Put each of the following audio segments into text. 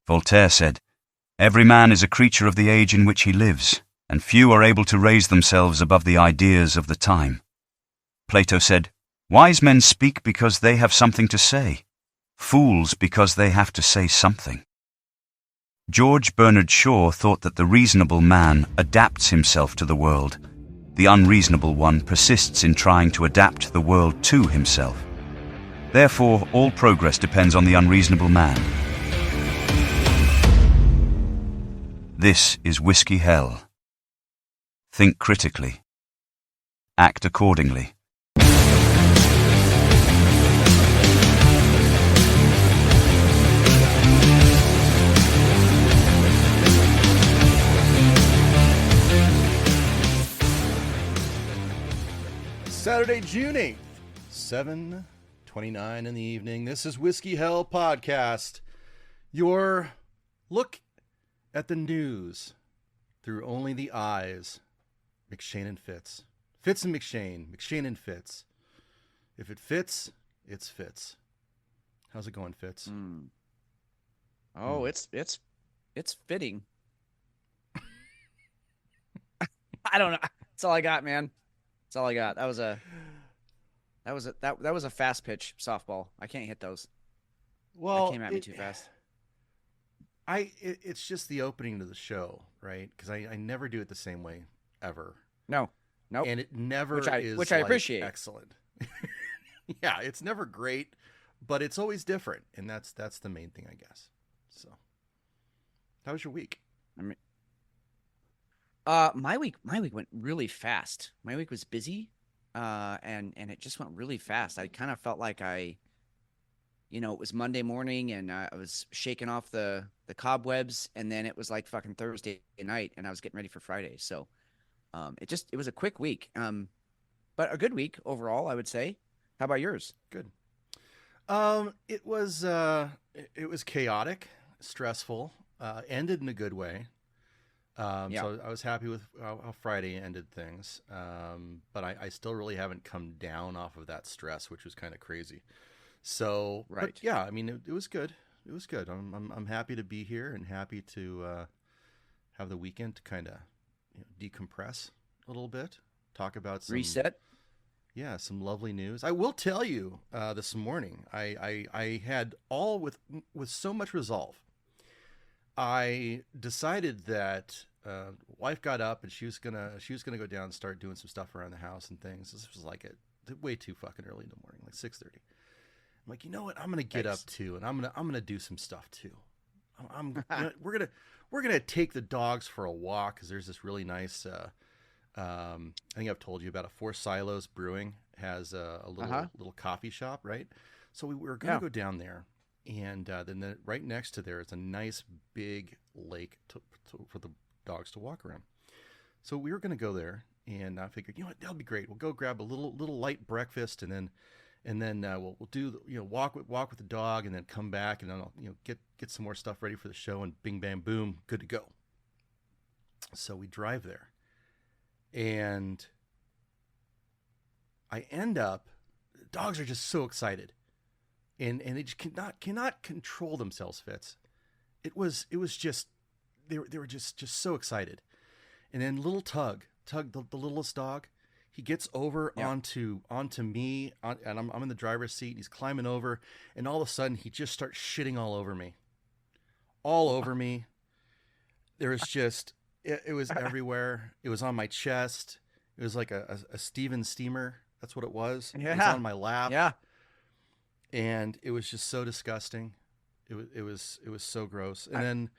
Voltaire said, "Every man is a creature of the age in which he lives, and few are able to raise themselves above the ideas of the time." Plato said, "Wise men speak because they have something to say, fools because they have to say something." George Bernard Shaw thought that the reasonable man adapts himself to the world. The unreasonable one persists in trying to adapt the world to himself. Therefore, all progress depends on the unreasonable man. This is Whiskey Hell. Think critically. Act accordingly. Saturday, June 8th, 7:29 in the evening. This is Whiskey Hell Podcast. Your look at the news through only the eyes. McShane and Fitz. Fitz and McShane. McShane and Fitz. If it fits, it's Fitz. How's it going, Fitz? Oh, it's fitting. I don't know. That's all I got, man. That's all I got. That was a fast pitch softball. I can't hit those. Well, that came at me too fast. It's just the opening to the show, right? Because I never do it the same way ever. Nope. And it never which I appreciate. Excellent. Yeah, it's never great, but it's always different, and that's the main thing, I guess. So, how was your week? I mean, my week went really fast. My week was busy, and it just went really fast. I kind of felt like it was Monday morning, and I was shaking off the cobwebs, and then it was like fucking Thursday night, and I was getting ready for Friday. So, it was a quick week, but a good week overall, I would say. How about yours? Good. It was chaotic, stressful, ended in a good way. So I was happy with how Friday ended things. But I still really haven't come down off of that stress, which was kind of crazy. So, right. But yeah, I mean, it was good. It was good. I'm happy to be here and happy to have the weekend to kind of decompress a little bit, talk about some reset. Yeah, some lovely news. I will tell you, this morning, I had all with so much resolve. I decided that wife got up and she was gonna go down and start doing some stuff around the house and things. This was like way too fucking early in the morning, like 6:30. I'm like, you know what? I'm gonna get up too, and I'm gonna do some stuff too. We're gonna take the dogs for a walk because there's this really nice. I think I've told you about it. Four Silos Brewing has a little coffee shop, right? So we were gonna go down there. And then right next to there is a nice big lake for the dogs to walk around. So we were going to go there, and I figured, that'll be great. We'll go grab a little light breakfast, and then we'll do walk with the dog, and then come back, and then I'll get some more stuff ready for the show, and bing bam boom, good to go. So we drive there, and I end up. The dogs are just so excited. And they just cannot control themselves, Fitz. It was just they were just so excited. And then little Tug, the littlest dog, he gets over onto me, and I'm in the driver's seat. And he's climbing over, and all of a sudden he just starts shitting all over me. All over me. There was just it was everywhere. It was on my chest. It was like a Steven steamer. That's what it was. Yeah. It was on my lap. Yeah. And it was just so disgusting. It was so gross. And then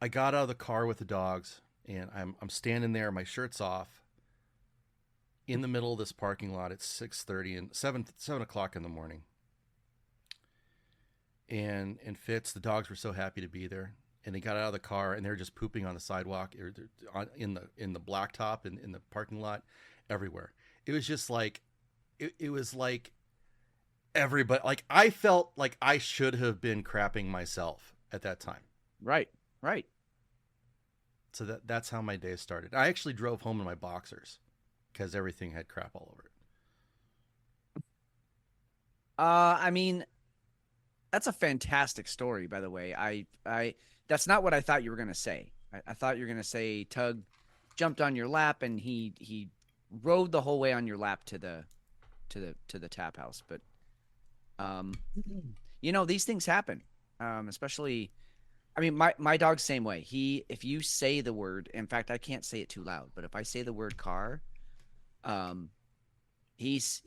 I got out of the car with the dogs, and I'm standing there, my shirt's off, in the middle of this parking lot. It's 6:30 and 7 o'clock in the morning. And Fitz, the dogs were so happy to be there, and they got out of the car, and they're just pooping on the sidewalk, or in the blacktop, in the parking lot, everywhere. It was just like it was like. Everybody, like, I felt like I should have been crapping myself at that time. Right. So that's how my day started. I actually drove home in my boxers because everything had crap all over it. I mean, That's a fantastic story, by the way. That's not what I thought you were gonna say. I thought you were gonna say Tug jumped on your lap and he rode the whole way on your lap to the tap house. But um, these things happen. Especially, I mean, my dog's same way. If you say the word, in fact, I can't say it too loud, but if I say the word car, um, he's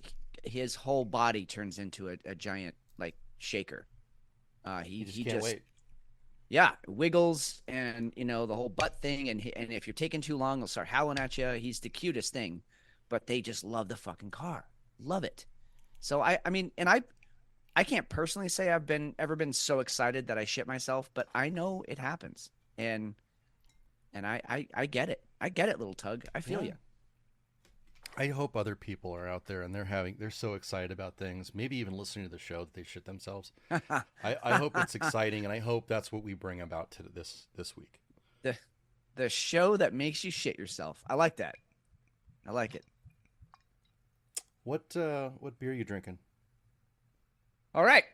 his whole body turns into a giant like shaker. You just He can't just wait. yeah wiggles and the whole butt thing and if you're taking too long, he'll start howling at you. He's the cutest thing, but they just love the fucking car, love it. So I mean, and I can't personally say I've ever been so excited that I shit myself, but I know it happens, and I get it. I get it, little Tug. I feel Yeah. you. I hope other people are out there and they're so excited about things, maybe even listening to the show that they shit themselves. I hope it's exciting, and I hope that's what we bring about to this week. the the show that makes you shit yourself. I like that. I like it. What beer are you drinking? All right.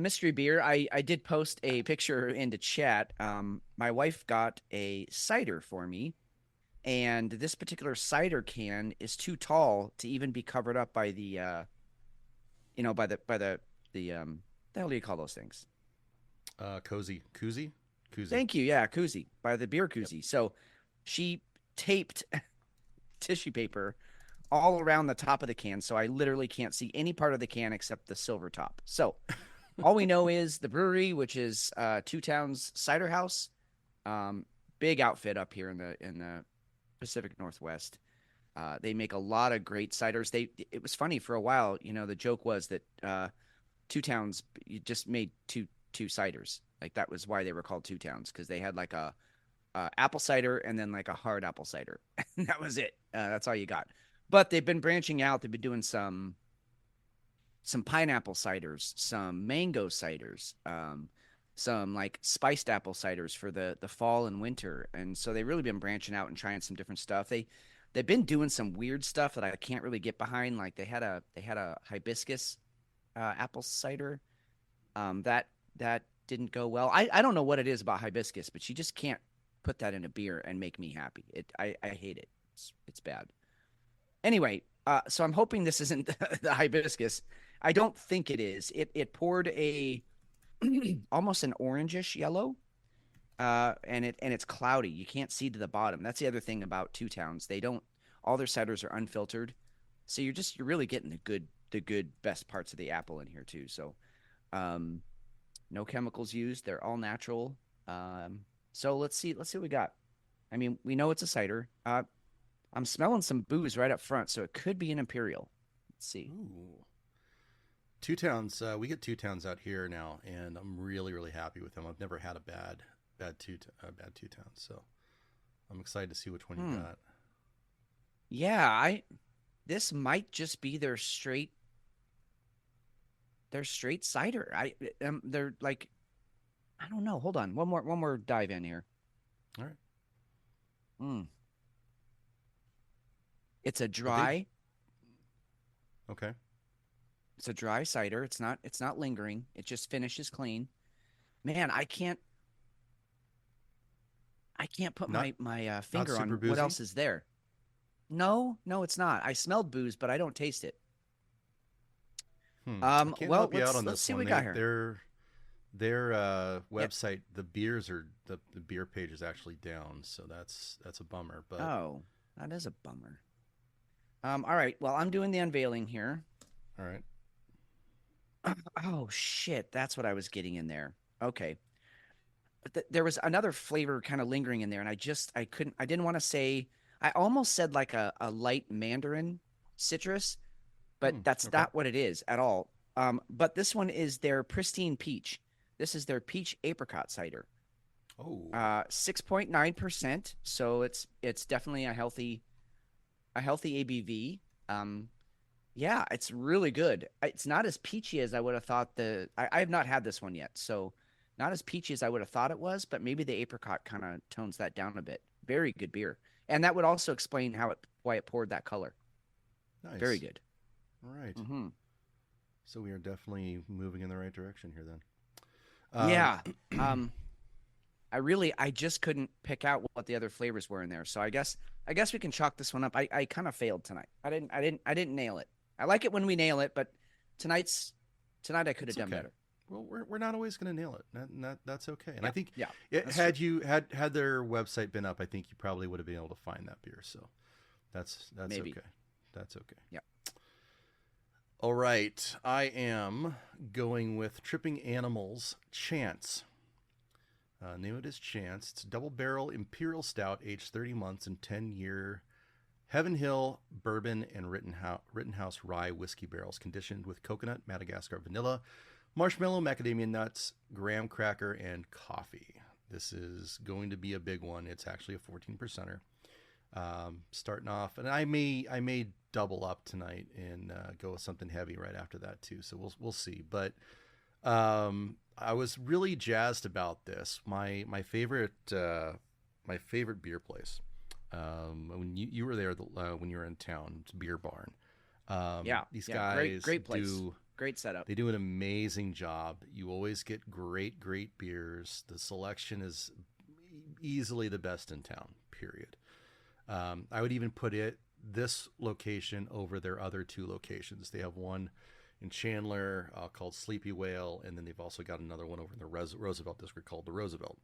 Mystery beer. I did post a picture into chat. My wife got a cider for me, and this particular cider can is too tall to even be covered up by the hell do you call those things? Cozy, koozie. Thank you. Yeah, koozie, by the beer Yep. koozie. So she taped tissue paper all around the top of the can, so I literally can't see any part of the can except the silver top. So all we know is the brewery, which is Two Towns Cider House, um, big outfit up here in the Pacific Northwest. They make a lot of great ciders. It was funny for a while. The joke was that Two Towns you just made two ciders. Like that was why they were called Two Towns, because they had like a apple cider and then like a hard apple cider. And that was it. That's all you got. But they've been branching out. They've been doing some pineapple ciders, some mango ciders, some like spiced apple ciders for the fall and winter. And so they've really been branching out and trying some different stuff. They've been doing some weird stuff that I can't really get behind. Like they had a hibiscus apple cider. That didn't go well. I don't know what it is about hibiscus, but you just can't put that in a beer and make me happy. I hate it. It's bad. Anyway, so I'm hoping this isn't the hibiscus. I don't think it is. It poured a almost an orangish yellow, and it's cloudy. You can't see to the bottom. That's the other thing about Two Towns. They don't all their ciders are unfiltered, so you're really getting the good best parts of the apple in here too. So, um, no chemicals used. They're all natural. So let's see what we got. I mean, we know it's a cider. I'm smelling some booze right up front, so it could be an imperial. Let's see. Ooh. Two Towns. We get Two Towns out here now, and I'm really really happy with them. I've never had a bad Two Towns, so I'm excited to see which one you Hmm. got. Yeah, I this might just be their straight cider. They're like I don't know. Hold on. One more dive in here. All right. Mm. It's a Are they dry okay? it's a dry cider. It's not lingering. It just finishes clean. Man, I can't put Not my not finger super on what boozy. else is there. No, no, it's not. I smelled booze, but I don't taste it. I can't Well, help you out let's on let's this see what one. we got here. Their Yeah. website, the beers are the beer page is actually down, so that's a bummer. But Oh, that is a bummer. All right. Well, I'm doing the unveiling here. all right. Oh shit, that's what I was getting in there. Okay. But there was another flavor kind of lingering in there, and I didn't want to say. I almost said like a light mandarin citrus, but that's Okay. not what it is at all. But this one is their pristine peach. This is their peach apricot cider. Oh, 6.9%. So it's definitely a healthy ABV. Yeah, it's really good. It's not as peachy as I would have thought. I have not had this one yet, so not as peachy as I would have thought it was. But maybe the apricot kind of tones that down a bit. Very good beer, and that would also explain why it poured that color. Very nice. good. All right. Mm-hmm. So we are definitely moving in the right direction here then. Um, Yeah. I just couldn't pick out what the other flavors were in there. So I guess we can chalk this one up. I kind of failed tonight. I didn't nail it. I like it when we nail it, but tonight I could have it's done okay. better. Well, we're not always going to nail it. That's okay. And Yeah. I think Yeah. it That's true. had you had their website been up, I think you probably would have been able to find that beer. So that's Maybe. okay. That's okay. Yeah. All right. I am going with Tripping Animals Chance. Name it is Chance. It's a double barrel imperial stout, aged 30 months in 10-year Heaven Hill bourbon and Rittenhouse rye whiskey barrels, conditioned with coconut, Madagascar vanilla, marshmallow, macadamia nuts, graham cracker, and coffee. This is going to be a big one. It's actually a 14 percenter. Starting off, and I may double up tonight and go with something heavy right after that too. So we'll see. But I was really jazzed about this. My favorite beer place. When you were there when you were in town, it's Beer Barn. Yeah. These Yeah. guys Great place. Great setup. they do an amazing job. You always get great beers. The selection is easily the best in town. Period. I would even put this location over their other two locations. They have one in Chandler called Sleepy Whale, and then they've also got another one over in the Roosevelt district called the Roosevelt.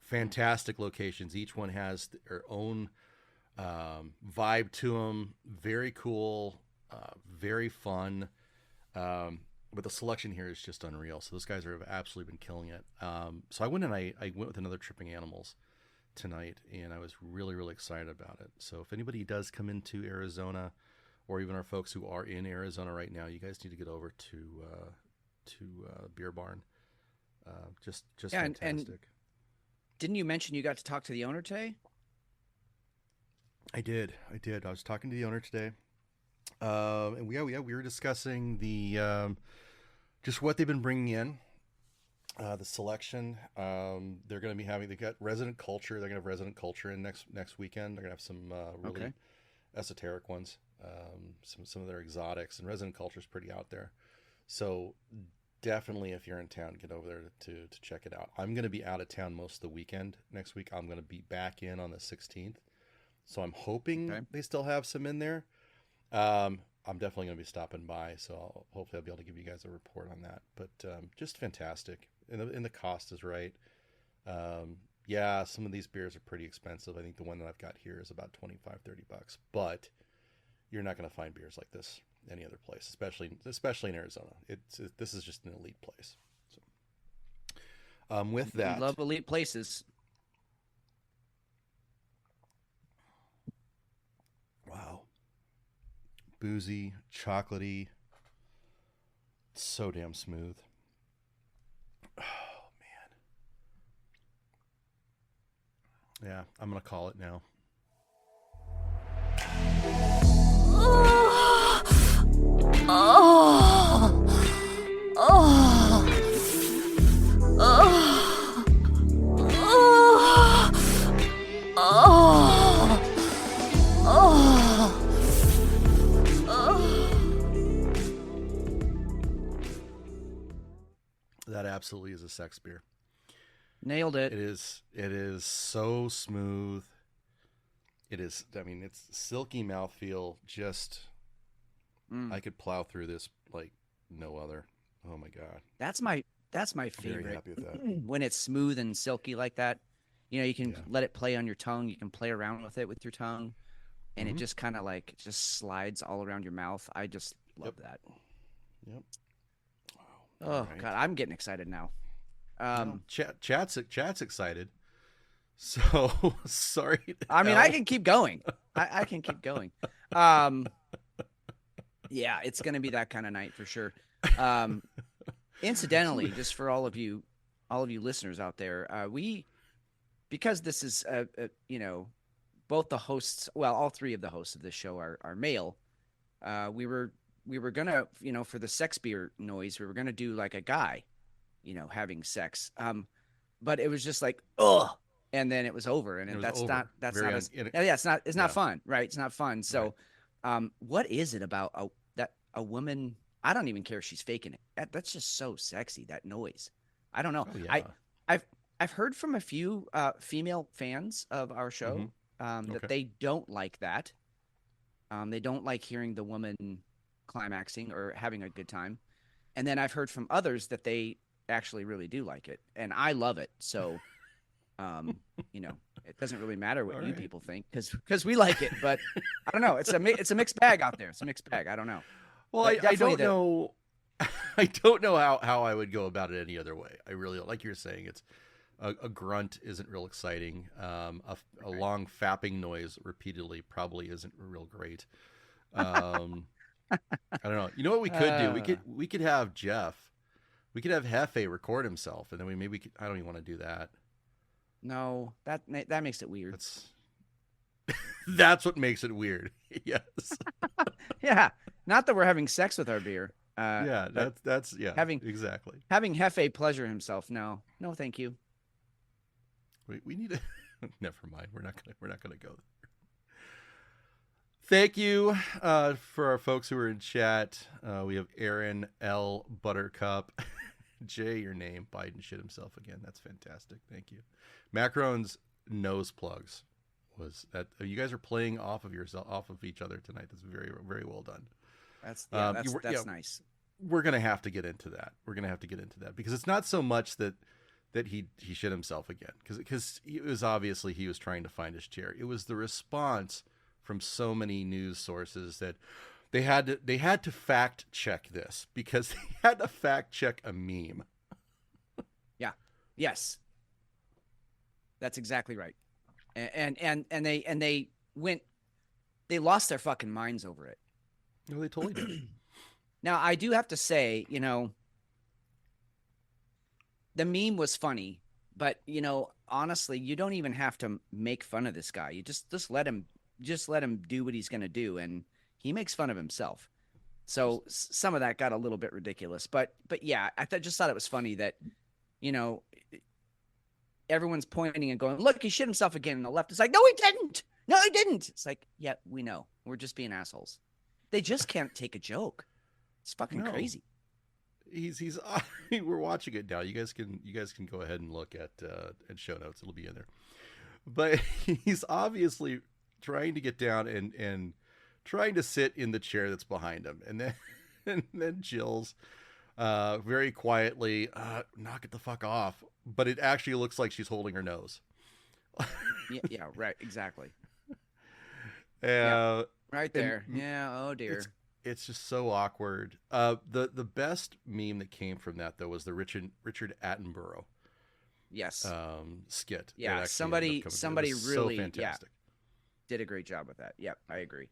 Fantastic locations. Each one has their own vibe to them. Very cool, very fun. But the selection here is just unreal. So those guys have absolutely been killing it. So I went with another Tripping Animals tonight, and I was really excited about it. So if anybody does come into Arizona, or even our folks who are in Arizona right now, you guys need to get over to Beer Barn. Just Yeah, fantastic. and didn't you mention you got to talk to the owner today? I did. I was talking to the owner today, and we were discussing the just what they've been bringing in, the selection. They're going to be they got resident culture. They're going to have resident culture in next weekend. They're going to have some really esoteric ones, some of their exotics, and resident culture is pretty out there. So definitely, if you're in town, get over there to check it out. I'm going to be out of town most of the weekend next week. I'm going to be back in on the 16th. So I'm hoping they still have some in there. I'm definitely going to be stopping by, so hopefully I'll be able to give you guys a report on that. But just fantastic, and the cost is right. Yeah, some of these beers are pretty expensive. I think the one that I've got here is about $25-$30, but you're not going to find beers like this any other place, especially in Arizona. This is just an elite place. So, with that, We love elite places. wow, boozy, chocolatey, so damn smooth. Oh man, yeah, I'm gonna call it now. That absolutely is a sex beer. Nailed it. It is so smooth. It is, I mean, it's silky mouthfeel. Just, I could plow through this like no other. Oh my God. That's my favorite. Very happy with that. When it's smooth and silky like that. You know, you can let it play on your tongue. You can play around with it with your tongue. And it just kind of like just slides all around your mouth. I just love that. Yep. Oh right. God, I'm getting excited now. Chat's excited. So sorry. I mean, I can keep going. I can keep going. Yeah, it's gonna be that kind of night for sure. Incidentally, just for all of you listeners out there, because this is both the hosts, well, all three of the hosts of this show are male. We were gonna, for the sex beer noise, we were gonna do like a guy, having sex. But it was just like, ugh, and then it was over, and it's not fun, right? It's not fun. So, what is it about a woman? I don't even care if she's faking it. That's just so sexy, that noise. I don't know. Oh yeah. I've I've heard from a few female fans of our show that Okay. they don't like that. They don't like hearing the woman climaxing or having a good time. And then I've heard from others that they actually really do like it, and I love it. So, um, it doesn't really matter what All you right. people think because we like it. But I don't know. It's a mixed bag out there. It's a mixed bag. I don't know. Well, But I definitely don't know. I don't know how I would go about it any other way. I really don't. Like you're saying, it's a grunt isn't real exciting. A right. long fapping noise repeatedly probably isn't real great. Um, I don't know. You know what we could do? Uh, We could have Jeff. We could have Hefe record himself, and then we maybe could, I don't even want to do that. no, that makes it weird. That's that's what makes it weird. Yes. Yeah, not that we're having sex with our beer. Yeah. But That's yeah. having Exactly. having Hefe pleasure himself. No, no, thank you. We need to. Never mind. We're not gonna go there. Thank you for our folks who are in chat. We have Aaron L. Buttercup. Jay, your name. Biden shit himself again. That's fantastic. Thank you. Macron's nose plugs was that you guys are playing off of yourself off of each other tonight. That's very very well done. That's nice. We're gonna have to get into that. We're gonna have to get into that because it's not so much that he shit himself again because it was obviously he was trying to find his chair. It was the response from so many news sources that they had to fact check this because they had to fact check a meme. Yeah. Yes. That's exactly right. And they lost their fucking minds over it. No, they totally did. Now, I do have to say, the meme was funny, but honestly, you don't even have to make fun of this guy. You just let him do what he's going to do, and he makes fun of himself. So some of that got a little bit ridiculous, but yeah, just thought it was funny that everyone's pointing and going, "Look, he shit himself again." And the left is like, "No, he didn't. No, he didn't." It's like, yeah, we know. We're just being assholes. They just can't take a joke. It's fucking crazy. He's we're watching it now. You guys can go ahead and look at show notes. It'll be in there. But he's obviously trying to get down and trying to sit in the chair that's behind him, and then Jill's very quietly knock it the fuck off. But it actually looks like she's holding her nose. Yeah, right, exactly. Yeah, right there. Yeah. Oh dear. It's just so awkward. The best meme that came from that though was the Richard Attenborough. Yes. Skit. Yeah. Somebody really so fantastic. Did a great job with that. Yep, I agree.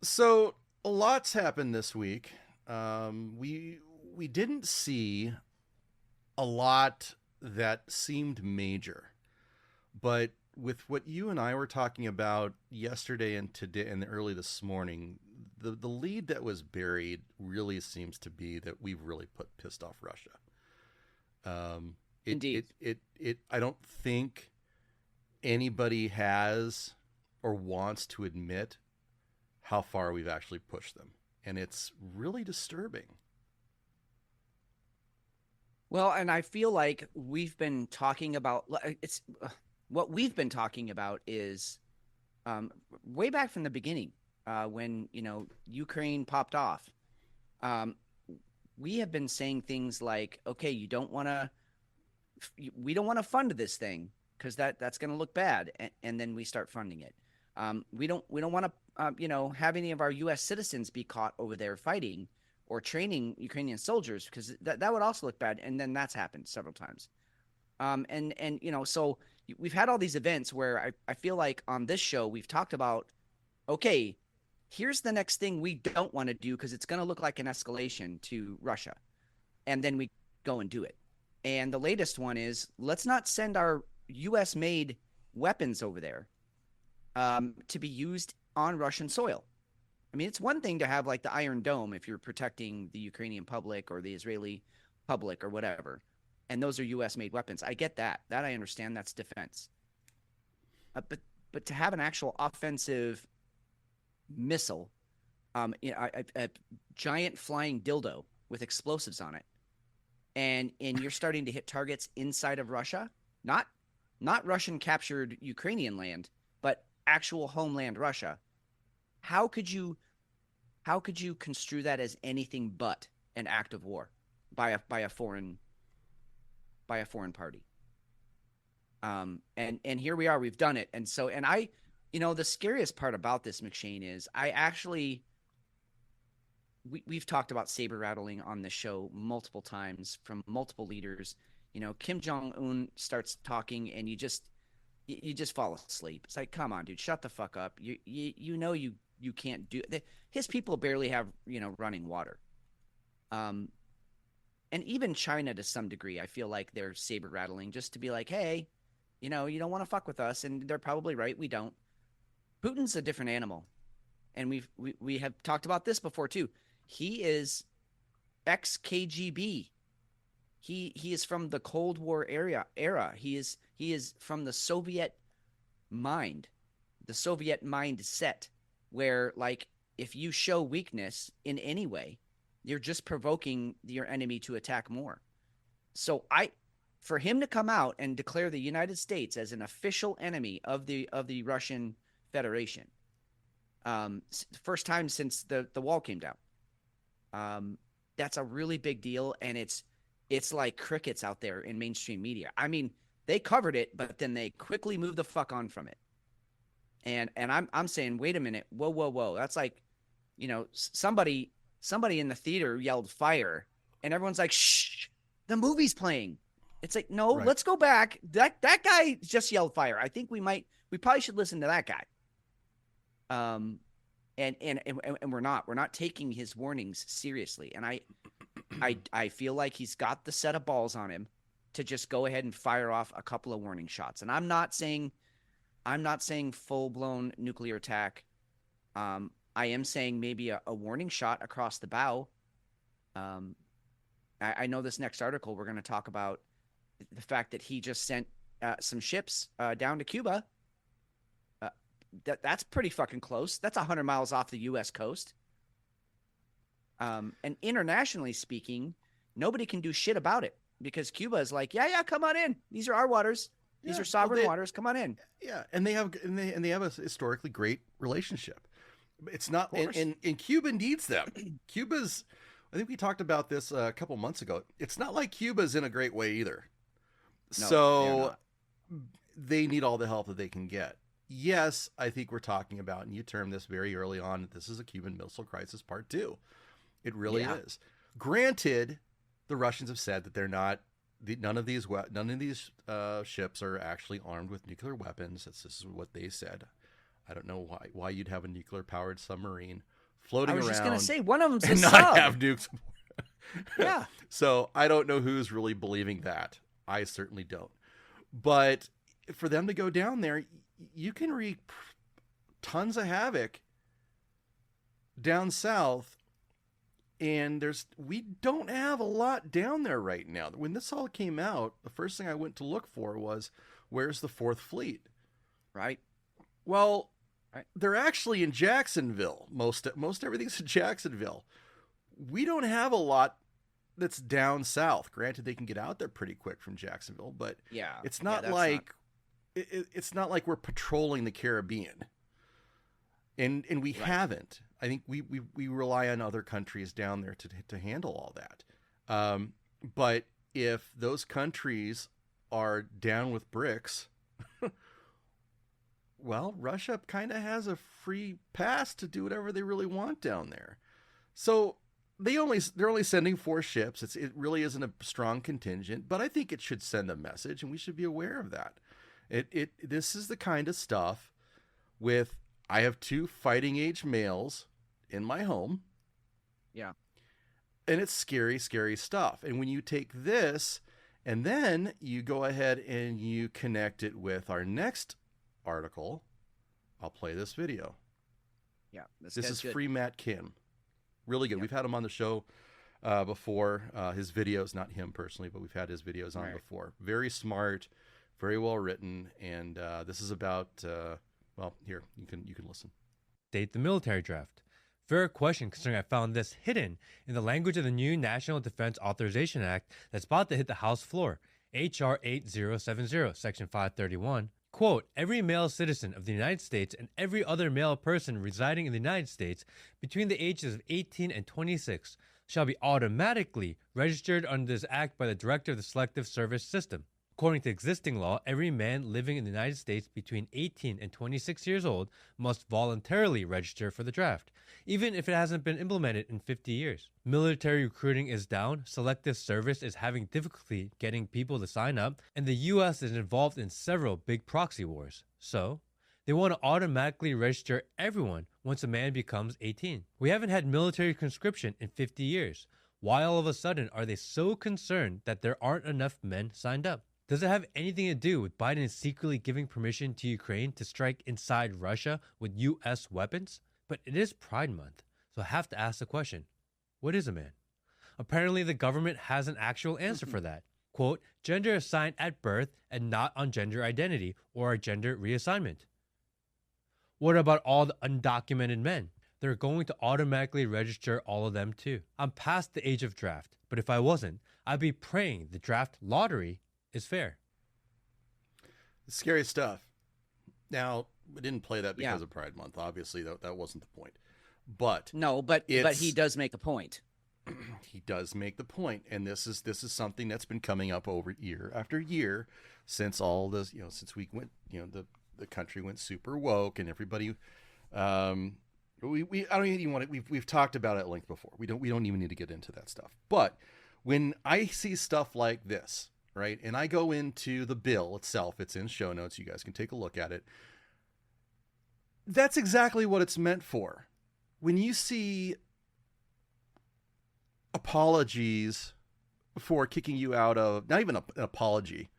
So a lot's happened this week. We didn't see a lot that seemed major, but with what you and I were talking about yesterday and today and early this morning, the lead that was buried really seems to be that we've really pissed off Russia. Indeed. I don't think anybody has or wants to admit how far we've actually pushed them, and it's really disturbing. Well, and I feel like we've been talking about what we've been talking about is way back from the beginning when Ukraine popped off. We have been saying things like, okay, we don't want to fund this thing because that's going to look bad, and then we start funding it. We don't want to have any of our U.S. citizens be caught over there fighting or training Ukrainian soldiers because that would also look bad. And then that's happened several times. So we've had all these events where I feel like on this show, we've talked about, okay, here's the next thing we don't want to do because it's going to look like an escalation to Russia. And then we go and do it. And the latest one is let's not send our U.S. made weapons over there to be used on Russian soil. I mean, it's one thing to have like the Iron Dome if you're protecting the Ukrainian public or the Israeli public or whatever. And those are U.S. made weapons. I get that. That I understand. That's defense. But to have an actual offensive missile, a giant flying dildo with explosives on it, and you're starting to hit targets inside of Russia, not Russian captured Ukrainian land, but actual homeland Russia, how could you construe that as anything but an act of war by a foreign party? And here we are, we've done it. And so, and I, the scariest part about this, McShane, is I actually, we've talked about saber rattling on the show multiple times from multiple leaders. Kim Jong-un starts talking and you just fall asleep. It's like, come on, dude, shut the fuck up. You can't do it. His people barely have, running water. And even China, to some degree, I feel like they're saber rattling just to be like, hey, you don't want to fuck with us. And they're probably right. We don't. Putin's a different animal. And we have talked about this before too. He is ex-KGB. He is from the Cold War era. He is from the Soviet mindset, where, like, if you show weakness in any way, you're just provoking your enemy to attack more. So for him to come out and declare the United States as an official enemy of the Russian Federation, first time since the wall came down, that's a really big deal, and it's like crickets out there in mainstream media. I mean, they covered it, but then they quickly moved the fuck on from it. And I'm saying, wait a minute, whoa. That's like, somebody in the theater yelled fire, and everyone's like, shh, the movie's playing. It's like, no, right. Let's go back. That guy just yelled fire. I think we probably should listen to that guy. And we're not taking his warnings seriously. And I feel like he's got the set of balls on him to just go ahead and fire off a couple of warning shots. And I'm not saying full-blown nuclear attack. I am saying maybe a warning shot across the bow. I know this next article we're going to talk about the fact that he just sent some ships down to Cuba. That's pretty fucking close. That's 100 miles off the U.S. coast. And internationally speaking, nobody can do shit about it because Cuba is like, yeah, come on in. These are our waters. These are sovereign waters. Come on in. Yeah, and they have a historically great relationship. It's not, and Cuba needs them. Cuba's, I think we talked about this a couple months ago. It's not like Cuba's in a great way either. No, so they need all the help that they can get. Yes, I think we're talking about, and you termed this very early on, this is a Cuban Missile Crisis Part 2. It really is. Granted, the Russians have said that they're not, none of these ships are actually armed with nuclear weapons. This is what they said. I don't know why you'd have a nuclear-powered submarine floating around. I was just going to say, one of them's and not have nukes. Yeah. So I don't know who's really believing that. I certainly don't. But for them to go down there, you can wreak tons of havoc down south, and we don't have a lot down there right now. When this all came out, the first thing I went to look for was, where's the Fourth Fleet? Right. Well, they're actually in Jacksonville. Most everything's in Jacksonville. We don't have a lot that's down south. Granted, they can get out there pretty quick from Jacksonville, but it's not it's not like we're patrolling the Caribbean. And we haven't. I think we rely on other countries down there to handle all that. But if those countries are down with bricks, well, Russia kind of has a free pass to do whatever they really want down there. So they're only sending 4 ships. It really isn't a strong contingent, but I think it should send a message, and we should be aware of that. This is the kind of stuff with, I have 2 fighting age males in my home. Yeah. And it's scary, scary stuff. And when you take this and then you go ahead and you connect it with our next article, I'll play this video. Yeah. This is good. Free Matt Kim. Really good. Yep. We've had him on the show before. His videos, not him personally, but we've had his videos on before. Very smart, very well written. And this is about, well, here, you can listen. The military draft. Fair question, considering I found this hidden in the language of the new National Defense Authorization Act that's about to hit the House floor, H.R. 8070, Section 531. Quote, every male citizen of the United States and every other male person residing in the United States between the ages of 18 and 26 shall be automatically registered under this act by the Director of the Selective Service System. According to existing law, every man living in the United States between 18 and 26 years old must voluntarily register for the draft, even if it hasn't been implemented in 50 years. Military recruiting is down, selective service is having difficulty getting people to sign up, and the US is involved in several big proxy wars. So, they want to automatically register everyone once a man becomes 18. We haven't had military conscription in 50 years. Why all of a sudden are they so concerned that there aren't enough men signed up? Does it have anything to do with Biden secretly giving permission to Ukraine to strike inside Russia with US weapons? But it is Pride Month, so I have to ask the question, what is a man? Apparently the government has an actual answer for that. Quote, gender assigned at birth and not on gender identity or a gender reassignment. What about all the undocumented men? They're going to automatically register all of them too. I'm past the age of draft, but if I wasn't, I'd be praying the draft lottery is fair. Scary stuff. Now, we didn't play that because of Pride Month. Obviously, that wasn't the point. But he does make a point. He does make the point, and this is something that's been coming up over year after year since all this, since we went, the country went super woke, and everybody, I don't even want to. We've talked about it at length before. We don't even need to get into that stuff. But when I see stuff like this, right, and I go into the bill itself, it's in show notes. You guys can take a look at it. That's exactly what it's meant for. When you see apologies for kicking you out of, not even an apology,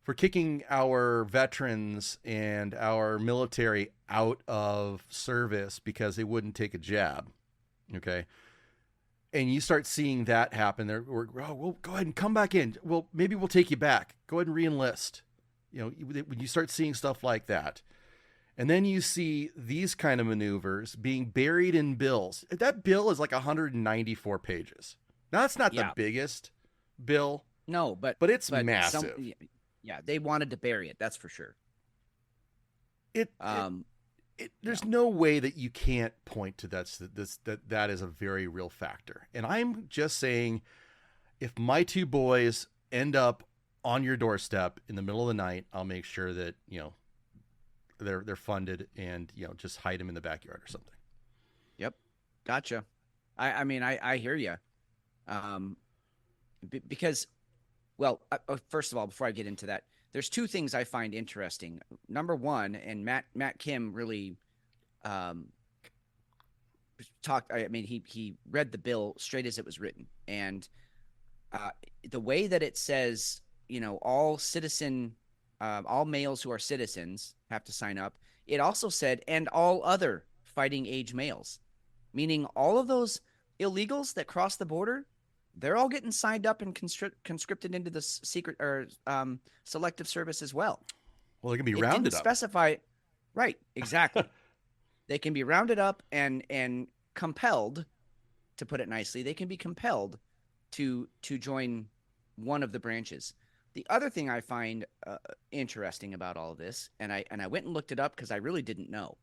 for kicking our veterans and our military out of service because they wouldn't take a jab, okay? And you start seeing that happen, well, go ahead and come back in. Well, maybe we'll take you back. Go ahead and re-enlist. When you start seeing stuff like that, and then you see these kind of maneuvers being buried in bills. That bill is like 194 pages. Now, that's not the biggest bill. No, but it's massive. They wanted to bury it. That's for sure. There's no way that you can't point to that is a very real factor. And I'm just saying, if my two boys end up on your doorstep in the middle of the night, I'll make sure that, they're funded, and just hide them in the backyard or something. Yep, gotcha. I hear you. Because, first of all, before I get into that, there's two things I find interesting. Number one, and Matt Kim really talked. He read the bill straight as it was written, and the way that it says, all males who are citizens have to sign up. It also said, and all other fighting age males, meaning all of those illegals that cross the border, they're all getting signed up and conscripted into the secret or selective service as well. Well, they can be rounded up. Specify, right? Exactly. They can be rounded up and compelled, to put it nicely. They can be compelled to join one of the branches. The other thing I find interesting about all of this, and I went and looked it up because I really didn't know.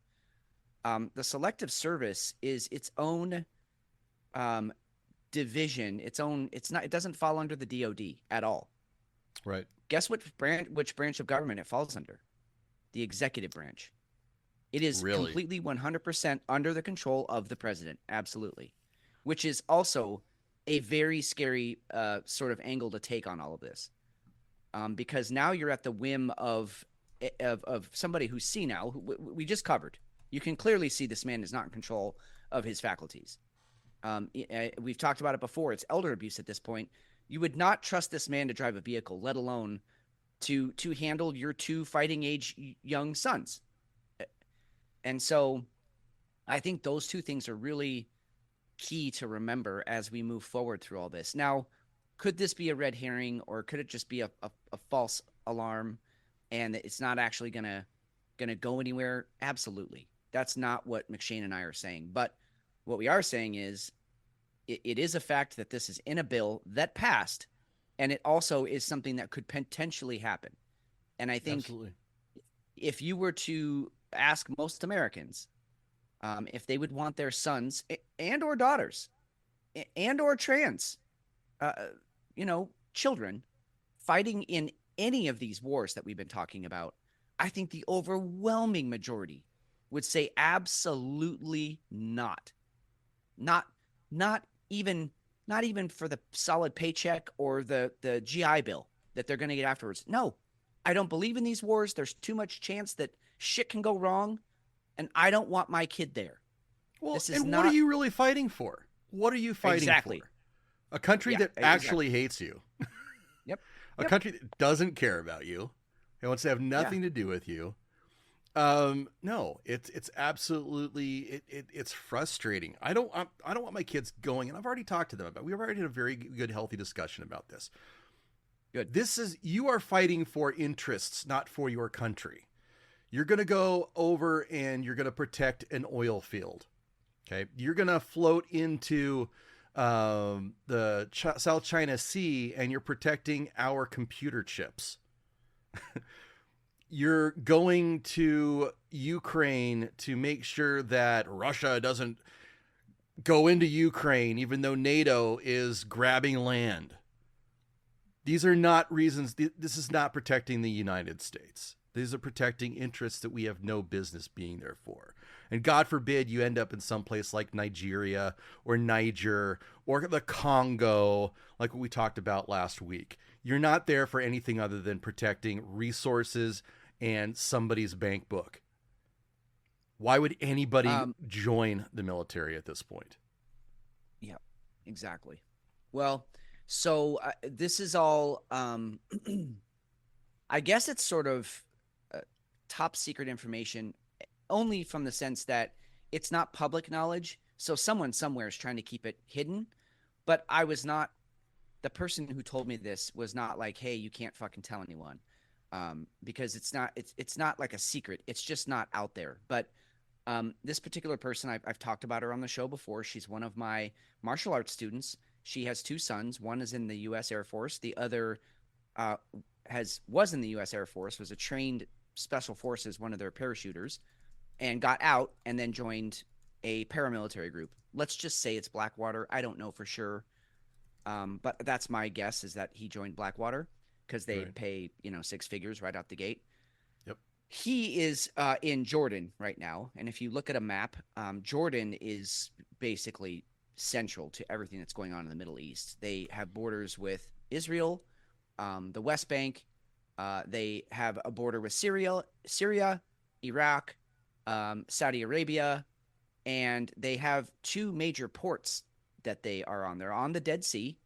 The selective service is its own division, it doesn't fall under the DoD at all. Right. Guess which branch of government it falls under? The executive branch. It is completely 100% under the control of the president. Absolutely. Which is also a very scary sort of angle to take on all of this. Because now you're at the whim of somebody who's senile, who we just covered. You can clearly see this man is not in control of his faculties. We've talked about it before. It's elder abuse at this point. You would not trust this man to drive a vehicle, let alone to handle your two fighting age young sons. And so I think those two things are really key to remember as we move forward through all this. Now, could this be a red herring, or could it just be a false alarm and it's not actually gonna go anywhere? Absolutely. That's not what McShane and I are saying. But What we are saying is it is a fact that this is in a bill that passed, and it also is something that could potentially happen. And I think Absolutely. if you were to ask most Americans if they would want their sons and or daughters and or trans, uh, children fighting in any of these wars that we've been talking about, I think the overwhelming majority would say absolutely not. Not even for the solid paycheck or the GI Bill that they're going to get afterwards. No, I don't believe in these wars. There's too much chance that shit can go wrong, and I don't want my kid there. Well, this is and not... what are you really fighting for? What are you fighting exactly. for? A country that actually hates you. Yep. A country that doesn't care about you. It wants to have nothing to do with you. No, it's absolutely it's frustrating. I don't want my kids going, and I've already talked to them about. We've already had a very good, healthy discussion about this. Good. You are fighting for interests, not for your country. You're going to go over and you're going to protect an oil field. Okay. You're going to float into the South China Sea and you're protecting our computer chips. You're going to Ukraine to make sure that Russia doesn't go into Ukraine, even though NATO is grabbing land. These are not reasons. This is not protecting the United States. These are protecting interests that we have no business being there for. And God forbid you end up in some place like Nigeria or Niger or the Congo, like what we talked about last week. You're not there for anything other than protecting resources and somebody's bank book. Why would anybody join the military at this point? Yeah, exactly. Well, so this is all, I guess it's sort of top secret information, only from the sense that it's not public knowledge. So someone somewhere is trying to keep it hidden. But the person who told me this was not like, hey, you can't fucking tell anyone. Because it's not like a secret. It's just not out there. But this particular person, I've talked about her on the show before. She's one of my martial arts students. She has two sons. One is in the U.S. Air Force. The other was in the U.S. Air Force, was a trained special forces, one of their parachuters, and got out and then joined a paramilitary group. Let's just say it's Blackwater. I don't know for sure. But that's my guess, is that he joined Blackwater because they pay, six figures right out the gate. Yep. He is in Jordan right now. And if you look at a map, Jordan is basically central to everything that's going on in the Middle East. They have borders with Israel, the West Bank. They have a border with Syria, Iraq, Saudi Arabia, and they have two major ports that they are on. They're on the Dead Sea,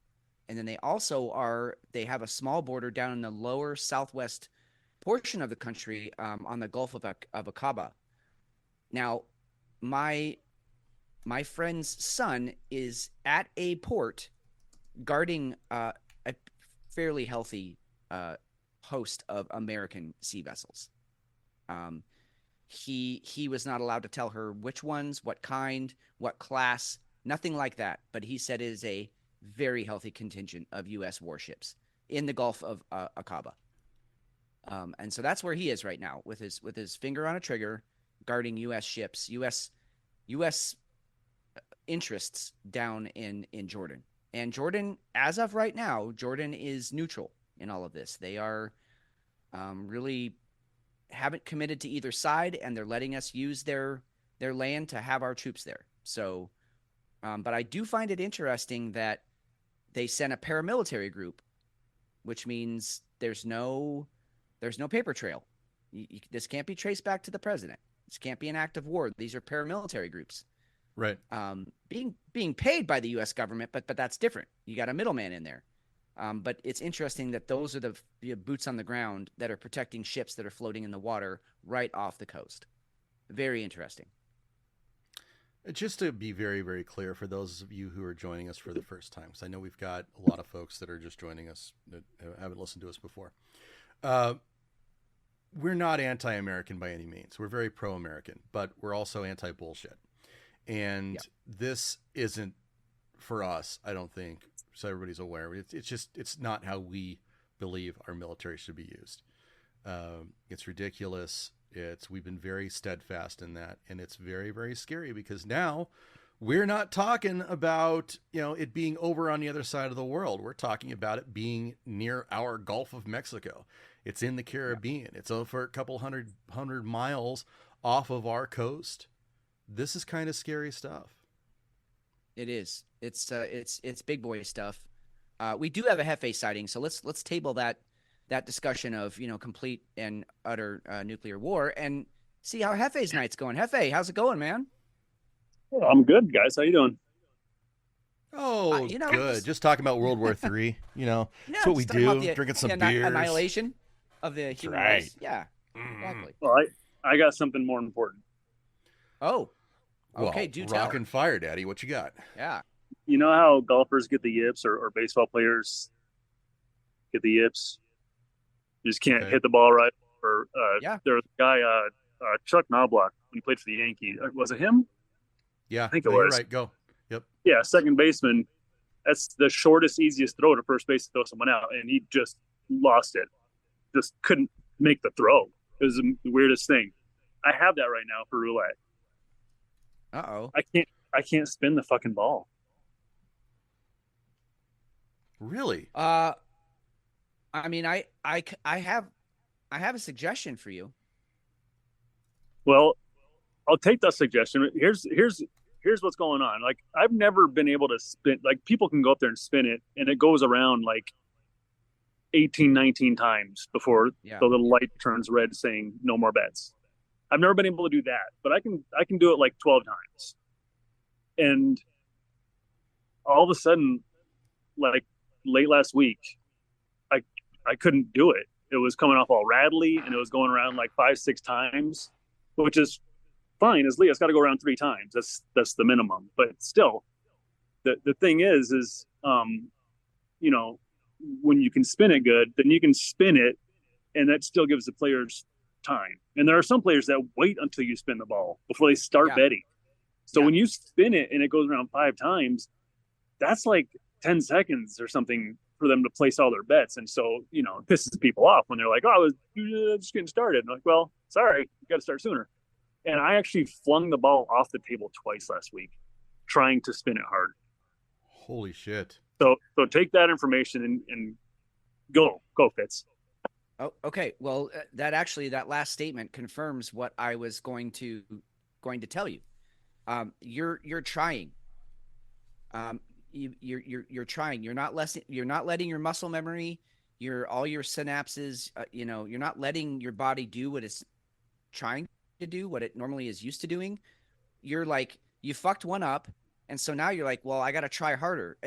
and then they have a small border down in the lower southwest portion of the country on the Gulf of Aqaba. Now, my friend's son is at a port guarding a fairly healthy host of American sea vessels. He was not allowed to tell her which ones, what kind, what class, nothing like that. But he said it is a very healthy contingent of U.S. warships in the Gulf of Aqaba. And so that's where he is right now, with his finger on a trigger, guarding U.S. ships, U.S. interests down in Jordan. And Jordan, as of right now, Jordan is neutral in all of this. They are really haven't committed to either side, and they're letting us use their land to have our troops there. So, but I do find it interesting that they sent a paramilitary group, which means there's no paper trail. This can't be traced back to the president. This can't be an act of war. These are paramilitary groups. Right. Being paid by the U.S. government, but that's different. You got a middleman in there. But it's interesting that those are the boots on the ground that are protecting ships that are floating in the water right off the coast. Very interesting. Just to be very, very clear for those of you who are joining us for the first time, because I know we've got a lot of folks that are just joining us that haven't listened to us before. We're not anti-American by any means. We're very pro-American, but we're also anti-bullshit. And this isn't for us, I don't think, so everybody's aware. It's not how we believe our military should be used. It's ridiculous. We've been very steadfast in that, and it's very, very scary because now we're not talking about, it being over on the other side of the world. We're talking about it being near our Gulf of Mexico. It's in the Caribbean. It's over a couple hundred miles off of our coast. This is kind of scary stuff. It is. It's big boy stuff. We do have a Hefe sighting, so let's table that discussion of complete and utter nuclear war and see how Hefe's night's going. Hefe, how's it going, man? Well, I'm good, guys. How you doing? Oh, good. Just talking about World War III. That's what we do. Drinking some beers. Annihilation of the human race. Yeah, exactly. Well, I got something more important. Oh, okay. Well, Do tell. rock and fire, Daddy. What you got? Yeah. You know how golfers get the yips or baseball players get the yips? You just can't hit the ball right. Or there was a guy, Chuck Knobloch, when he played for the Yankees. Was it him? Yeah, I think you're was. Right. Go. Yep. Yeah, second baseman. That's the shortest, easiest throw to first base to throw someone out, and he just lost it. Just couldn't make the throw. It was the weirdest thing. I have that right now for roulette. Uh-oh. I can't spin the fucking ball. Really? I mean, I have a suggestion for you. Well, I'll take that suggestion. Here's what's going on. Like, I've never been able to spin. Like, people can go up there and spin it, and it goes around like 18, 19 times before the little light turns red saying no more bets. I've never been able to do that, but I can do it like 12 times. And all of a sudden, like late last week, I couldn't do it. It was coming off all rattly, and it was going around like 5-6 times, which is fine. As Lee, it's got to go around 3 times. That's the minimum. But still, the thing is when you can spin it good, then you can spin it, and that still gives the players time. And there are some players that wait until you spin the ball before they start betting. So when you spin it and it goes around 5 times, that's like 10 seconds or something for them to place all their bets. And so, it pisses people off when they're like, oh, I was just getting started. And I'm like, well, sorry, you got to start sooner. And I actually flung the ball off the table twice last week, trying to spin it hard. Holy shit. So take that information and go Fitz. Oh, okay. Well, that last statement confirms what I was going to tell you. You're trying. You're trying. You're not letting your muscle memory, all your synapses, you're not letting your body do what it's trying to do, what it normally is used to doing. You're like, you fucked one up, and so now you're like, well, I got to try harder.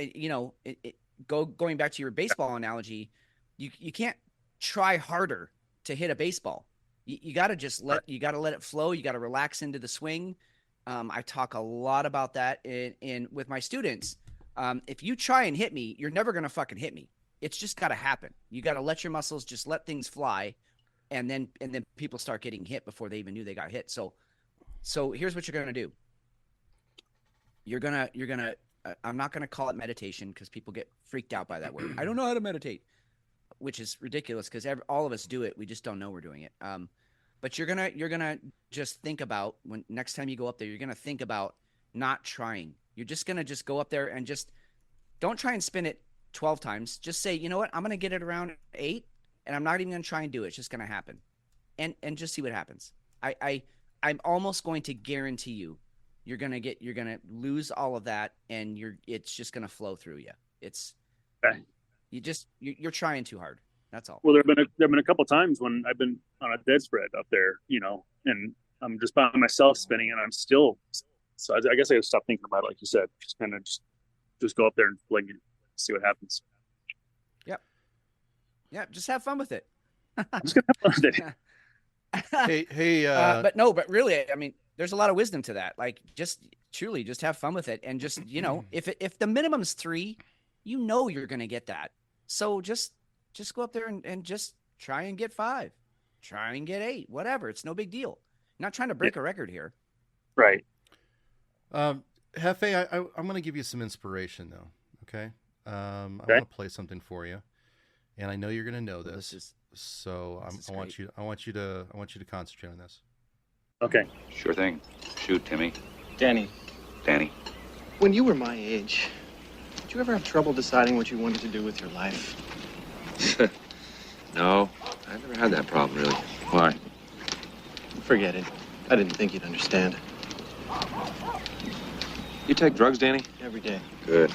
Going back to your baseball analogy, you can't try harder to hit a baseball. You got to just let it flow. You got to relax into the swing. I talk a lot about that in with my students. If you try and hit me, you're never going to fucking hit me. It's just got to happen. You got to let your muscles just let things fly. And then people start getting hit before they even knew they got hit. So here's what you're going to do. You're going to, I'm not going to call it meditation because people get freaked out by that word. I don't know how to meditate, which is ridiculous because all of us do it. We just don't know we're doing it. But you're going to just think about when next time you go up there, you're going to think about not trying. You're just going to just go up there and just don't try and spin it 12 times. Just say, you know what? I'm going to get it around 8 and I'm not even going to try and do it. It's just going to happen. And just see what happens. I'm almost going to guarantee you, you're going to lose all of that and it's just going to flow through you. It's okay. You're trying too hard. That's all. Well, there've been a couple times when I've been on a dead spread up there, and I'm just by myself spinning and I'm still, so I guess I gotta stop thinking about it. Like you said, just kind of just go up there and fling it, see what happens. Yep. Just have fun with it. I'm just gonna have fun with it. Hey, but really, I mean, there's a lot of wisdom to that. Like, just truly, just have fun with it, and just if the minimum's 3, you're gonna get that. So just go up there and just try and get 5, try and get 8, whatever. It's no big deal. You're not trying to break a record here. Right. Hefe, I'm going to give you some inspiration though. Okay. I Okay. want to play something for you, and I know you're going to know this. So I want you to concentrate on this. Okay. Sure thing. Shoot, Timmy. Danny, Danny. when you were my age, did you ever have trouble deciding what you wanted to do with your life? No, I never had that problem, really. Why? Forget it. I didn't think you'd understand. You take drugs, Danny? Every day. Good.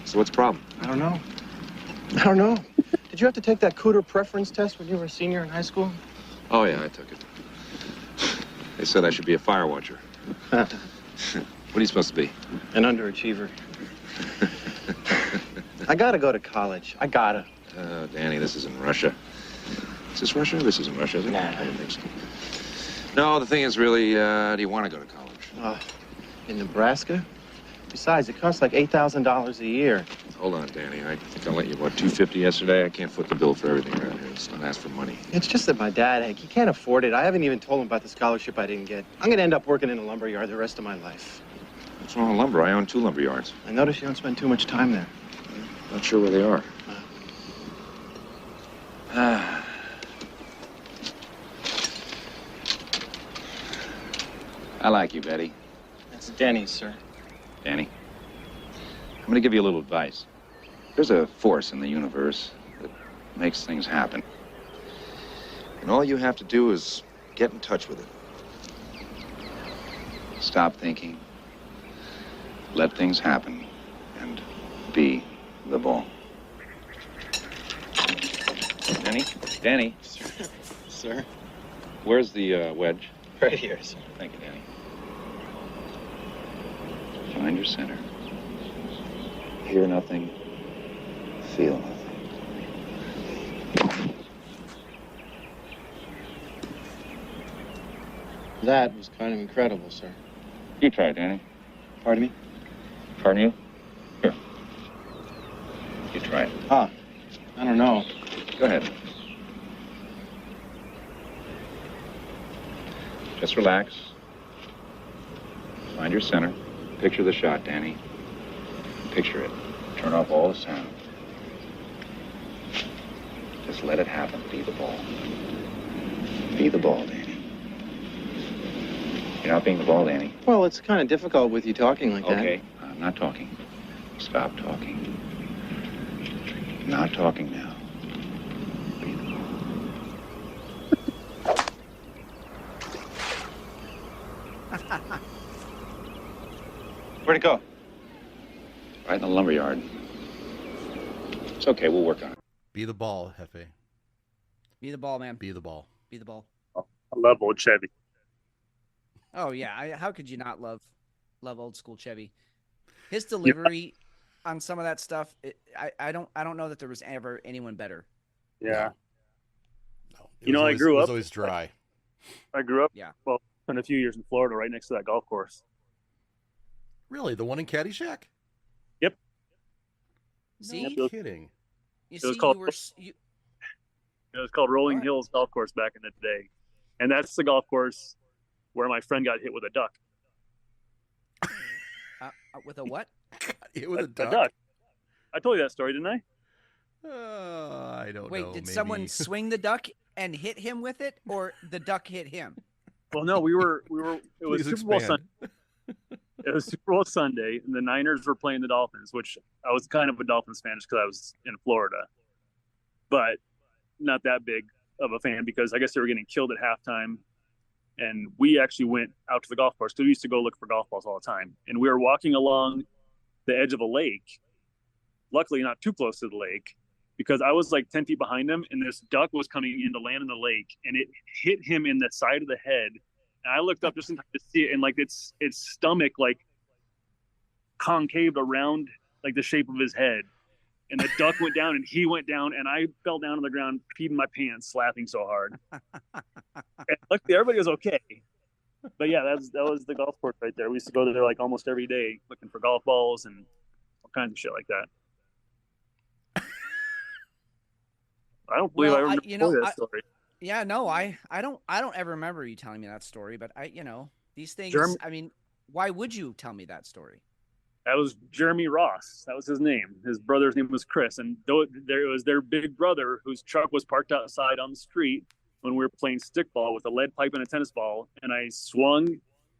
So what's the problem? I don't know. Did you have to take that cooter preference test when you were a senior in high school? Oh, yeah, I took it. They said I should be a fire watcher. What are you supposed to be? An underachiever. I gotta go to college. I gotta. Danny, this isn't Russia. Is this Russia? This isn't Russia, is it? Nah. I don't think so. No, the thing is really, do you want to go to college? In Nebraska? Besides, it costs like $8,000 a year. Hold on, Danny. I think I let you, what, $250 yesterday? I can't foot the bill for everything around here. Let's not ask for money. It's just that my dad, Hank, he can't afford it. I haven't even told him about the scholarship I didn't get. I'm gonna end up working in a lumber yard the rest of my life. What's wrong with lumber? I own 2 lumber yards. I notice you don't spend too much time there. Not sure where they are. I like you, Betty. That's Denny's, sir. Danny, I'm going to give you a little advice. There's a force in the universe that makes things happen. And all you have to do is get in touch with it. Stop thinking. Let things happen. And be the ball. Danny, Sir? where's the wedge? Right here, sir. Thank you, Danny. Find your center. Hear nothing. Feel nothing. That was kind of incredible, sir. You try it, Danny. Pardon me? Pardon you? Here. You try it. I don't know. Go ahead. Just relax. Find your center. Picture the shot, Danny. Picture it. Turn off all the sound. Just let it happen. Be the ball. Be the ball, Danny. You're not being the ball, Danny. Well, it's kind of difficult with you talking like that. Okay, I'm not talking. Stop talking. Not talking now. Be the ball. Where'd it go? Right in the lumberyard. It's okay, we'll work on it. Be the ball, Hefe. Be the ball, man. Be the ball. Be the ball. I love old Chevy. Oh yeah, how could you not love old school Chevy? His delivery on some of that stuff, I don't know that there was ever anyone better. Yeah. No. I grew It was up- always dry. I grew up, Yeah. well, spent a few years in Florida right next to that golf course. Really, the one in Caddyshack? See, No kidding. you was see, called- you were you, It was called Rolling What? Hills Golf Course back in the day. And that's the golf course where my friend got hit with a duck. with a what? It was a A duck. I told you that story, didn't I? I don't know. Wait, did maybe. someone swing the duck and hit him with it, or the duck hit him? Well, no, it was Please Super Bowl expand. Sunday. It was Super Bowl Sunday, and the Niners were playing the Dolphins, which I was kind of a Dolphins fan just because I was in Florida, but not that big of a fan because I guess they were getting killed at halftime. And we actually went out to the golf course because we used to go look for golf balls all the time. And we were walking along the edge of a lake, luckily not too close to the lake, because I was like 10 feet behind him, and this duck was coming in to land in the lake, and it hit him in the side of the head. And I looked up just in time to see it, and like its stomach like concaved around like the shape of his head. And the duck went down, and he went down, and I fell down on the ground, peeing my pants, laughing so hard. And luckily, everybody was okay. But yeah, that was the golf course right there. We used to go there like almost every day, looking for golf balls and all kinds of shit like that. I don't believe Well, I remember that story. Yeah, no, I don't ever remember you telling me that story, but these things, Germ- I mean, Why would you tell me that story? That was Jeremy Ross. That was his name. His brother's name was Chris, and there was their big brother whose truck was parked outside on the street when we were playing stickball with a lead pipe and a tennis ball, and I swung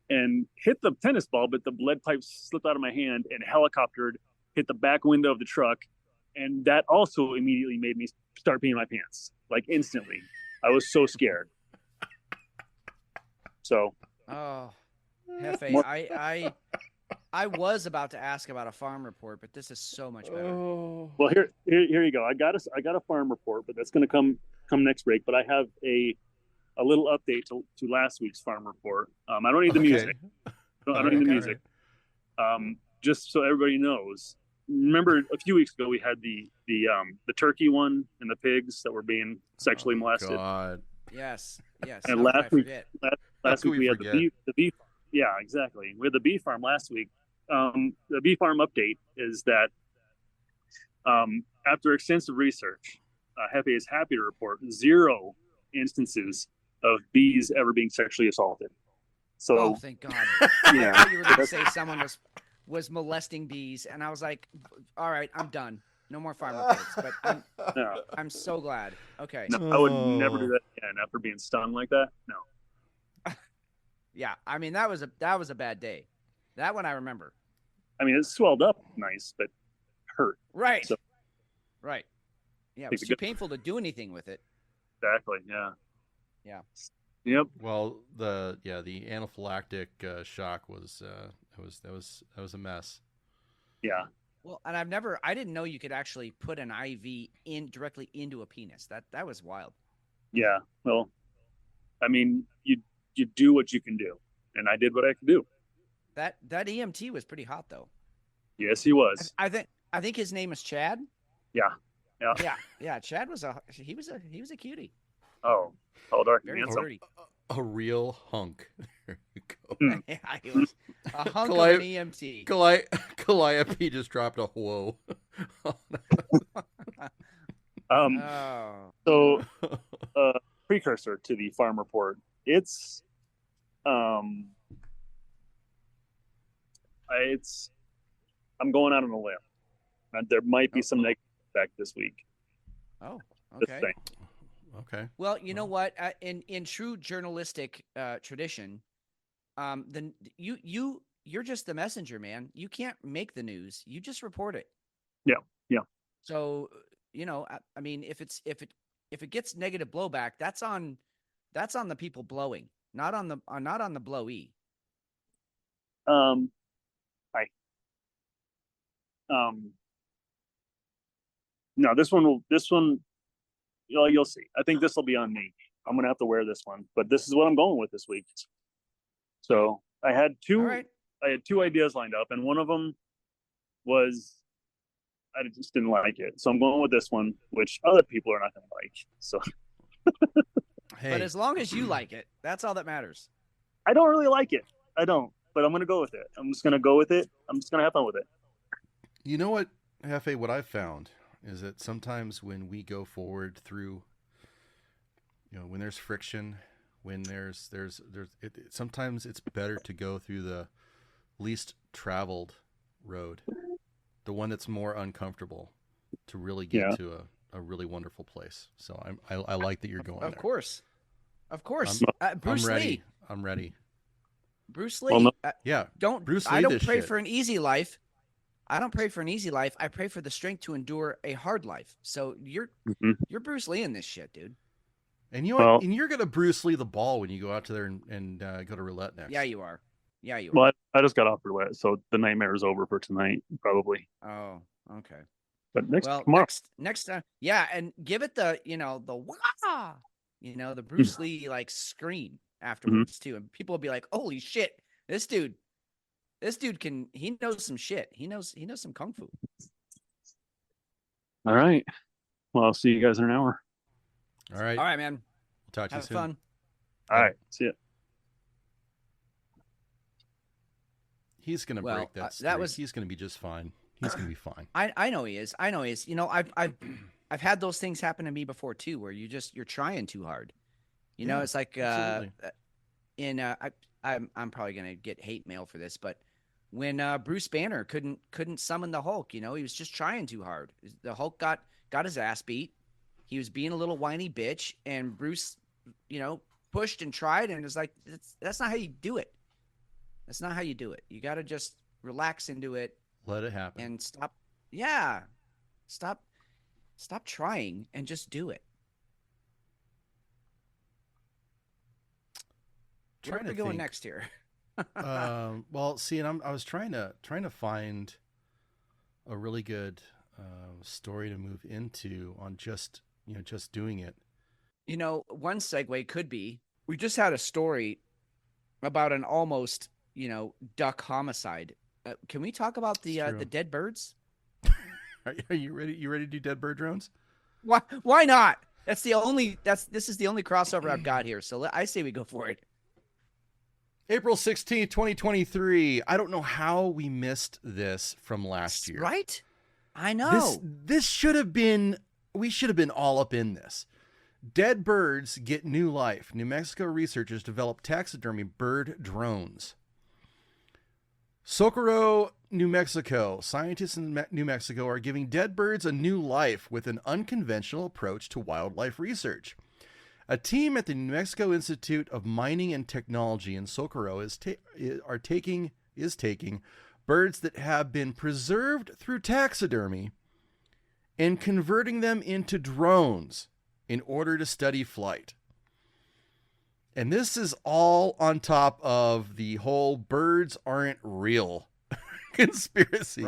and hit the tennis ball, but the lead pipe slipped out of my hand and helicoptered, hit the back window of the truck, and that also immediately made me start peeing my pants, like instantly. I was so scared. So. Oh, Hefe, I was about to ask about a farm report, but this is so much better. Well, here you go. I got a farm report, but that's going to come next break. But I have a little update to last week's farm report. I don't need the music. I don't need the music. Just so everybody knows. Remember, a few weeks ago we had the turkey one and the pigs that were being sexually molested. God. Yes. And last week we had the beef. Yeah, exactly. We had the beef farm last week. The bee farm update is that after extensive research, Hefe is happy to report 0 instances of bees ever being sexually assaulted. So, oh, thank God. Yeah, I thought you were going to say someone was molesting bees, and I was like, all right, I'm done. No more farm reports. But I'm so glad. Okay. No, I would never do that again after being stung like that. No. Yeah, I mean that was a bad day. That one I remember. I mean, it swelled up nice, but hurt. Right. So, right. Yeah, it was too painful to do anything with it. Exactly. Yeah. Yeah. Yep. Well, the anaphylactic shock was a mess. Yeah. Well, and I didn't know you could actually put an IV in directly into a penis. That was wild. Yeah. Well, I mean, you do what you can do, and I did what I could do. That EMT was pretty hot though. Yes, he was. I think his name is Chad. Yeah. Yeah. Chad was a cutie. Oh, dark Very handsome. dirty. A real hunk. There you go. Yeah, he was a hunk of an EMT. Calliope just dropped a whoa. So, precursor to the farm report. It's, I'm going out on a limb. There might be some negative effect this week. Oh, okay. Okay. Well, you know what? In true journalistic tradition, you're just the messenger, man. You can't make the news. You just report it. Yeah. So, I mean, if it gets negative blowback, that's on the people blowing, not on the blowee. No, this one, you'll see. I think this will be on me. I'm going to have to wear this one, but this is what I'm going with this week. So I had two ideas lined up, and one of them was, I just didn't like it. So I'm going with this one, which other people are not going to like. So, hey. But as long as you like it, that's all that matters. I don't really like it. I don't, but I'm going to go with it. I'm just going to go with it. I'm just going to have fun with it. You know what, Hefe, what I've found is that sometimes when we go forward through, when there's friction, when sometimes it's better to go through the least traveled road, the one that's more uncomfortable, to really get to a really wonderful place. So I like that you're going there. Of course. Bruce Lee. I'm ready. Bruce Lee. Yeah. Bruce Lee, I don't pray for an easy life. I don't pray for an easy life. I pray for the strength to endure a hard life. So you're Bruce Lee in this shit, dude. And and you're gonna Bruce Lee the ball when you go out to there and go to roulette next. Yeah, you are. Well, I just got off roulette, so the nightmare is over for tonight, probably. Oh, okay. But tomorrow. Next time, yeah, and give it the wah, the Bruce Lee like scream afterwards too, and people will be like, "Holy shit, this dude he knows some shit. He knows some kung fu." All right. Well, I'll see you guys in an hour. All right, man. We'll talk to you soon. Have fun. All right. See ya. He's gonna break that streak. He's gonna be just fine. He's gonna be fine. I know he is. I've had those things happen to me before too, where you're trying too hard. It's like I'm probably gonna get hate mail for this, but when Bruce Banner couldn't summon the Hulk, he was just trying too hard. The Hulk got his ass beat. He was being a little whiny bitch, and Bruce, pushed and tried, and it's like that's not how you do it. That's not how you do it. You got to just relax into it, let it happen, and stop. Yeah, stop trying and just do it. Where are we going next here? Well, see, and I was trying to find a really good story to move into on just doing it. One segue could be, we just had a story about an almost duck homicide. Can we talk about the dead birds? Are you ready? You ready to do dead bird drones? Why not? This is the only crossover I've got here. So I say we go for it. April 16th, 2023. I don't know how we missed this from last year. Right? I know. This should have been, we should have been all up in this. Dead birds get new life. New Mexico researchers develop taxidermy bird drones. Socorro, New Mexico. Scientists in New Mexico are giving dead birds a new life with an unconventional approach to wildlife research. A team at the New Mexico Institute of Mining and Technology in Socorro is taking birds that have been preserved through taxidermy and converting them into drones in order to study flight. And this is all on top of the whole birds aren't real conspiracy.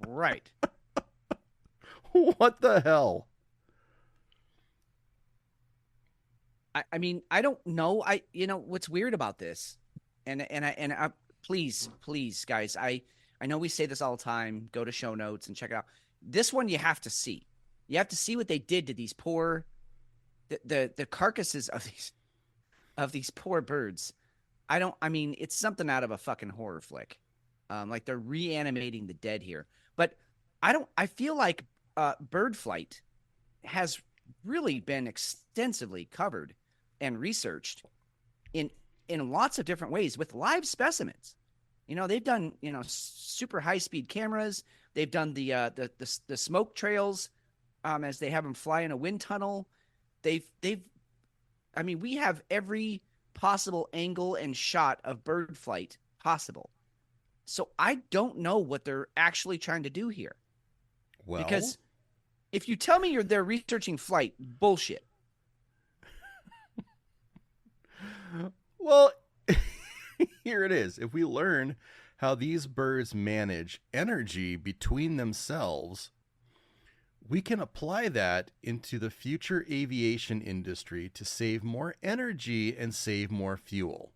Right. What the hell? I mean, I don't know. What's weird about this, and I please, guys, I know we say this all the time. Go to show notes and check it out. This one you have to see. You have to see what they did to these poor, the carcasses of these poor birds. I mean, it's something out of a fucking horror flick. Like they're reanimating the dead here. But I feel like bird flight has really been extensively covered and researched in lots of different ways with live specimens. They've done, super high speed cameras. They've done the smoke trails as they have them fly in a wind tunnel. We have every possible angle and shot of bird flight possible. So I don't know what they're actually trying to do here. Well, because if you tell me they're researching flight, bullshit. Well, here it is. If we learn how these birds manage energy between themselves, we can apply that into the future aviation industry to save more energy and save more fuel.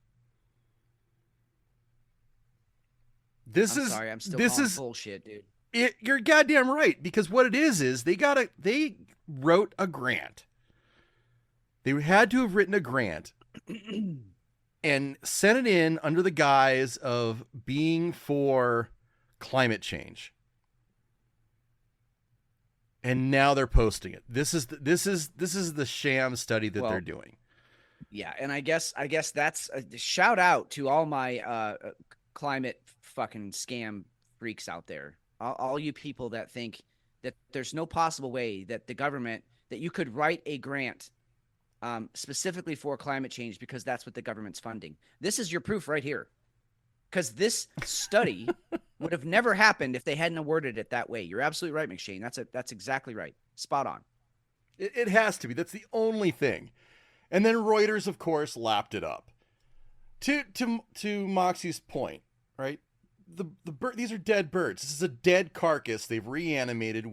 I'm sorry, I'm still calling bullshit, dude. You're goddamn right, because what it is they wrote a grant. They had to have written a grant and sent it in under the guise of being for climate change. And now they're posting it. This is the sham study that they're doing. Yeah, and I guess that's a shout out to all my climate fucking scam freaks out there. All you people that think that there's no possible way that the government, that you could write a grant specifically for climate change because that's what the government's funding. This is your proof right here. Because this study would have never happened if they hadn't awarded it that way. You're absolutely right, McShane. That's exactly right. Spot on. It has to be. That's the only thing. And then Reuters, of course, lapped it up. To Moxie's point, right? These are dead birds. This is a dead carcass they've reanimated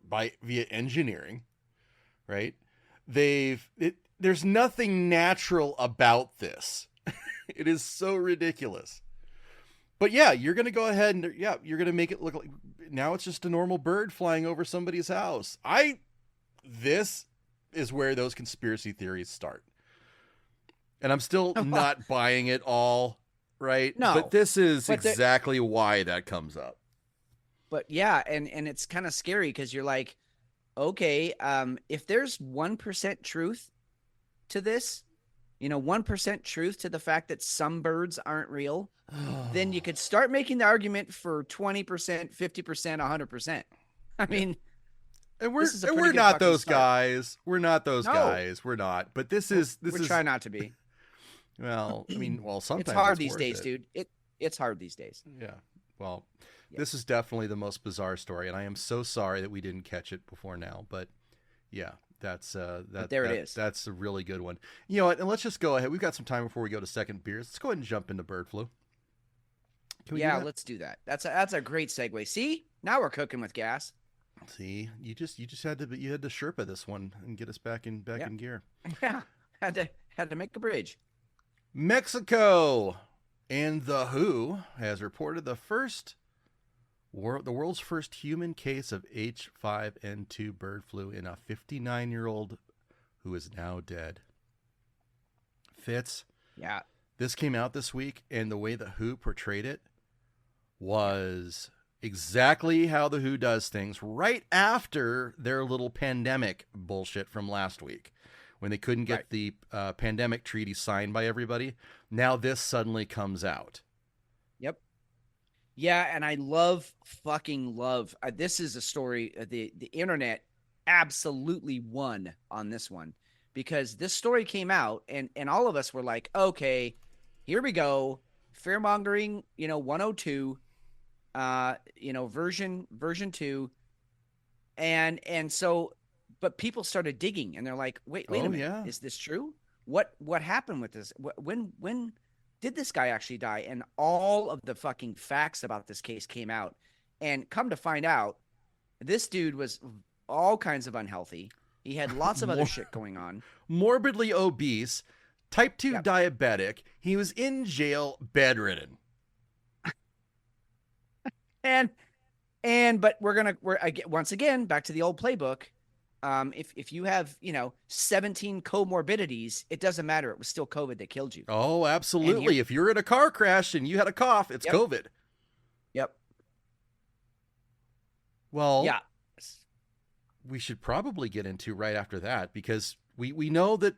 via engineering, right? There's nothing natural about this. It is so ridiculous. But yeah, you're going to go ahead and you're going to make it look like now it's just a normal bird flying over somebody's house. This is where those conspiracy theories start. And I'm still not buying it all, right? No. But this is exactly why that comes up. But yeah, and it's kind of scary because you're like, okay, if there's 1% truth to this, 1% truth to the fact that some birds aren't real, then you could start making the argument for 20%, 50%, 100%. I mean, and we're not those guys. We're not those guys. We're not. But this is try not to be. Well, I mean, sometimes it's hard these days, dude. It's hard these days. Yeah. Well, this is definitely the most bizarre story, and I am so sorry that we didn't catch it before now. But yeah, that's it is. That's a really good one. You know what? And let's just go ahead. We've got some time before we go to second beers. Let's go ahead and jump into bird flu. Let's do that. That's a great segue. See, now we're cooking with gas. See, you just had to Sherpa this one and get us back in gear. Yeah, had to make a bridge. Mexico and the WHO has reported the world's first human case of H5N2 bird flu in a 59-year-old who is now dead. Fitz. Yeah. This came out this week, and the way the WHO portrayed it was exactly how the WHO does things right after their little pandemic bullshit from last week when they couldn't get the pandemic treaty signed by everybody. Now this suddenly comes out. Yep. Yeah, and I fucking love, this is a story, the internet absolutely won on this one because this story came out and all of us were like, okay, here we go. Fearmongering, 102, version 2. And so, but people started digging and they're like, wait a minute. Yeah. Is this true? What happened with this? When did this guy actually die? And all of the fucking facts about this case came out, and come to find out, this dude was all kinds of unhealthy. He had lots of other shit going on. Morbidly obese, type 2 diabetic. He was in jail, bedridden. But we're once again back to the old playbook. If you have 17 comorbidities, it doesn't matter. It was still COVID that killed you. Oh, absolutely. If you're in a car crash and you had a cough, it's COVID. Yep. Well, yeah. We should probably get into right after that because we know that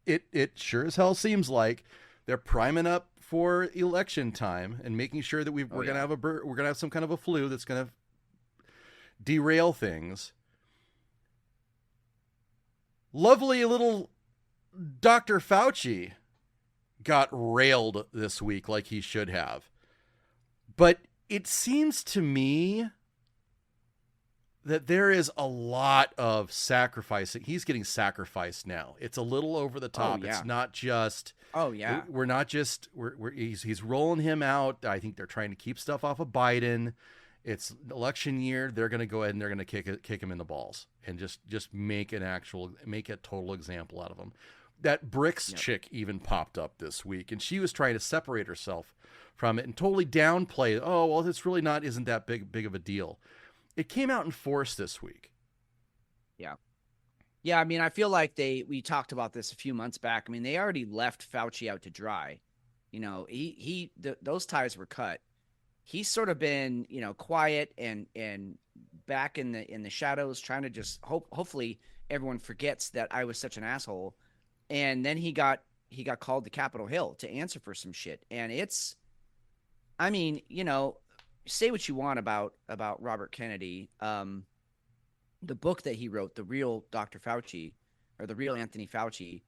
it sure as hell seems like they're priming up for election time and making sure that we're gonna have some kind of a flu that's gonna derail things. Lovely little Dr. Fauci got railed this week like he should have. But it seems to me that there is a lot of sacrificing. He's getting sacrificed now. It's a little over the top. It's not just... Oh, yeah. We're not just... He's rolling him out. I think they're trying to keep stuff off of Biden. It's election year. They're going to go ahead and they're going to kick him in the balls and just make a total example out of him. That Bricks chick even popped up this week, and she was trying to separate herself from it and totally downplay. Oh, well, it's really isn't that big of a deal. It came out in force this week. Yeah. Yeah, I mean, I feel like we talked about this a few months back. I mean, they already left Fauci out to dry. Those ties were cut. He's sort of been, quiet and back in the shadows, trying to just hopefully everyone forgets that I was such an asshole. And then he got called to Capitol Hill to answer for some shit. And say what you want about Robert Kennedy. The book that he wrote, The Real Dr. Fauci, or The Real Anthony Fauci,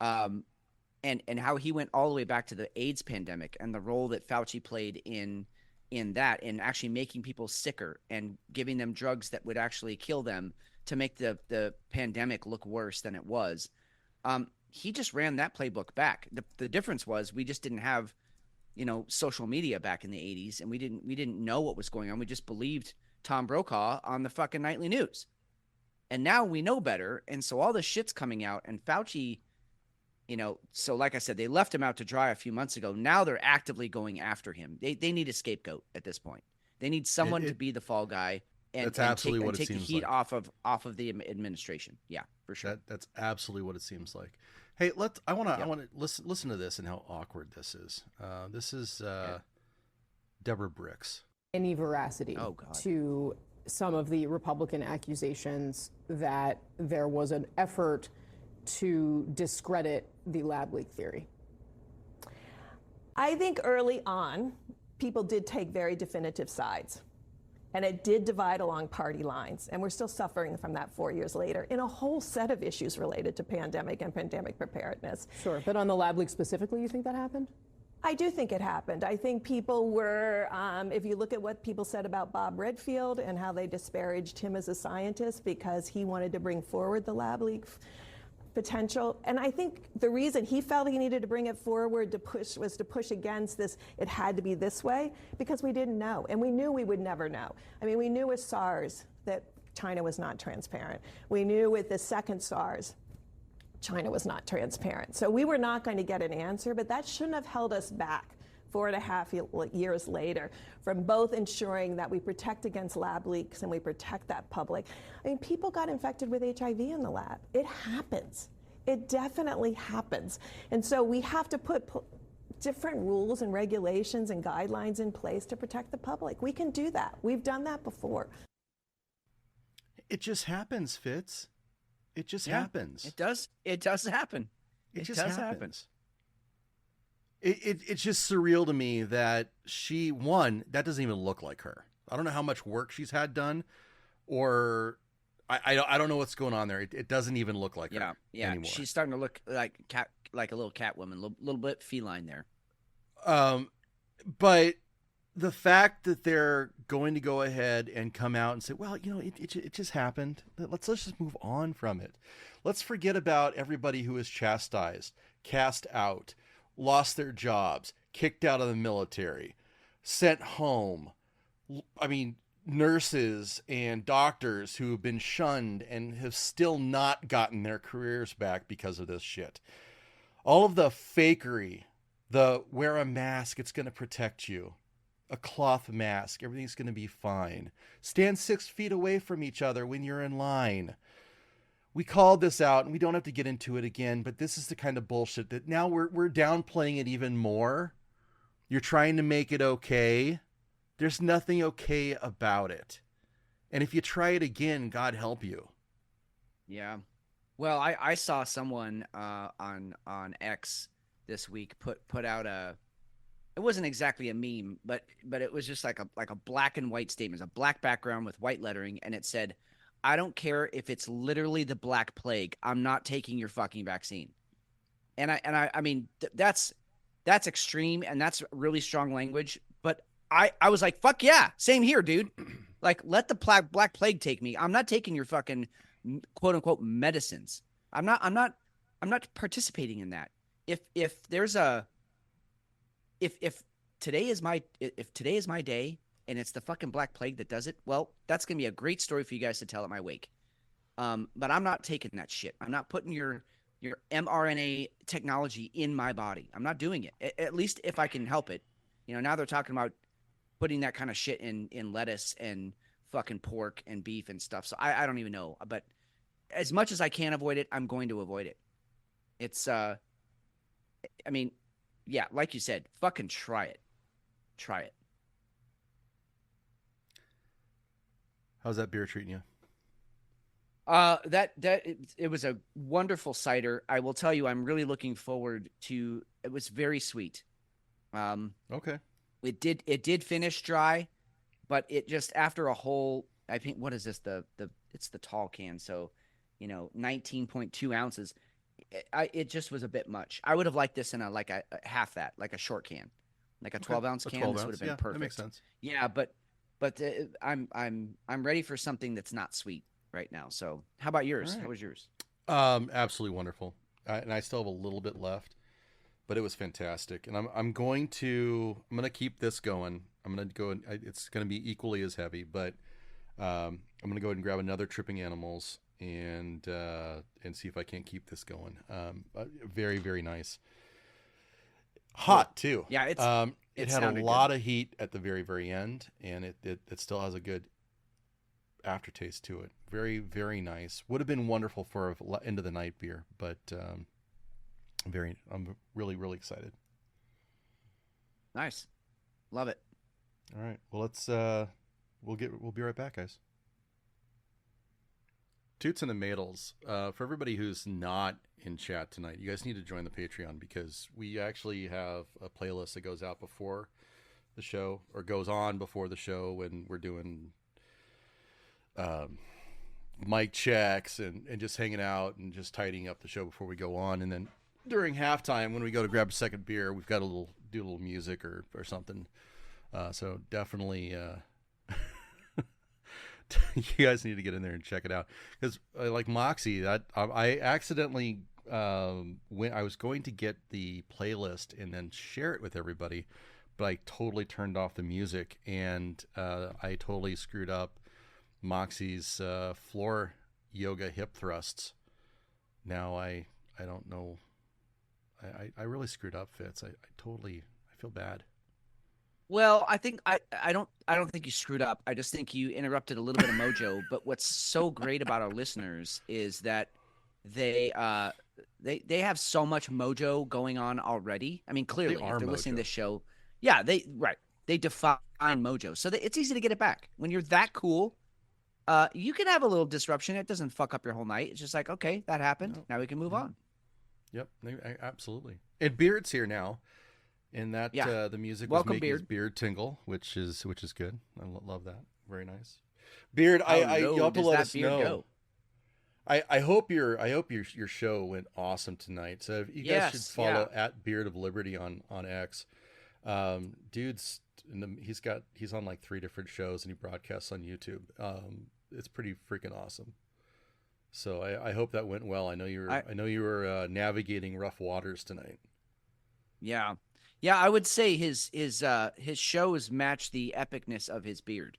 and how he went all the way back to the AIDS pandemic and the role that Fauci played in that, and actually making people sicker and giving them drugs that would actually kill them to make the pandemic look worse than it was. He just ran that playbook back. The difference was we just didn't have, social media back in the 80s, and we didn't know what was going on. We just believed Tom Brokaw on the fucking nightly news. And now we know better, and so all this shit's coming out, and Fauci, so like I said, they left him out to dry a few months ago. Now they're actively going after him. They need a scapegoat at this point. They need someone to be the fall guy and take the heat off of the administration. Yeah, for sure. That's absolutely what it seems like. Hey, I want to listen to this and how awkward this is. This is Deborah Bricks. Any veracity to some of the Republican accusations that there was an effort to discredit the lab leak theory? I think early on, people did take very definitive sides. And it did divide along party lines. And we're still suffering from that 4 years later in a whole set of issues related to pandemic and pandemic preparedness. Sure, but on the lab leak specifically, you think that happened? I do think it happened. I think people were, if you look at what people said about Bob Redfield and how they disparaged him as a scientist because he wanted to bring forward the lab leak potential. And I think the reason he felt he needed to bring it forward was to push against this, it had to be this way, because we didn't know. And we knew we would never know. I mean, we knew with SARS that China was not transparent. We knew with the second SARS, China was not transparent. So we were not going to get an answer, but that shouldn't have held us back 4.5 years later from both ensuring that we protect against lab leaks and we protect that public. I mean, people got infected with HIV in the lab. It happens. It definitely happens. And so we have to put different rules and regulations and guidelines in place to protect the public. We can do that. We've done that before. It just happens, Fitz. It just happens. It does. It does happen. It just happens. It's just surreal to me that that doesn't even look like her. I don't know how much work she's had done, or I don't know what's going on there. It doesn't even look like her anymore. She's starting to look like a little cat woman, a little bit feline there. But the fact that they're going to go ahead and come out and say, well, it just happened. Let's just move on from it. Let's forget about everybody who was chastised, cast out, lost their jobs, kicked out of the military, sent home. I mean, nurses and doctors who have been shunned and have still not gotten their careers back because of this shit. All of the fakery, the wear a mask, it's going to protect you. A cloth mask, everything's going to be fine. Stand 6 feet away from each other when you're in line. We called this out, and we don't have to get into it again, but this is the kind of bullshit that now we're downplaying it even more. You're trying to make it okay. There's nothing okay about it. And if you try it again, God help you. Yeah. Well, I saw someone on X this week put out it wasn't exactly a meme, but it was just like a black and white statement. It was a black background with white lettering, and it said, I don't care if it's literally the Black Plague. I'm not taking your fucking vaccine. And I mean, that's extreme, and that's really strong language. But I was like, fuck yeah, same here, dude. Like, let the Black Plague take me. I'm not taking your fucking quote unquote medicines. I'm not participating in that. If today is my day, and it's the fucking Black Plague that does it, well, that's going to be a great story for you guys to tell at my wake. But I'm not taking that shit. I'm not putting your mRNA technology in my body. I'm not doing it, at least if I can help it. Now they're talking about putting that kind of shit in lettuce and fucking pork and beef and stuff. So I don't even know. But as much as I can avoid it, I'm going to avoid it. It's, I mean, yeah, like you said, fucking try it. Try it. How's that beer treating you? It was a wonderful cider. I will tell you, I'm really looking forward to. It was very sweet. Okay. It did finish dry, but it just after a whole. I think what is this? It's the tall can, so 19.2 ounces. It just was a bit much. I would have liked this in a half that, like a short can, like a 12-ounce can. This would have been perfect. That makes sense. Yeah, but I'm ready for something that's not sweet right now. So how about yours? Right. How was yours? Absolutely wonderful. And I still have a little bit left, but it was fantastic. And I'm going to keep this going. I'm going to go, and it's going to be equally as heavy, but I'm going to go ahead and grab another Tripping Animals and see if I can't keep this going. Very, very nice. Hot too. Yeah, it had a lot of heat at the very, very end, and it still has a good aftertaste to it. Very, very nice. Would have been wonderful for a end of the night beer, but I'm really, really excited. Nice. Love it. All right. Well, let's we'll be right back, guys. Toots and the Madels. For everybody who's not in chat tonight, you guys need to join the Patreon because we actually have a playlist that goes out before the show or goes on before the show when we're doing mic checks and just hanging out and just tidying up the show before we go on. And then during halftime, when we go to grab a second beer, we've got do a little music or something. So definitely, you guys need to get in there and check it out because like Moxie, that I accidentally when I was going to get the playlist and then share it with everybody, but I totally turned off the music and I totally screwed up Moxie's floor yoga hip thrusts. Now I don't know. I really screwed up, Fitz. I feel bad. Well, I think I don't think you screwed up. I just think you interrupted a little bit of mojo. But what's so great about our listeners is that they have so much mojo going on already. I mean, clearly, if they're listening to this show, yeah, they define mojo, so it's easy to get it back. When you're that cool, you can have a little disruption. It doesn't fuck up your whole night. It's just like, okay, that happened. Now we can move on. Yep, absolutely. And Beard's here now. And that the music was making his beard tingle, which is good. I love that. Very nice. Beard, you have to let us know. I hope your show went awesome tonight. So if you guys should follow at Beard of Liberty on X. Dude's he's on like 3 different shows and he broadcasts on YouTube. It's pretty freaking awesome. So I hope that went well. I know you were navigating rough waters tonight. Yeah. Yeah, I would say his shows match the epicness of his beard.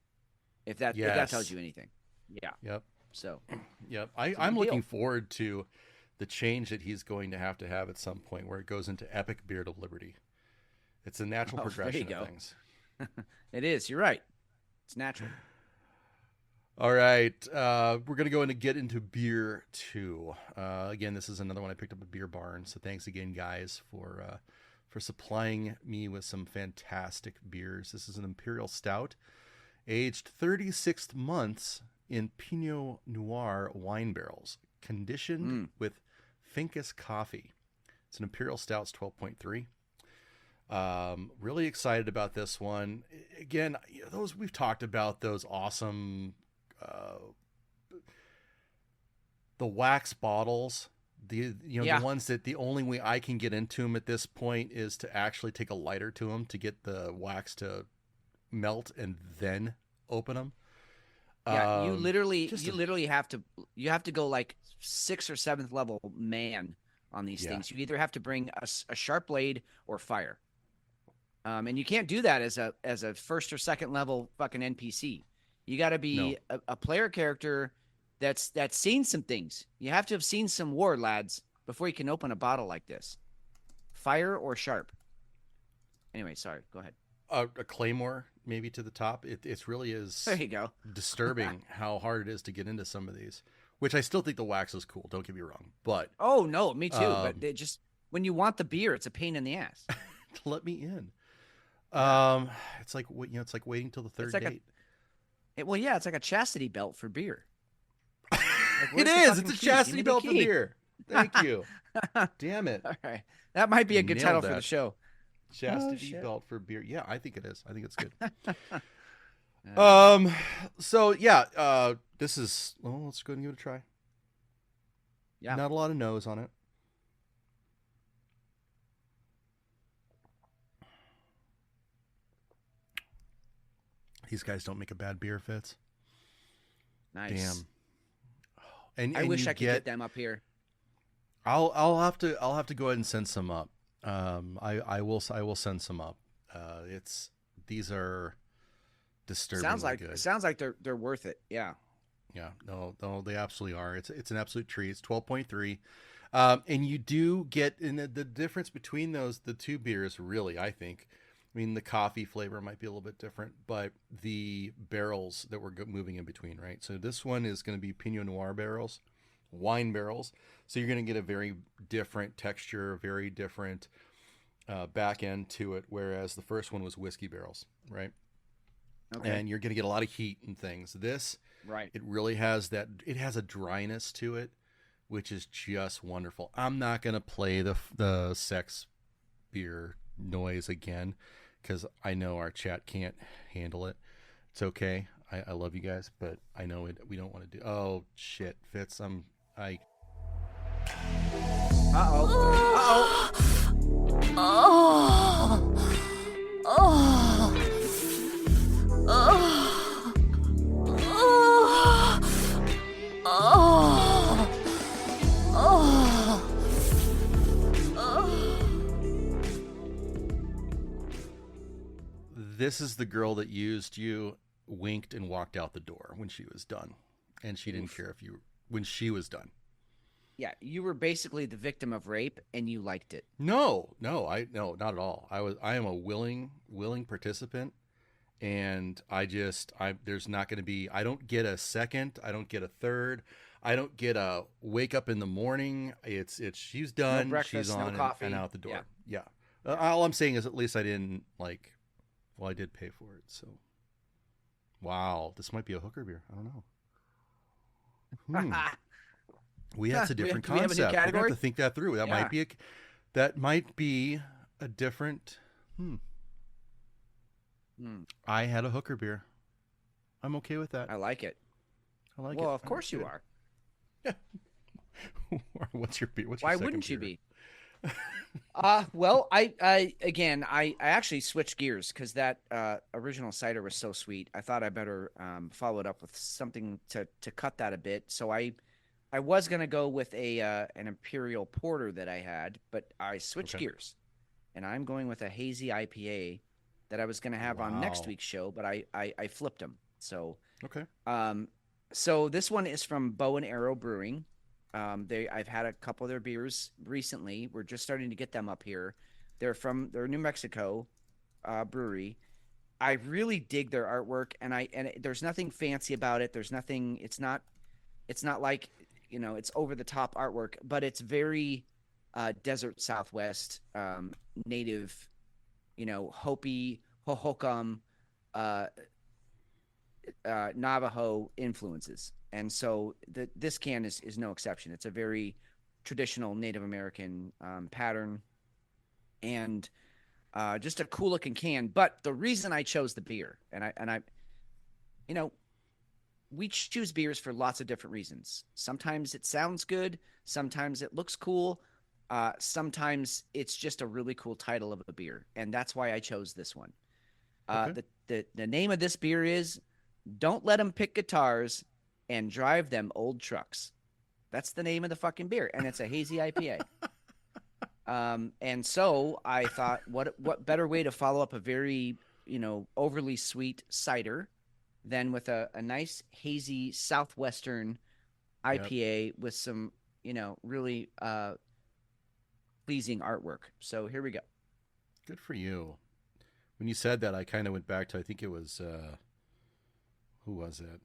If that tells you anything. Yeah. Yep. So. Yep. I'm looking forward to the change that he's going to have at some point where it goes into epic Beard of Liberty. It's a natural progression of things. It is. You're right. It's natural. All right. We're going to go in and get into beer 2. Again, this is another one I picked up at Beer Barn. So thanks again, guys, for supplying me with some fantastic beers. This is an Imperial Stout, aged 36 months in Pinot Noir wine barrels, conditioned with Finkus coffee. It's an Imperial Stout, it's 12.3. Really excited about this one. Again, we've talked about those awesome, the wax bottles. The ones that the only way I can get into them at this point is to actually take a lighter to them to get the wax to melt and then open them. Yeah, you literally have to go like 6th or 7th level man on these things. You either have to bring a sharp blade or fire, and you can't do that as a 1st or 2nd level fucking NPC. You got to be a player character that's seen some things. You have to have seen some war, lads, before you can open a bottle like this. Fire or sharp. Anyway, sorry. Go ahead. A claymore maybe to the top. It really is. There you go. Disturbing how hard it is to get into some of these. Which I still think the wax is cool. Don't get me wrong, but oh no, me too. But it just when you want the beer, it's a pain in the ass. Let me in. It's like it's like waiting till the third date. It's like a chastity belt for beer. It is. It's a chastity belt for beer. Thank you. Damn it. All right. That might be a good title for the show. Chastity belt for beer. Yeah, I think it is. I think it's good. So yeah, this is, let's go ahead and give it a try. Yeah. Not a lot of nose on it. These guys don't make a bad beer, Fitz. Nice. Damn. And I wish I could get them up here. I'll have to go ahead and send some up. I will send some up. These are disturbingly good. Sounds like they're worth it. Yeah. Yeah. No, they absolutely are. It's an absolute treat. It's 12.3. And you do get in the difference between the 2 beers, really, I think. I mean, the coffee flavor might be a little bit different, but the barrels that we're moving in between, right? So this one is going to be Pinot Noir barrels, wine barrels. So you're going to get a very different texture, very different back end to it, whereas the first one was whiskey barrels, right? Okay. And you're going to get a lot of heat and things. This Right. It really has that. It has a dryness to it, which is just wonderful. I'm not gonna play the sex beer noise again because I know our chat can't handle it. It's okay. I love you guys, but I know we don't want to do. Oh shit, Fitz. I. Uh-oh. This is the girl that used you, winked, and walked out the door when she was done, and she didn't care when she was done. Yeah, you were basically the victim of rape, and you liked it. No, not at all. I am a willing participant, and there's not going to be. I don't get a second. I don't get a third. I don't get a wake up in the morning. It's she's done. No breakfast, she's on no coffee. and out the door. Yeah. All I'm saying is at least I didn't like. Well, I did pay for it, so. Wow, this might be a hooker beer. I don't know. That's a different concept. We're gonna have to think that through. That might be a different. I had a hooker beer. I'm okay with that. I like it. I like it. Well, of course you are. What's your beer? Why wouldn't you be? Well, I actually switched gears because that original cider was so sweet. I thought I better follow it up with something to cut that a bit. So I was gonna go with an imperial porter that I had, but I switched gears, and I'm going with a hazy IPA that I was gonna have on next week's show, but I flipped them. So so this one is from Bow and Arrow Brewing. I've had a couple of their beers recently. We're just starting to get them up here. They're New Mexico brewery. I really dig their artwork, and there's nothing fancy about it. There's nothing. It's not like it's over the top artwork, but it's very desert Southwest native, Hopi, Hohokam, Navajo influences. And so this can is no exception. It's a very traditional Native American pattern, and just a cool looking can. But the reason I chose the beer, and I, we choose beers for lots of different reasons. Sometimes it sounds good. Sometimes it looks cool. Sometimes it's just a really cool title of a beer, and that's why I chose this one. The name of this beer is "Don't Let 'Em Pick Guitars and Drive Them Old Trucks." That's the name of the fucking beer, and it's a hazy IPA. And so I thought, what better way to follow up a very overly sweet cider than with a nice hazy southwestern IPA with some really pleasing artwork. So here we go. Good for you. When you said that, I kind of went back to, I think it was who was it?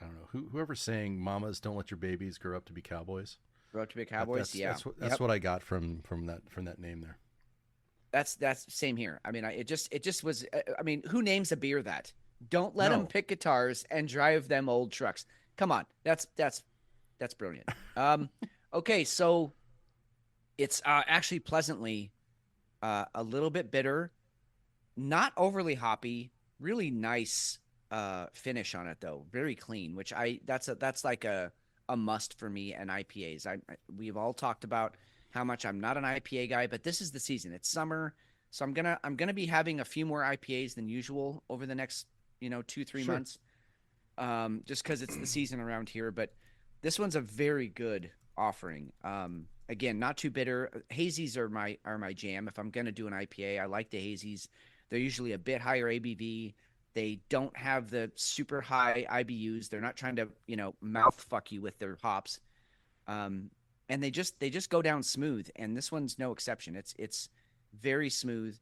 I don't know. Whoever sang "Mamas, don't let your babies grow up to be cowboys." Grow up to be cowboys. That's what I got from that name there. That's same here. I mean, it just was. I mean, who names a beer that? Don't let them pick guitars and drive them old trucks. Come on, that's brilliant. Okay, so it's actually pleasantly a little bit bitter, not overly hoppy. Really nice finish on it though, very clean. Which that's like a must for me and IPAs. We've all talked about how much I'm not an IPA guy, but this is the season. It's summer, so I'm gonna be having a few more IPAs than usual over the next 2-3 months, just because it's the season around here. But this one's a very good offering. Again, not too bitter. Hazies are my jam. If I'm gonna do an IPA, I like the hazies. They're usually a bit higher ABV. They don't have the super high IBUs. They're not trying to, mouth fuck you with their hops. And they just go down smooth. And this one's no exception. It's very smooth,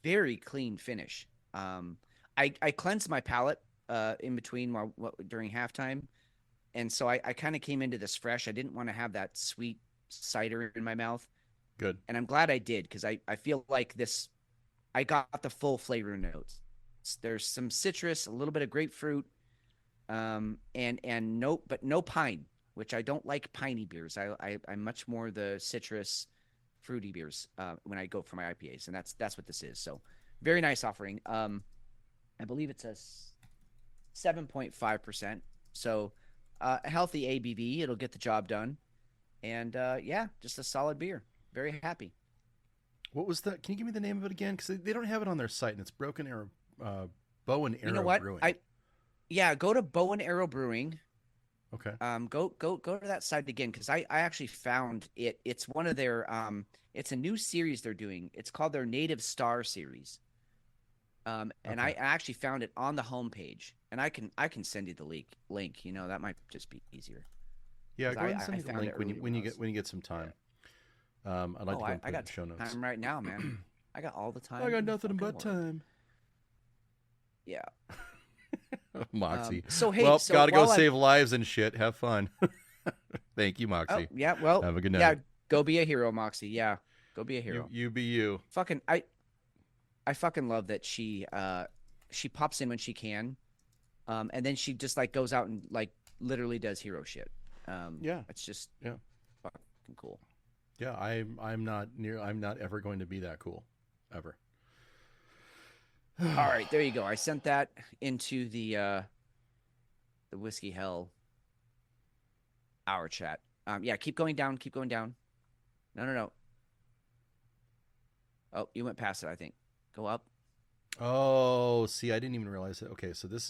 very clean finish. I cleansed my palate in between during halftime. And so I kind of came into this fresh. I didn't want to have that sweet cider in my mouth. Good. And I'm glad I did, because I feel like I got the full flavor notes. There's some citrus, a little bit of grapefruit, and no pine, which I don't like piney beers. I'm much more the citrus, fruity beers when I go for my IPAs, and that's what this is. So very nice offering. I believe it's a 7.5%. So a healthy ABV. It'll get the job done. And yeah, just a solid beer. Very happy. What was that? Can you give me the name of it again? Because they don't have it on their site, and it's Broken Arrow, Bow and Arrow You know what? Brewing. Go to Bow and Arrow Brewing. Okay. Go to that site again, because I actually found it. It's one of their it's a new series they're doing. It's called their Native Star series. And Okay. I actually found it on the homepage, and I can send you the link. You know, that might just be easier. Yeah, 'Cause go ahead and I send me the found link it when early when you get some time. I'd like to go and put I it in got the show notes. time right now, man. I got all the time. I got in the nothing fucking but world. time. Yeah. Moxie. So hey, well, so gotta go while save lives and shit. Have fun. Thank you, Oh, Moxie. yeah. Well, Have a good night. yeah. Go be a hero, Moxie. Yeah. Go be a hero. You be you. Fucking I fucking love that she pops in when she can, and then she just like goes out and like literally does hero shit. Yeah. It's just Yeah. fucking cool. Yeah, I'm not ever going to be that cool. Ever. All right, there you go. I sent that into the Whiskey Hell hour chat. Yeah, keep going down. Keep going down. No. Oh, you went past it, I think. Go up. Oh, see, I didn't even realize it. Okay, so this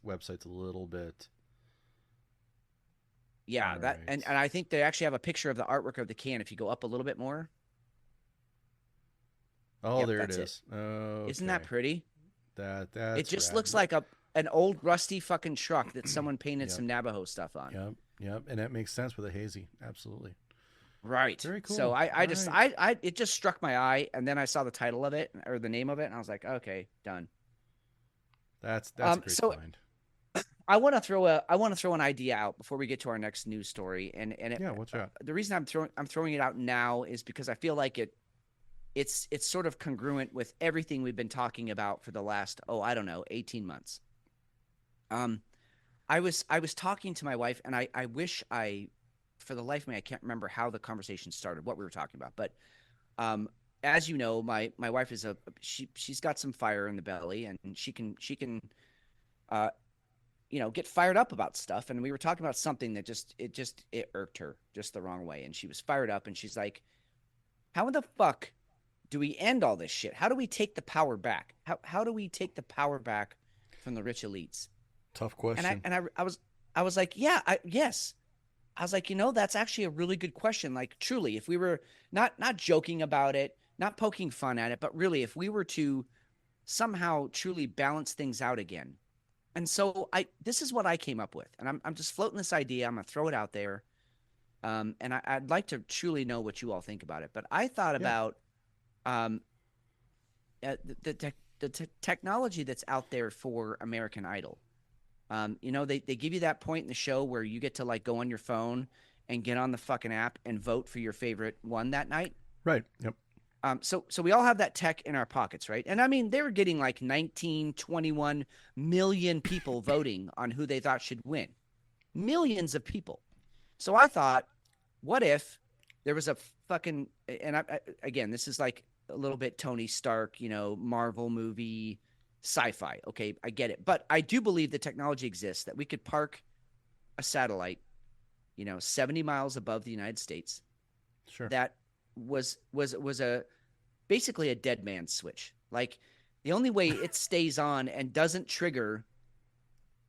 website's a little bit. Yeah, All that right. and I think they actually have a picture of the artwork of the can. If you go up a little bit more, Oh, Yep, there it that's it. is. Oh, isn't that pretty? that's It just rad. looks like an old rusty fucking truck that someone painted Yep. some Navajo stuff on. Yep, and that makes sense with a hazy. Absolutely. Right. Very cool. So I just All I it just struck my eye, and then I saw the title of it or the name of it, and I was like, okay, done. That's a great so- find. I want to throw an idea out before we get to our next news story, and Yeah, what's that? the reason I'm throwing it out now is because I feel like it's sort of congruent with everything we've been talking about for the last 18 months. I was talking to my wife, and I wish for the life of me I can't remember how the conversation started, what we were talking about, but as you know, my wife is she's got some fire in the belly, and she can get fired up about stuff. And we were talking about something that it irked her just the wrong way. And she was fired up, and she's like, how in the fuck do we end all this shit? How do we take the power back? How do we take the power back from the rich elites? Tough question. And I was like, yes. I was like, that's actually a really good question. Like, truly, if we were not joking about it, not poking fun at it, but really, if we were to somehow truly balance things out again. And so this is what I came up with, and I'm just floating this idea. I'm gonna throw it out there, and I'd like to truly know what you all think about it. But I thought about the technology that's out there for American Idol. They give you that point in the show where you get to like go on your phone and get on the fucking app and vote for your favorite one that night. Right. Yep. So we all have that tech in our pockets, right? And I mean, they were getting like 21 million people voting on who they thought should win. Millions of people. So I thought, what if there was a fucking, and again, this is like a little bit Tony Stark, Marvel movie, sci-fi. Okay, I get it. But I do believe the technology exists that we could park a satellite, 70 miles above the United States. Sure. That was basically a dead man's switch. Like, the only way it stays on and doesn't trigger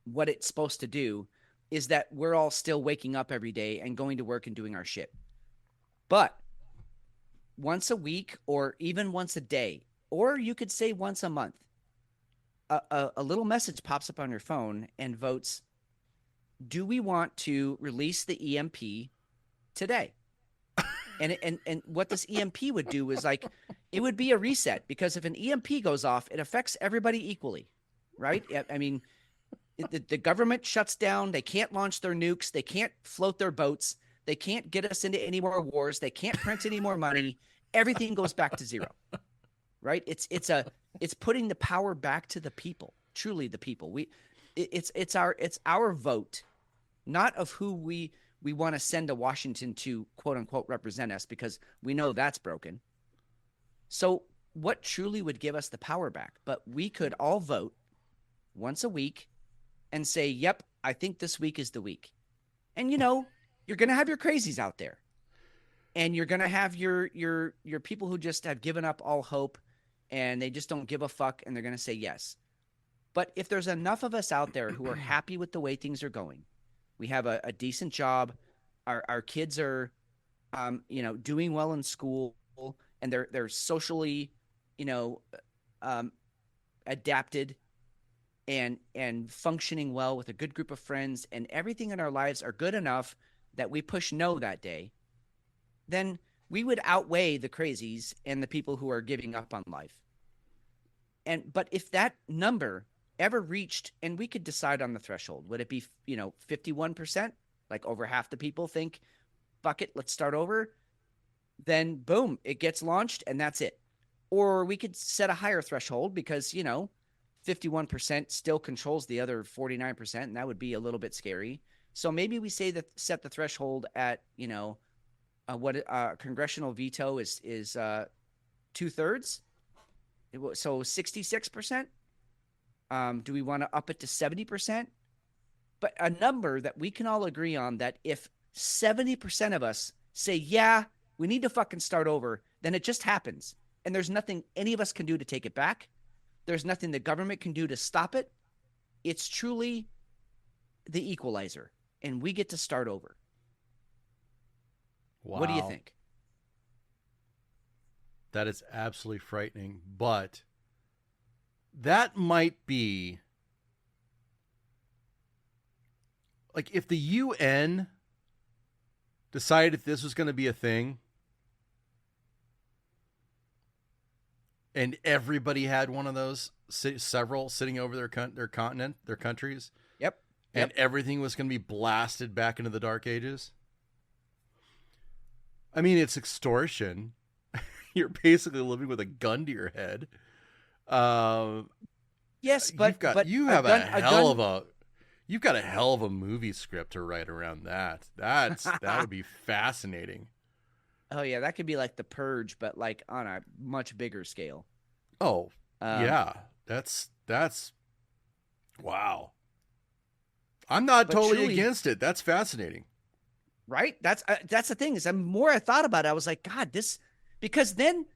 what it's supposed to do is that we're all still waking up every day and going to work and doing our shit. But once a week, or even once a day, or you could say once a month, a little message pops up on your phone and votes, do we want to release the EMP today? And what this EMP would do is like, it would be a reset, because if an EMP goes off, it affects everybody equally, right? I mean, the government shuts down. They can't launch their nukes. They can't float their boats. They can't get us into any more wars. They can't print any more money. Everything goes back to zero, right? It's putting the power back to the people, truly the people. it's our vote, not of who we want to send to Washington to quote unquote represent us, because we know that's broken. So what truly would give us the power back? But we could all vote once a week and say, yep, I think this week is the week. And you're going to have your crazies out there. And you're going to have your people who just have given up all hope and they just don't give a fuck, and they're going to say yes. But if there's enough of us out there who are happy with the way things are going, we have a decent job, our kids are doing well in school, and they're socially adapted and functioning well with a good group of friends, and everything in our lives are good enough that we push no that day, then we would outweigh the crazies and the people who are giving up on life. But if that number ever reached, and we could decide on the threshold, would it be 51%, like over half the people think, fuck it, let's start over, then boom, it gets launched and that's it. Or we could set a higher threshold because 51% still controls the other 49%, and that would be a little bit scary. So maybe we set the threshold at what congressional veto is 2/3, so 66%. Do we want to up it to 70%? But a number that we can all agree on, that if 70% of us say, yeah, we need to fucking start over, then it just happens. And there's nothing any of us can do to take it back. There's nothing the government can do to stop it. It's truly the equalizer, and we get to start over. Wow. What do you think? That is absolutely frightening, but that might be like if the UN decided this was going to be a thing and everybody had one of those, several sitting over their continent, their countries. Yep. And everything was going to be blasted back into the dark ages. I mean, it's extortion. You're basically living with a gun to your head. Yes, but you've got a hell of a movie script to write around that. That would be fascinating. Oh yeah, that could be like The Purge, but like on a much bigger scale. Oh, yeah. That's wow. I'm not totally against it. That's fascinating. Right? That's the thing, is the more I thought about it, I was like, God, this, because then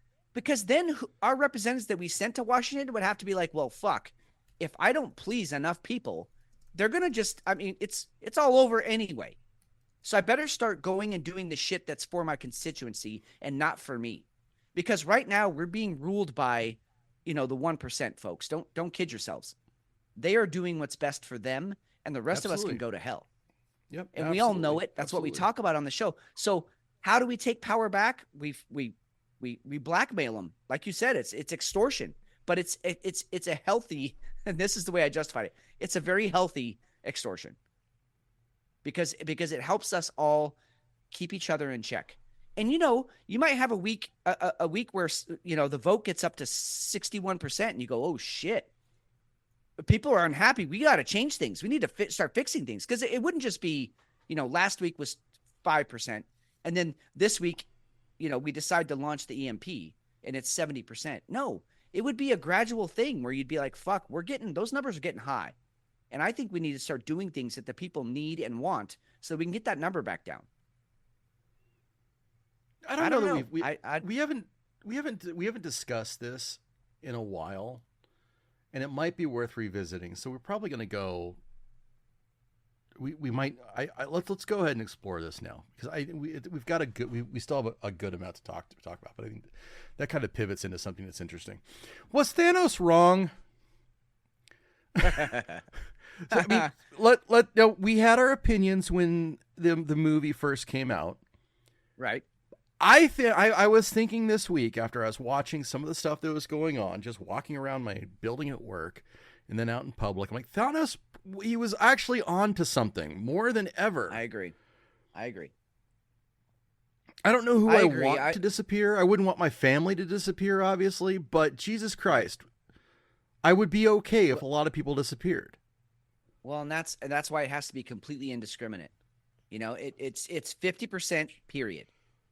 our representatives that we sent to Washington would have to be like, well, fuck, if I don't please enough people, they're going to just, I mean, it's all over anyway. So I better start going and doing the shit that's for my constituency and not for me. Because right now we're being ruled by, the 1%, folks. Don't kid yourselves. They are doing what's best for them, and the rest of us can go to hell. Yep. And we all know it. That's what we talk about on the show. So how do we take power back? We blackmail them. Like you said, it's extortion, but it's a healthy, and this is the way I justified it. It's a very healthy extortion because it helps us all keep each other in check. And you might have a week where the vote gets up to 61% and you go, oh shit, people are unhappy. We got to change things. We need to start fixing things, because it wouldn't just be, last week was 5%. And then this week, we decide to launch the EMP and it's 70%. No, it would be a gradual thing where you'd be like, fuck, those numbers are getting high. And I think we need to start doing things that the people need and want so we can get that number back down. I don't know that we haven't discussed this in a while. And it might be worth revisiting. So we're probably going to go. We might. Let's go ahead and explore this now, because we've got we still have a good amount to talk about. But I think that kind of pivots into something that's interesting. Was Thanos wrong? I mean, we had our opinions when the movie first came out, right? I was thinking this week, after I was watching some of the stuff that was going on, just walking around my building at work and then out in public, I'm like, Thanos, he was actually on to something more than ever. I agree. I don't know who I want to disappear. I wouldn't want my family to disappear, obviously, but Jesus Christ, I would be okay if a lot of people disappeared. Well, and that's why it has to be completely indiscriminate. You know, it's 50% period.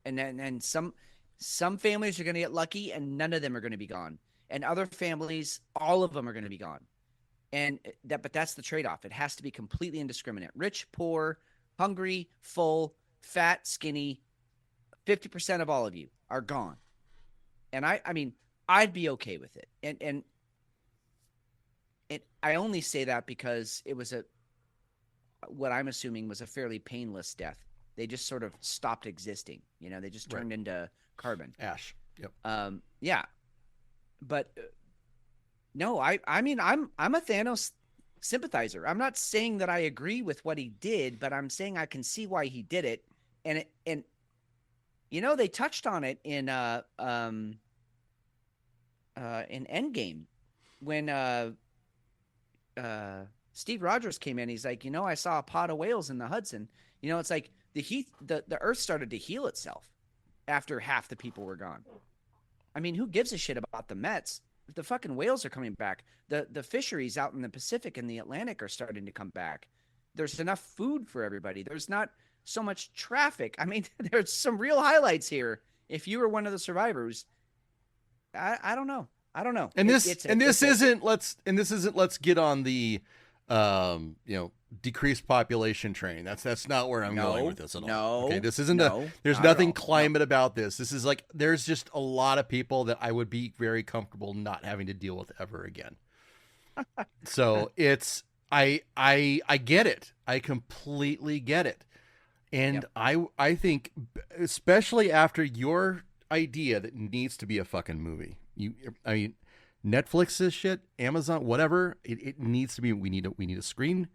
And then some families are going to get lucky and none of them are going to be gone. And other families, all of them are going to be gone. And but that's the trade-off. It has to be completely indiscriminate. Rich, poor, hungry, full, fat, skinny, 50% of all of you are gone. And I mean, I'd be okay with it. And I only say that because it was what I'm assuming was a fairly painless death. They just sort of stopped existing. You know, they just turned into carbon. Ash. Yep. Yeah. But no, I mean, I'm a Thanos sympathizer. I'm not saying that I agree with what he did, but I'm saying I can see why he did it. And you know, they touched on it in Endgame when Steve Rogers came in. He's like, you know, I saw a pod of whales in the Hudson. You know, it's like the Earth started to heal itself after half the people were gone. I mean, who gives a shit about the Mets? The fucking whales are coming back. The fisheries out in the Pacific and the Atlantic are starting to come back. There's enough food for everybody. There's not so much traffic. I mean, there's some real highlights here. If you were one of the survivors, I don't know. I don't know. And this isn't let's get on the decreased population train. That's not where I'm going with this at all. No. Okay, this isn't there's nothing climate about this. This is like there's just a lot of people that I would be very comfortable not having to deal with ever again. So it's I get it. I completely get it. And I think especially after your idea that needs to be a fucking movie. I mean Netflix's shit, Amazon, whatever. It needs to be. We need a screen.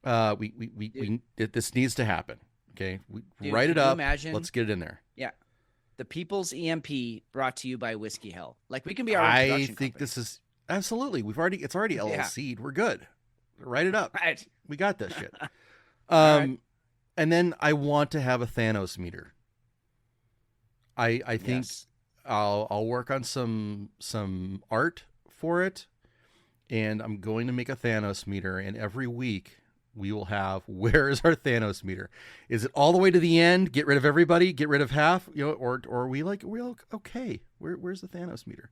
This needs to happen. Okay, write it up. Imagine, let's get it in there. Yeah, the People's EMP brought to you by Whiskey Hell. Like we can be our own I production think company. this is absolutely. It's already LLC'd. We're good. Write it up. Right. We got this shit. Right. And then I want to have a Thanos meter. I think. Yes. I'll work on some art for it, and I'm going to make a Thanos meter. And every week we will have, where is our Thanos meter? Is it all the way to the end? Get rid of everybody, get rid of half, or are we okay? Where's the Thanos meter?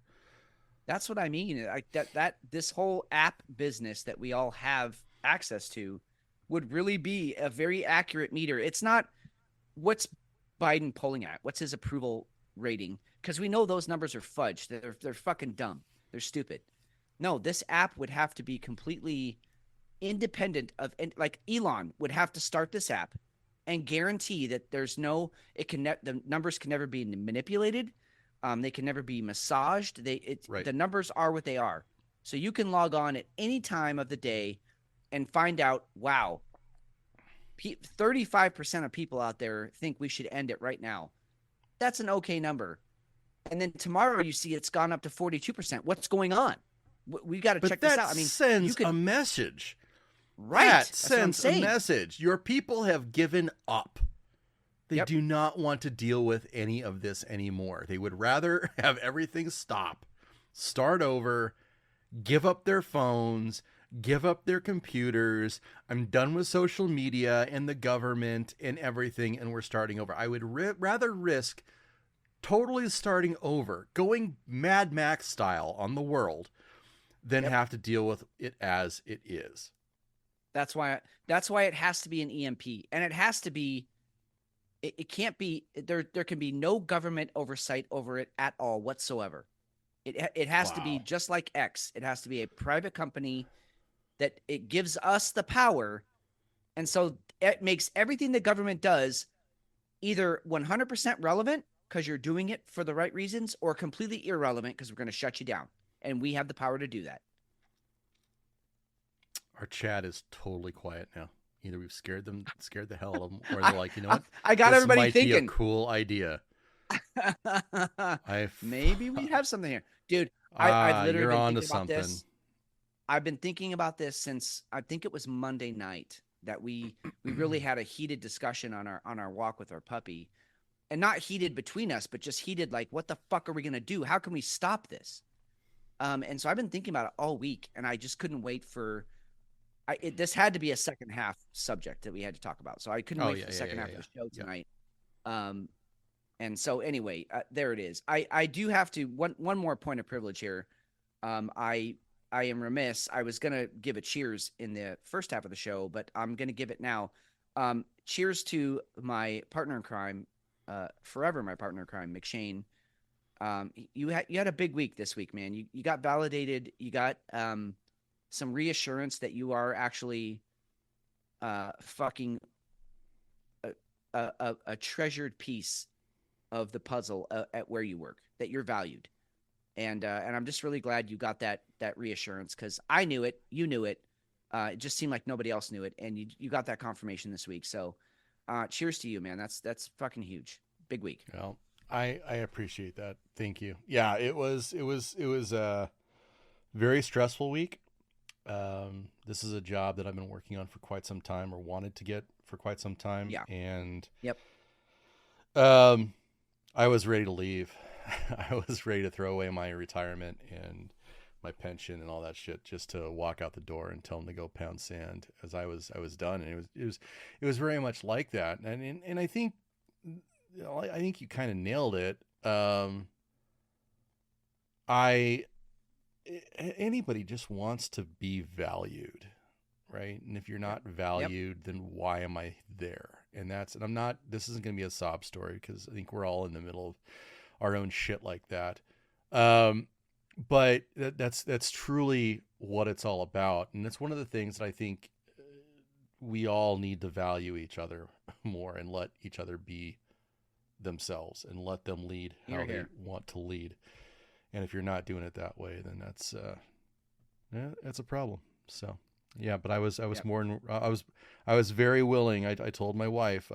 That's what I mean. That this whole app business that we all have access to would really be a very accurate meter. It's not what's Biden polling at, what's his approval rating, because we know those numbers are fudged. They're fucking dumb. They're stupid. No, this app would have to be completely independent of, like Elon would have to start this app and guarantee that there's no, the numbers can never be manipulated. They can never be massaged. The numbers are what they are. So you can log on at any time of the day and find out, wow, 35% of people out there think we should end it right now. That's an okay number. And then tomorrow you see it's gone up to 42%. What's going on? We got to check this out. I mean, sends a message. Right. That sends a message. Your people have given up. They do not want to deal with any of this anymore. They would rather have everything stop, start over, give up their phones, give up their computers. I'm done with social media and the government and everything, and we're starting over. I would rather risk totally starting over, going Mad Max style on the world, than have to deal with it as it is. That's why it has to be an EMP, and it has to be. It can't be there. There can be no government oversight over it at all whatsoever. It has to be just like X. It has to be a private company that it gives us the power, and so it makes everything the government does either 100% relevant because you're doing it for the right reasons, or completely irrelevant because we're going to shut you down, and we have the power to do that. Our chat is totally quiet now. Either we've scared the hell out of them, or they're like, you know what? I got this everybody might thinking. Be a cool idea. Maybe we have something here, dude. I've literally been thinking about this. I've been thinking about this since I think it was Monday night that we really had a heated discussion on our walk with our puppy, and not heated between us, but just heated like, what the fuck are we gonna do? How can we stop this? And so I've been thinking about it all week, and I just couldn't wait for this had to be a second half subject that we had to talk about. So I couldn't wait for the second half of the show tonight. And so anyway, there it is. I do have to one more point of privilege here. I am remiss. I was gonna give a cheers in the first half of the show, but I'm gonna give it now. Cheers to my partner in crime, forever my partner in crime, McShane. You had a big week this week, man. You got validated. You got some reassurance that you are actually fucking a treasured piece of the puzzle at where you work, that you're valued. And I'm just really glad you got that reassurance, because I knew it, you knew it. It just seemed like nobody else knew it, and you got that confirmation this week. So, cheers to you, man. That's fucking huge. Big week. Well, I appreciate that. Thank you. Yeah, it was a very stressful week. This is a job that I've been working on for quite some time, or wanted to get for quite some time. Yeah. And yep. I was ready to leave. I was ready to throw away my retirement and my pension and all that shit just to walk out the door and tell them to go pound sand, as I was done. And it was very much like that. And I think, I think you kind of nailed it. Anybody just wants to be valued, right? And if you're not valued, then why am I there? And this isn't going to be a sob story, because I think we're all in the middle of our own shit like that. But that's truly what it's all about. And it's one of the things that I think we all need to value each other more, and let each other be themselves, and let them lead how they want to lead. And if you're not doing it that way, then that's a problem. So, yeah, but I was very willing. I told my wife,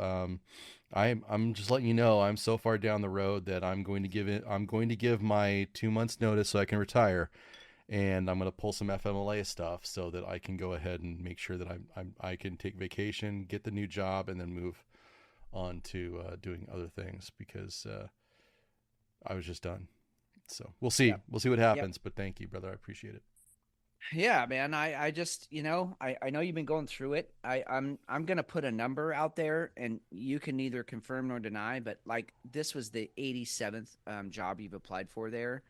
I'm just letting you know, I'm so far down the road that I'm going to give my 2 months notice so I can retire, and I'm going to pull some FMLA stuff so that I can go ahead and make sure that I can take vacation, get the new job, and then move on to doing other things, because I was just done. So we'll see. We'll see what happens. But thank you, brother. I appreciate it. Yeah, man. I just, I know you've been going through it. I'm gonna put a number out there, and you can neither confirm nor deny. But like, this was the 87th job you've applied for there.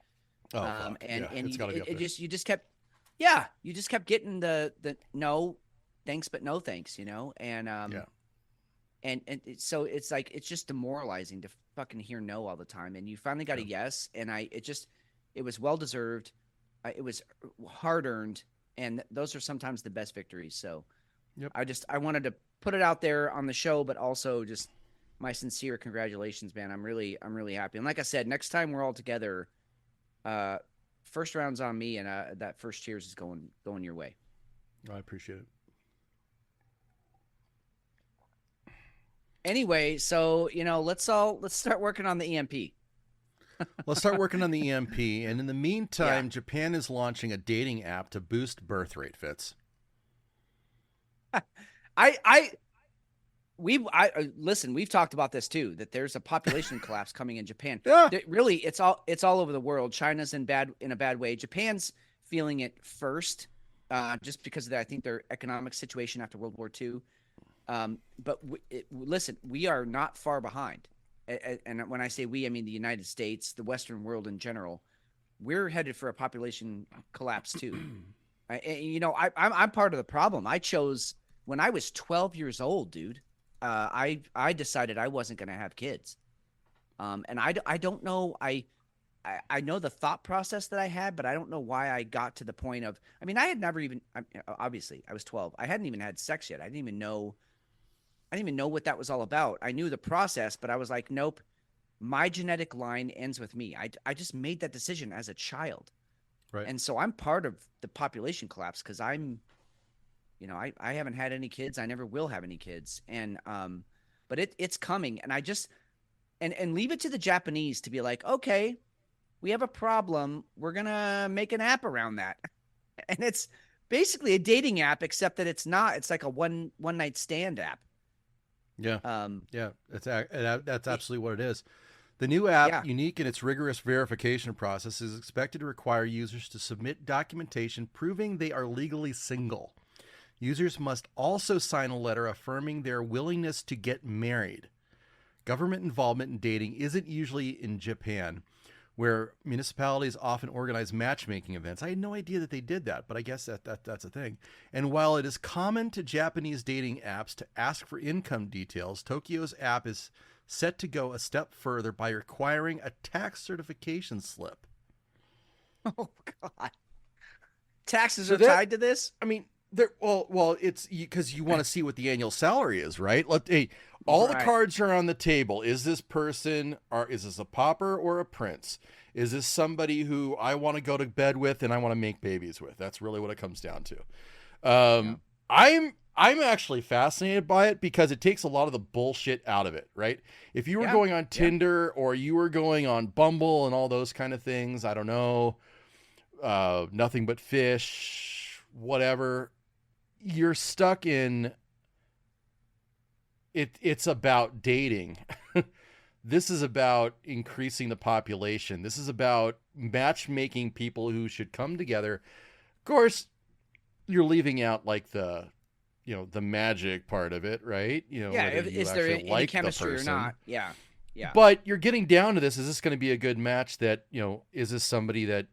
Oh, and you just kept getting the no thanks, but no thanks. And so it's like, it's just demoralizing to fucking hear no all the time. And you finally got a yes. And it was well-deserved. It was hard-earned. And those are sometimes the best victories. So I wanted to put it out there on the show, but also just my sincere congratulations, man. I'm really happy. And like I said, next time we're all together, first round's on me, and that first cheers is going your way. I appreciate it. Anyway, so let's start working on the EMP. Let's start working on the EMP, and in the meantime, Japan is launching a dating app to boost birth rate. Fitz. Listen, we've talked about this too, that there's a population collapse coming in Japan. Yeah. Really, it's all over the world. China's in a bad way. Japan's feeling it first, just because of that. I think their economic situation after World War II. But listen, we are not far behind. And when I say we, I mean the United States, the Western world in general. We're headed for a population collapse too. I'm part of the problem. I chose, when I was 12 years old, dude, I decided I wasn't going to have kids. And I don't know. I know the thought process that I had, but I don't know why I got to the point of, I had never even, obviously I was 12. I hadn't even had sex yet. I didn't even know what that was all about. I knew the process, but I was like, nope, my genetic line ends with me. I just made that decision as a child. Right. And so I'm part of the population collapse, because I'm, I haven't had any kids. I never will have any kids. And, but it's coming. And I just, and leave it to the Japanese to be like, okay, we have a problem. We're going to make an app around that. And it's basically a dating app, except that it's not, it's like a one night stand app. Yeah. That's absolutely what it is. The new app, unique in its rigorous verification process, is expected to require users to submit documentation proving they are legally single. Users must also sign a letter affirming their willingness to get married. Government involvement in dating isn't usually in Japan, where municipalities often organize matchmaking events. I had no idea that they did that, but I guess that's a thing. And while it is common to Japanese dating apps to ask for income details, Tokyo's app is set to go a step further by requiring a tax certification slip. Oh God. Taxes are tied to this? I mean, it's because you want to see what the annual salary is, right? All the cards are on the table. Is this person, or is this a pauper or a prince? Is this somebody who I want to go to bed with and I want to make babies with? That's really what it comes down to. I'm actually fascinated by it because it takes a lot of the bullshit out of it, right? If you were going on Tinder or you were going on Bumble and all those kind of things, I don't know, Nothing But Fish, whatever, you're stuck in it. It's about dating. This is about increasing the population. This is about matchmaking people who should come together. Of course, you're leaving out like the magic part of it, right? Is there any chemistry or not? Yeah. But you're getting down to this. Is this going to be a good match that, is this somebody that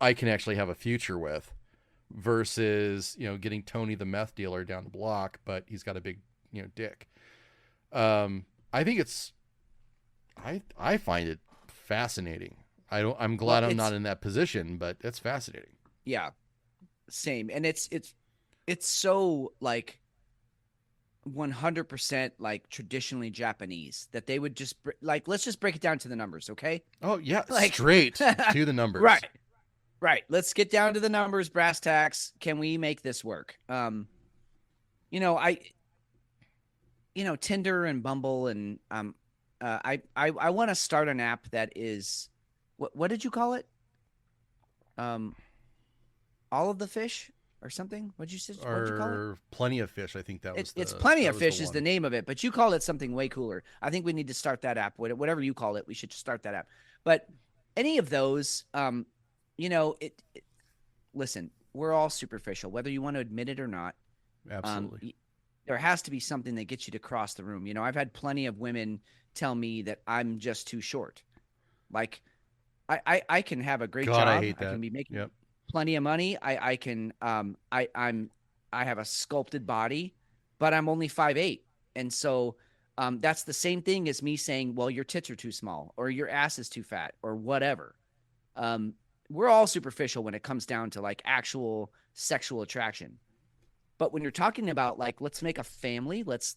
I can actually have a future with versus, getting Tony the meth dealer down the block, but he's got a big, dick. I think I find it fascinating. I'm glad I'm not in that position, but it's fascinating. Yeah, same. And it's so like 100% like traditionally Japanese that they would just let's just break it down to the numbers. Okay. Oh yeah. Straight to the numbers. Right. Let's get down to the numbers, brass tacks. Can we make this work? Tinder and Bumble and I want to start an app that is what did you call it? All of the fish or something? What'd you call it? Plenty of Fish. I think that was it's Plenty of Fish is the name of it, but you called it something way cooler. I think we need to start that app. Whatever you call it, we should start that app. But any of those, listen, we're all superficial, whether you want to admit it or not. Absolutely. There has to be something that gets you to cross the room. I've had plenty of women tell me that I'm just too short. Like I can have a great job. I hate that. I can be making plenty of money. I have a sculpted body, but I'm only 5'8". And so that's the same thing as me saying, well, your tits are too small or your ass is too fat or whatever. We're all superficial when it comes down to like actual sexual attraction. But when you're talking about like, let's make a family, let's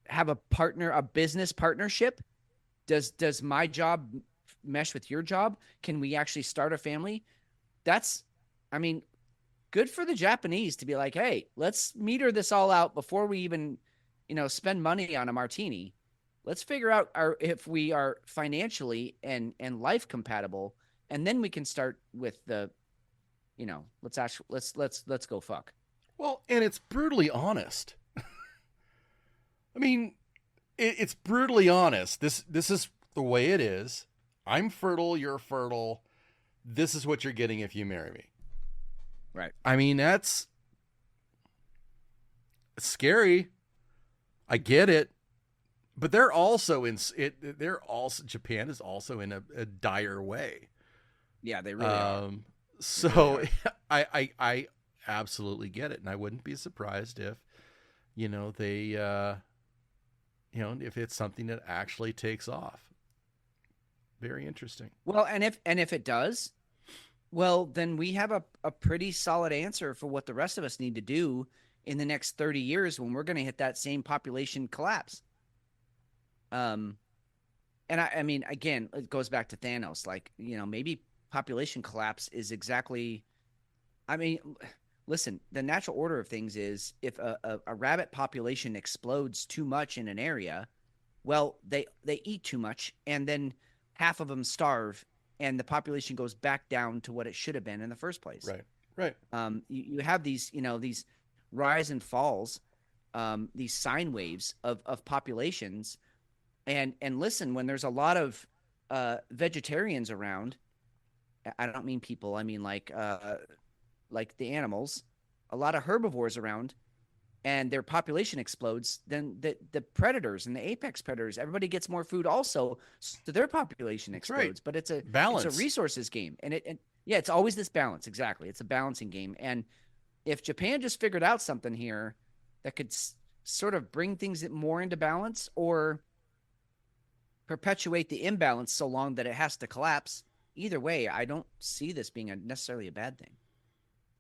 have a partner, a business partnership. Does my job mesh with your job? Can we actually start a family? Good for the Japanese to be like, hey, let's meter this all out before we even, spend money on a martini. Let's figure out if we are financially and life compatible, and then we can start with the, let's go fuck. Well, and it's brutally honest. I mean, it's brutally honest. This is the way it is. I'm fertile. You're fertile. This is what you're getting if you marry me. Right. I mean, that's scary. I get it. But they're also Japan is also in a dire way. Yeah, they really are. So I absolutely get it. And I wouldn't be surprised if, they, if it's something that actually takes off. Very interesting. Well, and if it does, well, then we have a pretty solid answer for what the rest of us need to do in the next 30 years when we're going to hit that same population collapse. And I mean, again, it goes back to Thanos. Like, maybe population collapse is exactly. I mean, listen, the natural order of things is if a rabbit population explodes too much in an area, well, they eat too much, and then half of them starve, and the population goes back down to what it should have been in the first place. Right. You have these, these rise and falls, these sine waves of populations. And listen, when there's a lot of vegetarians around, I don't mean people, I mean like like the animals, a lot of herbivores around, and their population explodes, then the predators and the apex predators, everybody gets more food also, so their population explodes. But it's a resources game, and yeah, it's always this balance. Exactly, it's a balancing game. And if Japan just figured out something here that could sort of bring things more into balance, or perpetuate the imbalance so long that it has to collapse, either way, I don't see this being necessarily a bad thing.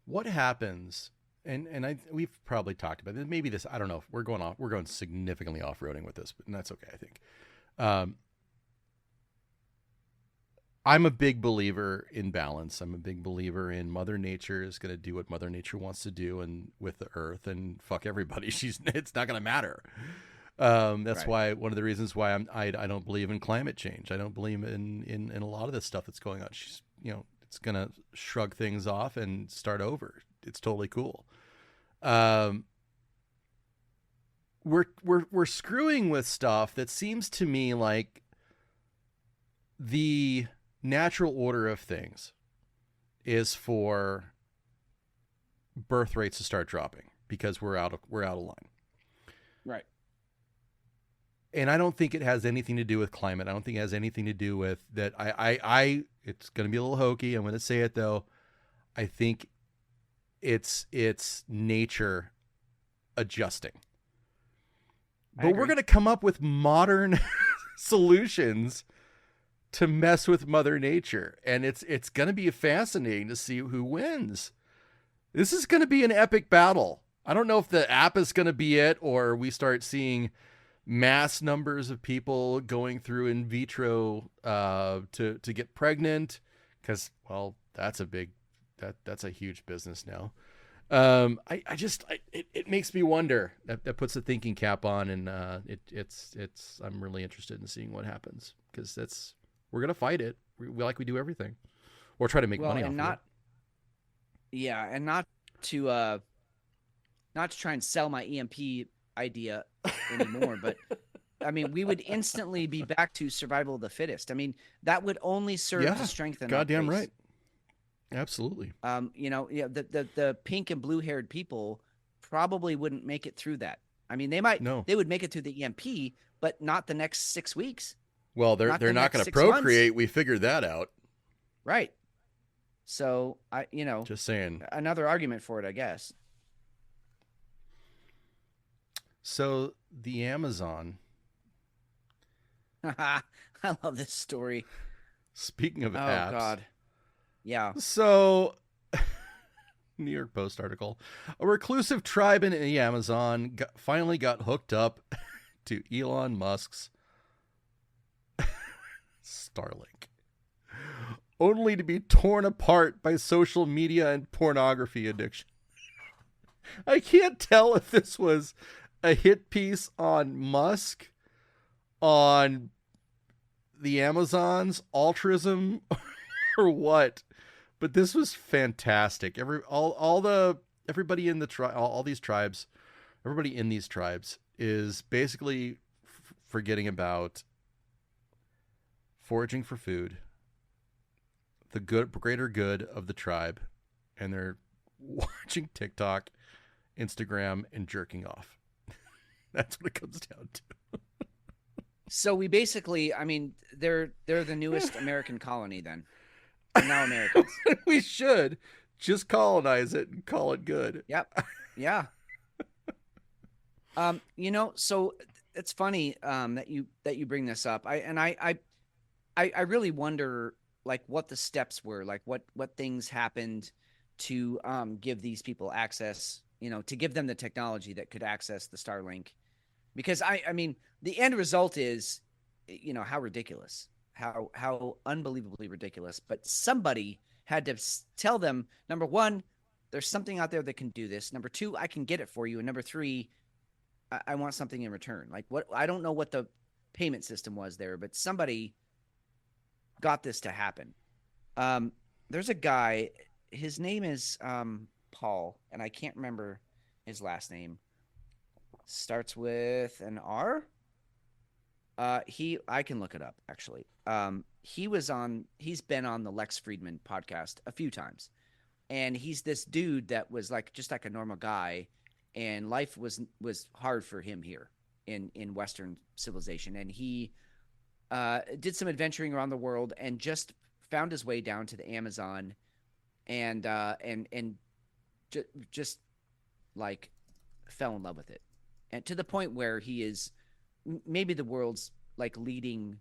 What happens? And we've probably talked about this. Maybe this, I don't know. We're going significantly off-roading with this, but that's okay, I think. I'm a big believer in balance. I'm a big believer in Mother Nature is going to do what Mother Nature wants to do, and with the Earth, and fuck everybody. It's not going to matter. That's why one of the reasons why I don't believe in climate change. I don't believe in a lot of this stuff that's going on. It's going to shrug things off and start over. It's totally cool. We're screwing with stuff that seems to me like the natural order of things is for birth rates to start dropping because we're out of line. Right. And I don't think it has anything to do with climate. I don't think it has anything to do with that. It's going to be a little hokey. I'm going to say it though. I think it's nature adjusting. But we're going to come up with modern solutions to mess with Mother Nature. And it's going to be fascinating to see who wins. This is going to be an epic battle. I don't know if the app is going to be it, or we start seeing mass numbers of people going through in vitro to get pregnant, because, well, that's a huge business now. It makes me wonder. That puts a thinking cap on, and I'm really interested in seeing what happens, because we're gonna fight it like we do everything, or try to make money off of it. Yeah, and not to try and sell my EMP idea anymore, but I mean, we would instantly be back to survival of the fittest. I mean, that would only serve to strengthen. Goddamn right. Absolutely. The pink and blue haired people probably wouldn't make it through that. I mean, they would make it through the EMP, but not the next 6 weeks. Well, they're not going to procreate. Months. We figured that out. Right. So just saying, another argument for it, I guess. So the Amazon. I love this story. Speaking of apps. Oh God. Yeah. So, New York Post article. A reclusive tribe in the Amazon finally got hooked up to Elon Musk's Starlink, only to be torn apart by social media and pornography addiction. I can't tell if this was a hit piece on Musk, on the Amazon's altruism, or what. But this was fantastic. Everybody in the all these tribes, everybody in these tribes is basically forgetting about foraging for food, the greater good of the tribe, and they're watching TikTok, Instagram, and jerking off. That's what it comes down to. So we basically, I mean, they're the newest American colony then. We're now Americans. We should just colonize it and call it good. Yep. Yeah. So it's funny that you bring this up. I really wonder, like, what the steps were, like what things happened to give these people access, to give them the technology that could access the Starlink. Because I mean, the end result is, how ridiculous. How unbelievably ridiculous. But somebody had to tell them, number one, there's something out there that can do this. Number two, I can get it for you. And number three, I want something in return. Like, what? I don't know what the payment system was there, but somebody got this to happen. There's a guy, his name is Paul, and I can't remember his last name. Starts with an R. I can look it up actually. He's been on the Lex Friedman podcast a few times. and he's this dude that was like just like a normal guy, and life was hard for him here in Western civilization, and he did some adventuring around the world and just found his way down to the Amazon, and just like fell in love with it, and to the point where he is maybe the world's like leading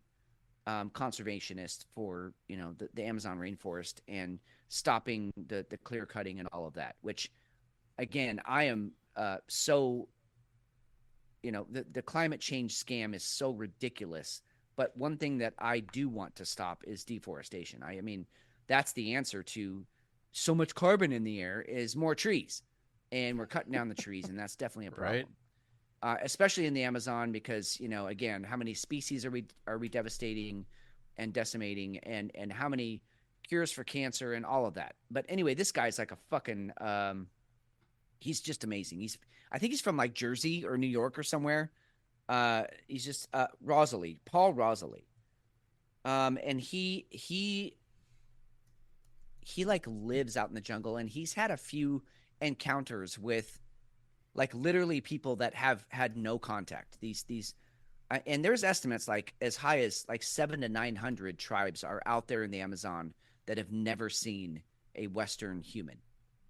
conservationist for the Amazon rainforest and stopping the clear cutting and all of that. Which, again, I am so the climate change scam is so ridiculous. But one thing that I do want to stop is deforestation. I mean, that's the answer to so much carbon in the air is more trees, and we're cutting down the trees, and that's definitely a problem. Right. Especially in the Amazon, because again, how many species are we devastating and decimating, and how many cures for cancer and all of that. But anyway, this guy's like a fucking he's just amazing. I think he's from like Jersey or New York or somewhere. He's just Paul Rosalie. And he like lives out in the jungle, and he's had a few encounters with like literally people that have had no contact. These and there's estimates like as high as like 700 to 900 tribes are out there in the Amazon that have never seen a Western human.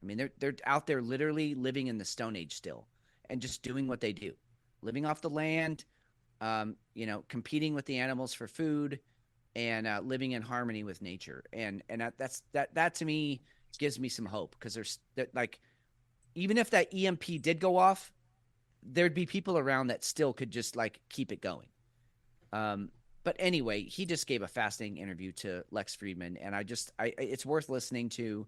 I mean, they're out there literally living in the Stone Age still, and just doing what they do, living off the land, competing with the animals for food, and living in harmony with nature. And that to me gives me some hope, because there's like, even if that EMP did go off, there'd be people around that still could just like keep it going. But anyway, he just gave a fascinating interview to Lex Friedman, and it's worth listening to.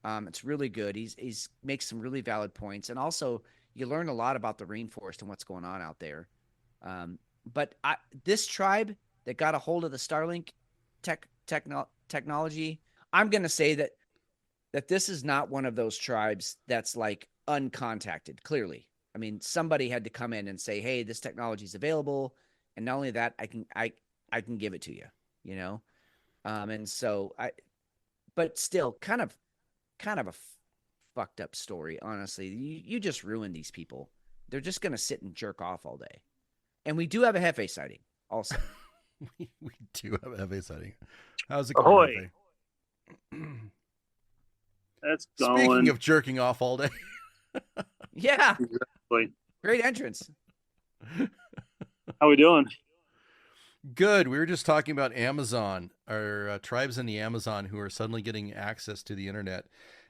It's really good. He's makes some really valid points, and also you learn a lot about the rainforest and what's going on out there. But this tribe that got a hold of the Starlink technology, I'm going to say that this is not one of those tribes that's like uncontacted. Clearly, I mean, somebody had to come in and say, "Hey, this technology is available," and not only that, I can give it to you. And so but still, kind of a fucked up story. Honestly, you just ruined these people. They're just gonna sit and jerk off all day. And we do have a Hefe sighting also. we do have a Hefe sighting. How's it going, Hefe? That's going. Speaking of jerking off all day. Yeah. Exactly. Great entrance. How we doing? Good. We were just talking about Amazon, our tribes in the Amazon who are suddenly getting access to the internet,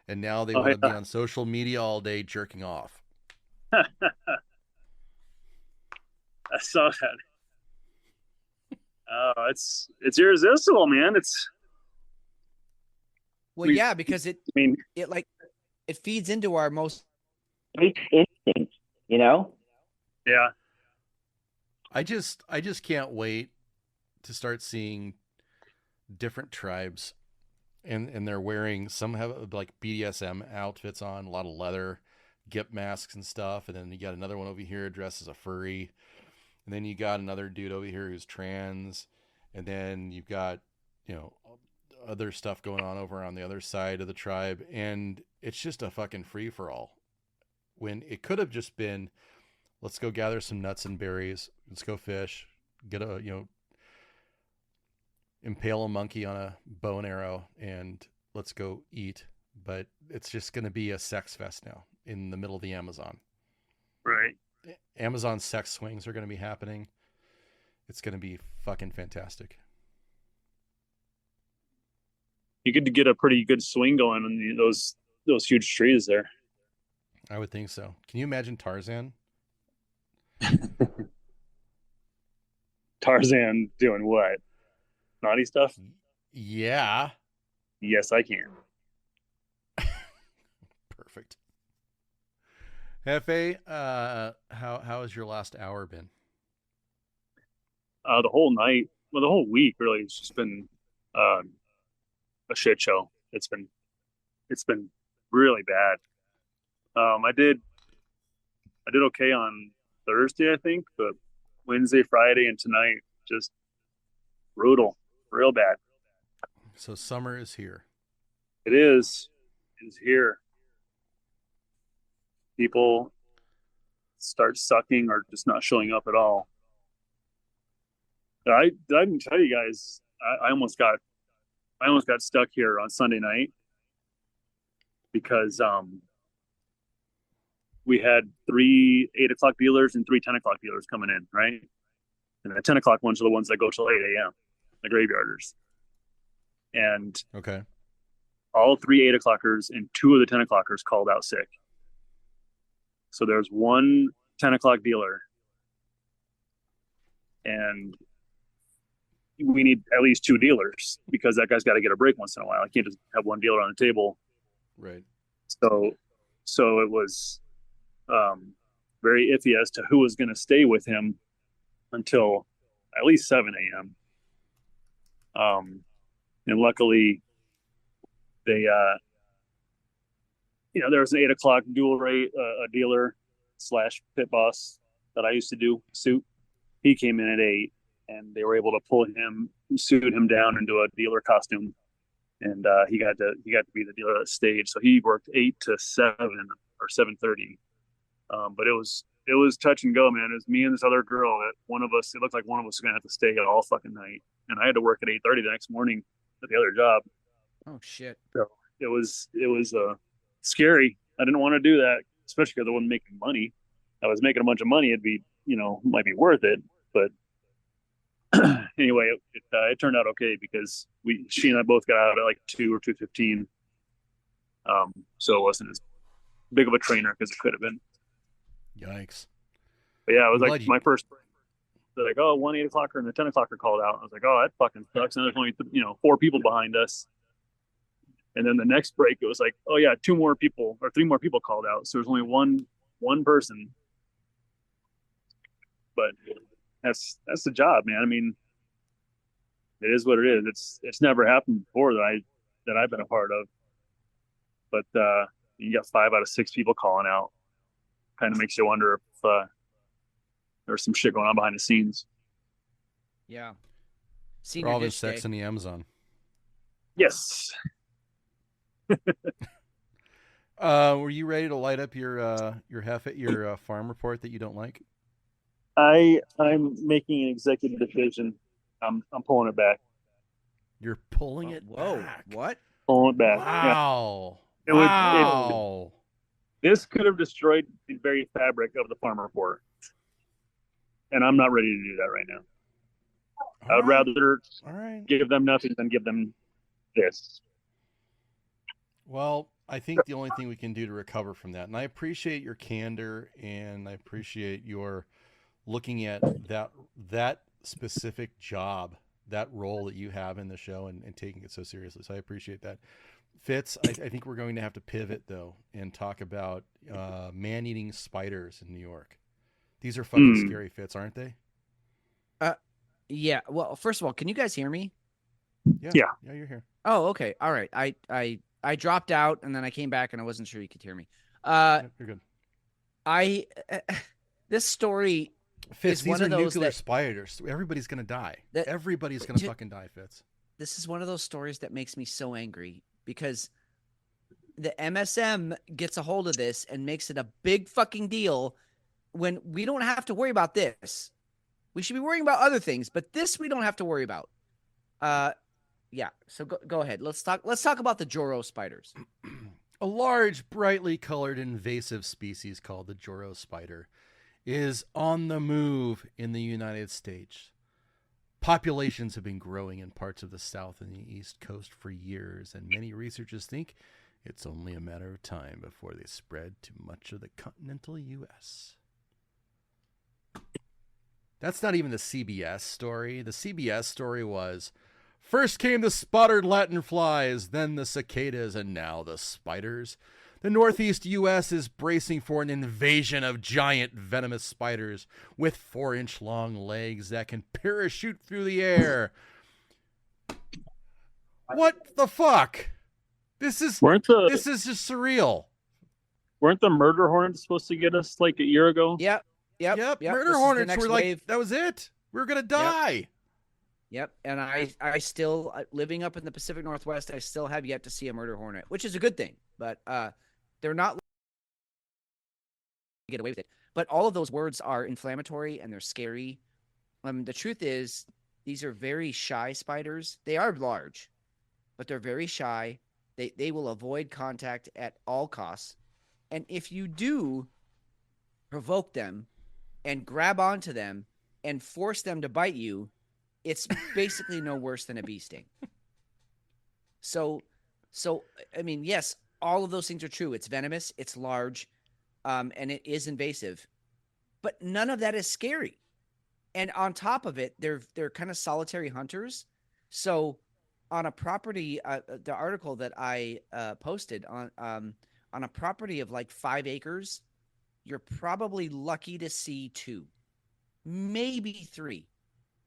and now they want to be on social media all day jerking off. I saw that. Oh, it's irresistible, man. Yeah, because it feeds into our most instinct, Yeah. I just can't wait to start seeing different tribes, and they're wearing, some have like BDSM outfits on, a lot of leather, gimp masks and stuff, and then you got another one over here dressed as a furry, and then you got another dude over here who's trans, and then you've got other stuff going on over on the other side of the tribe, and it's just a fucking free-for-all, when it could have just been, let's go gather some nuts and berries, let's go fish, get impale a monkey on a bow and arrow, and let's go eat. But it's just going to be a sex fest now in the middle of the Amazon. Right. Amazon sex swings are going to be happening. It's going to be fucking fantastic. You could get a pretty good swing going on those huge trees there. I would think so. Can you imagine Tarzan? Tarzan doing what? Naughty stuff? Yeah. Yes, I can. Perfect. Hefe, how has your last hour been? The whole night, the whole week really, it's just been a shit show. It's been really bad. I did okay on Thursday, I think, but Wednesday, Friday, and tonight, just brutal, real bad. So summer is here. It is. is here. People start sucking or just not showing up at all. I didn't tell you guys. I almost got stuck here on Sunday night because we had 3 8 o'clock dealers and 3 10 o'clock dealers coming in, right? And the 10 o'clock ones are the ones that go till 8 a.m., the graveyarders. And okay, all 3 8 o'clockers and 2 of the 10 o'clockers called out sick. So there's 1 10 o'clock dealer, and we need at least 2 dealers because that guy's got to get a break once in a while. I can't just have 1 dealer on the table. right. So it was very iffy as to who was going to stay with him until at least 7 a.m. And luckily they, there was an 8 o'clock dual rate, a dealer / pit boss that I used to do suit. He came in at 8, and they were able to suit him down into a dealer costume. And he got to be the dealer that stayed. So he worked 8 to 7 or 7:30. But it was touch and go, man. It was me and this other girl that it looked like one of us was going to have to stay all fucking night. And I had to work at 8:30 the next morning at the other job. Oh shit. So it was scary. I didn't want to do that, especially because I wasn't making money. I was making a bunch of money. It'd be, might be worth it. But anyway, it turned out okay because she and I both got out at like 2 or 2:15. So it wasn't as big of a trainer because it could have been. Yikes. But yeah, it was like my first break. They're like, oh, 1 8 o'clocker and the 10 o'clocker called out. I was like, oh, that fucking sucks. And there's only 4 people behind us. And then the next break, it was like, oh yeah, 2 more people or 3 more people called out. So there's only one person. But that's the job, man. I mean, it is what it is. It's never happened before that I've been a part of. But you got 5 out of 6 people calling out. Kind of makes you wonder if there's some shit going on behind the scenes. Yeah. For all this sex in the Amazon. Yes. Were you ready to light up your farm report that you don't like? I'm making an executive decision. I'm pulling it back. You're pulling it back. What? Pulling it back. Wow. Yeah. Wow. This could have destroyed the very fabric of the farm report. And I'm not ready to do that right now. I would rather give them nothing than give them this. Well, I think the only thing we can do to recover from that, and I appreciate your candor, and I appreciate your looking at that specific job, that role that you have in the show, and taking it so seriously. So I appreciate that. Fitz, I think we're going to have to pivot, though, and talk about man-eating spiders in New York. These are fucking scary, Fitz, aren't they? Yeah. Well, first of all, can you guys hear me? Yeah, you're here. Oh, okay. All right. I dropped out, and then I came back, and I wasn't sure you could hear me. You're good. This story Fitz, is these one are of those nuclear that spiders. Everybody's going to die. Everybody's going to fucking die, Fitz. This is one of those stories that makes me so angry because the MSM gets a hold of this and makes it a big fucking deal when we don't have to worry about this. We should be worrying about other things, but this we don't have to worry about. Yeah. So go ahead. Let's talk about the Joro spiders. A large, brightly colored invasive species called the Joro spider is on the move in the United States. Populations have been growing in parts of the South and the East Coast for years, and many researchers think it's only a matter of time before they spread to much of the continental U.S. That's not even the CBS story. The CBS story was, first came the spotted Latin flies, then the cicadas, and now the spiders. The Northeast U.S. is bracing for an invasion of giant venomous spiders with 4-inch long legs that can parachute through the air. What the fuck? This is just surreal. Weren't the murder hornets supposed to get us like a year ago? Yep. Murder hornets were like, that was it. We were going to die. Yep. And I still, living up in the Pacific Northwest, I still have yet to see a murder hornet, which is a good thing. But they're not get away with it. But all of those words are inflammatory and they're scary. The truth is, these are very shy spiders. They are large, but they're very shy. They will avoid contact at all costs. And if you do provoke them and grab onto them and force them to bite you, it's basically no worse than a bee sting. So I mean, yes, all of those things are true. It's venomous, it's large, and it is invasive, but none of that is scary. And on top of it, they're kind of solitary hunters. So on a property, the article that I posted on a property of like 5 acres, you're probably lucky to see 2, maybe 3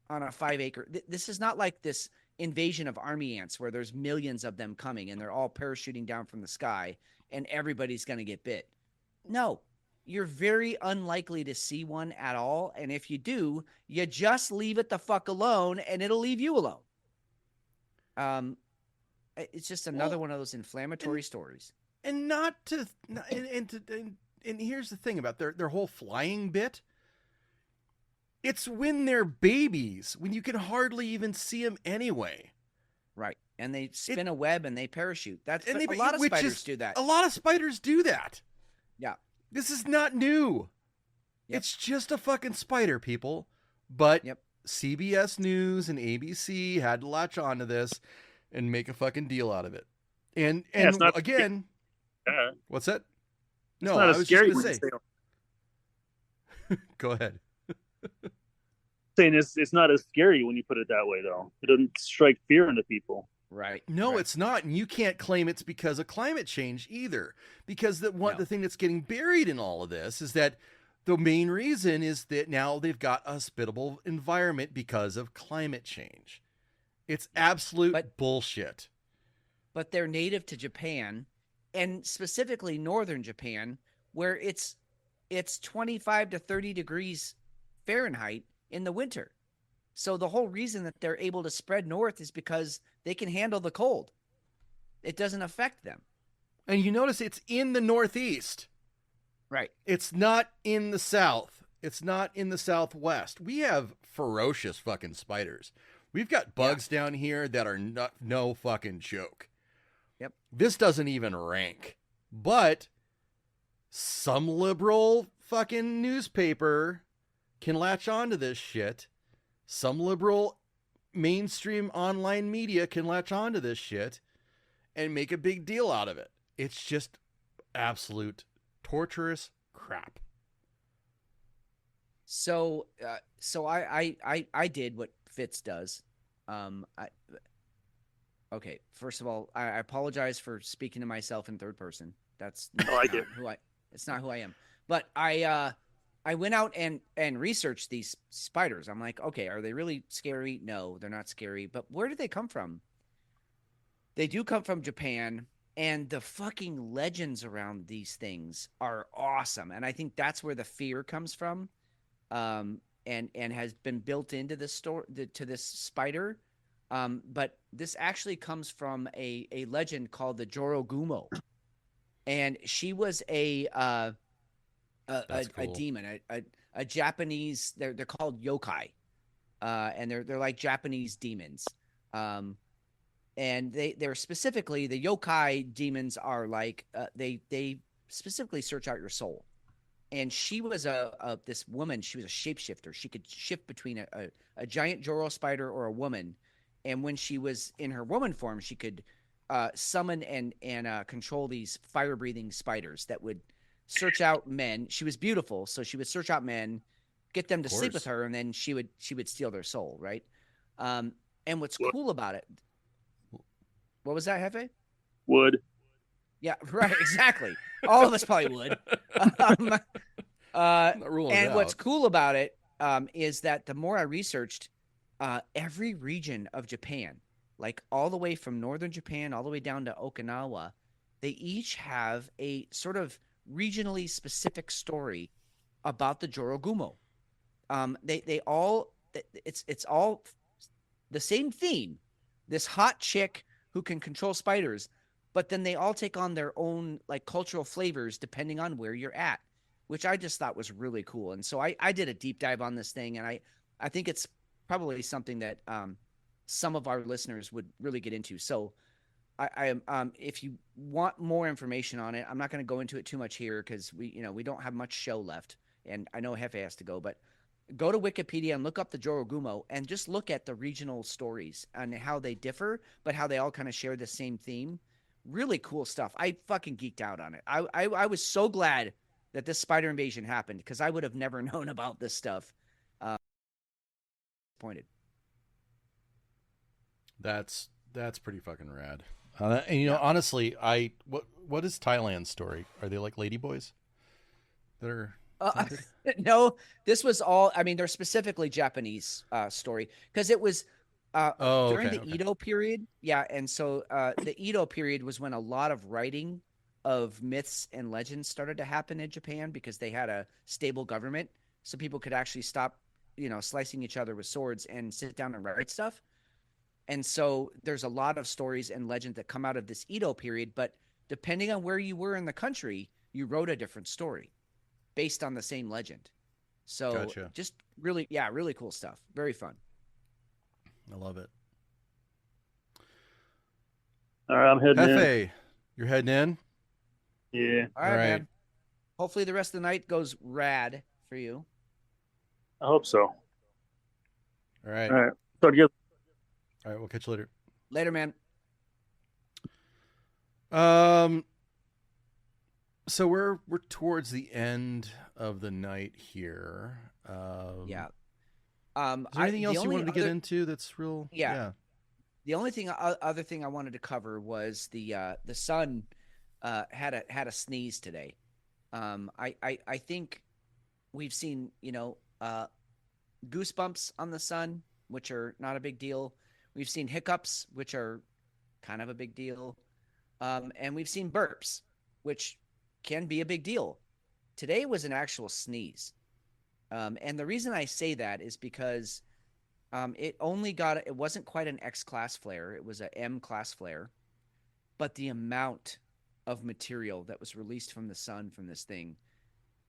on a 5 acre. This is not like this invasion of army ants where there's millions of them coming and they're all parachuting down from the sky and everybody's going to get bit. No, you're very unlikely to see one at all. And if you do, you just leave it the fuck alone and it'll leave you alone. It's just another one of those inflammatory stories. And and here's the thing about their whole flying bit. It's when they're babies, when you can hardly even see them anyway. Right. And they spin a web and they parachute. A lot of spiders do that. A lot of spiders do that. Yeah. This is not new. Yep. It's just a fucking spider, people. But CBS News and ABC had to latch onto this and make a fucking deal out of it. And again, what's that? No, I was just going to say. Go ahead. Saying it's not as scary when you put it that way, though. It doesn't strike fear into people. Right. No, right. It's not. And you can't claim it's because of climate change either. Because the thing that's getting buried in all of this is that the main reason is that now they've got a hospitable environment because of climate change. It's absolute bullshit. But they're native to Japan, and specifically northern Japan, where it's 25 to 30 degrees Fahrenheit in the winter. So the whole reason that they're able to spread north is because they can handle the cold. It doesn't affect them. And you notice it's in the Northeast. Right. It's not in the South. It's not in the Southwest. We have ferocious fucking spiders. We've got bugs down here that are no fucking joke. Yep. This doesn't even rank. But some liberal fucking newspaper can latch onto this shit. Some liberal mainstream online media can latch onto this shit and make a big deal out of it. It's just absolute torturous crap. So I did what Fitz does. Okay, first of all, I apologize for speaking to myself in third person. That's it's not who I am. But I went out and researched these spiders. I'm like, okay, are they really scary? No, they're not scary. But where did they come from? They do come from Japan, and the fucking legends around these things are awesome. And I think that's where the fear comes from, and has been built into this to this spider. But this actually comes from a legend called the Jorogumo, and she was a demon, a Japanese. They're called yokai, and they're like Japanese demons. And they're specifically, the yokai demons are like they specifically search out your soul. And she was this woman. She was a shapeshifter. She could shift between a giant Joro spider or a woman. And when she was in her woman form, she could summon and control these fire-breathing spiders that would search out men. She was beautiful, so she would search out men, get them to sleep with her, and then she would steal their soul, right? And what's cool about it? What was that, Hefe? Would. Yeah, right, exactly. All of us probably would. And what's cool about it is that the more I researched, every region of Japan, like all the way from northern Japan all the way down to Okinawa, they each have a sort of regionally specific story about the Jorogumo. They all it's all the same theme, this hot chick who can control spiders, but then they all take on their own like cultural flavors depending on where you're at, which I just thought was really cool. And so I did a deep dive on this thing, and I think it's probably something that some of our listeners would really get into. So I if you want more information on it, I'm not going to go into it too much here because we don't have much show left, and I know Hefe has to go, but go to Wikipedia and look up the Jorogumo and just look at the regional stories and how they differ, but how they all kind of share the same theme. Really cool stuff. I fucking geeked out on it. I was so glad that this spider invasion happened because I would have never known about this stuff. Pointed. That's pretty fucking rad. And honestly, what is Thailand's story? Are they like ladyboys that are? No, this was all. I mean, they're specifically Japanese story because it was during the Edo period. Yeah, and so the Edo period was when a lot of writing of myths and legends started to happen in Japan because they had a stable government, so people could actually stop, slicing each other with swords and sit down and write stuff. And so there's a lot of stories and legends that come out of this Edo period, but depending on where you were in the country, you wrote a different story based on the same legend. So Gotcha. Just really, really cool stuff. Very fun. I love it. All right, I'm heading Hefe, you're heading in? Yeah. All right, man. Hopefully the rest of the night goes rad for you. I hope so. All right. All right. Talk to you. All right, we'll catch you later. Later, man. So we're towards the end of the night here. Yeah. Is there anything else you wanted to get into that's real? Yeah. The only other thing I wanted to cover was the sun had a sneeze today. I think we've seen goosebumps on the sun, which are not a big deal. We've seen hiccups, which are kind of a big deal, and we've seen burps, which can be a big deal. Today was an actual sneeze, and the reason I say that is because it wasn't quite an X class flare, it was a M class flare, but the amount of material that was released from the sun from this thing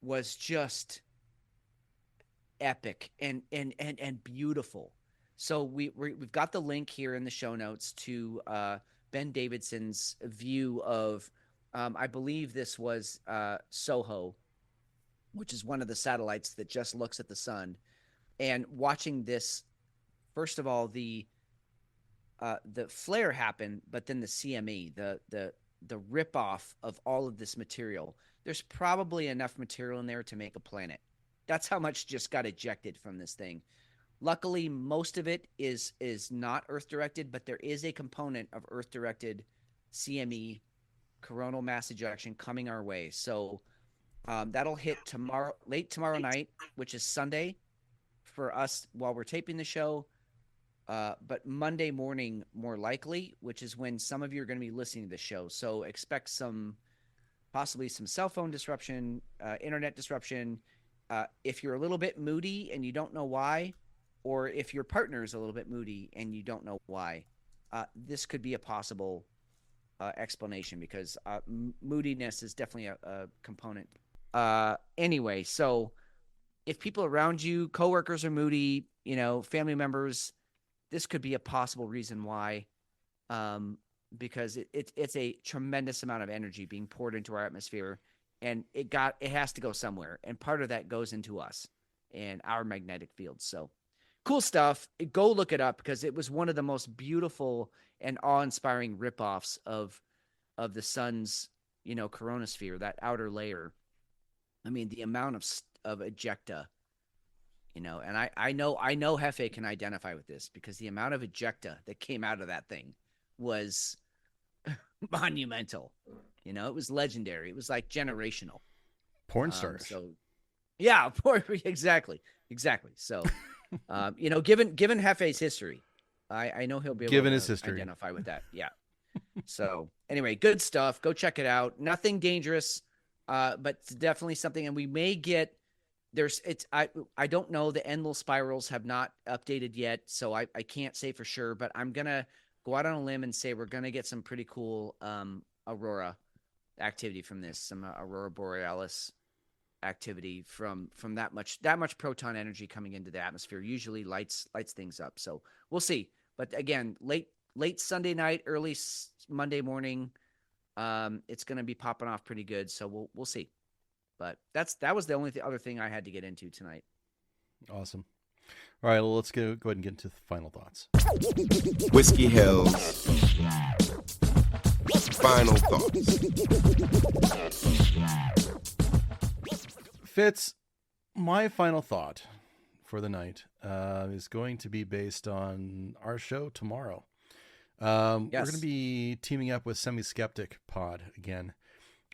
was just epic and beautiful. So we've got the link here in the show notes to Ben Davidson's view of I believe this was Soho, which is one of the satellites that just looks at the sun, and watching this. First of all, the flare happened, but then the CME, the ripoff of all of this material. There's probably enough material in there to make a planet. That's how much just got ejected from this thing. Luckily, most of it is not Earth-directed, but there is a component of Earth-directed CME, coronal mass ejection, coming our way. So that'll hit late tomorrow night, which is Sunday for us while we're taping the show. But Monday morning, more likely, which is when some of you are going to be listening to the show. So expect possibly some cell phone disruption, internet disruption. If you're a little bit moody and you don't know why, or if your partner is a little bit moody and you don't know why, this could be a possible explanation because moodiness is definitely a component. Anyway, so if people around you, coworkers are moody, family members, this could be a possible reason why, because it's a tremendous amount of energy being poured into our atmosphere, and it has to go somewhere, and part of that goes into us and our magnetic field. So cool stuff. Go look it up because it was one of the most beautiful and awe-inspiring ripoffs of the sun's coronosphere, that outer layer. I mean, the amount of ejecta. And I know Hefe can identify with this because the amount of ejecta that came out of that thing was monumental. It was legendary. It was like generational. Porn stars. So yeah, exactly. So, given Hefe's history, I know he'll be able to identify with that. Yeah. So anyway, good stuff. Go check it out. Nothing dangerous, but it's definitely something. And we may get I don't know. The endless spirals have not updated yet, so I can't say for sure, but I'm gonna go out on a limb and say we're gonna get some pretty cool aurora activity from this, some aurora borealis activity from that much proton energy coming into the atmosphere usually lights things up. So we'll see. But again, late Sunday night, early Monday morning, it's going to be popping off pretty good. So we'll see. But that was the only other thing I had to get into tonight. Awesome. All right, well, let's go ahead and get into the final thoughts. Whiskey Hill's final thoughts. Fitz, my final thought for the night is going to be based on our show tomorrow. We're going to be teaming up with Semi Skeptic Pod again.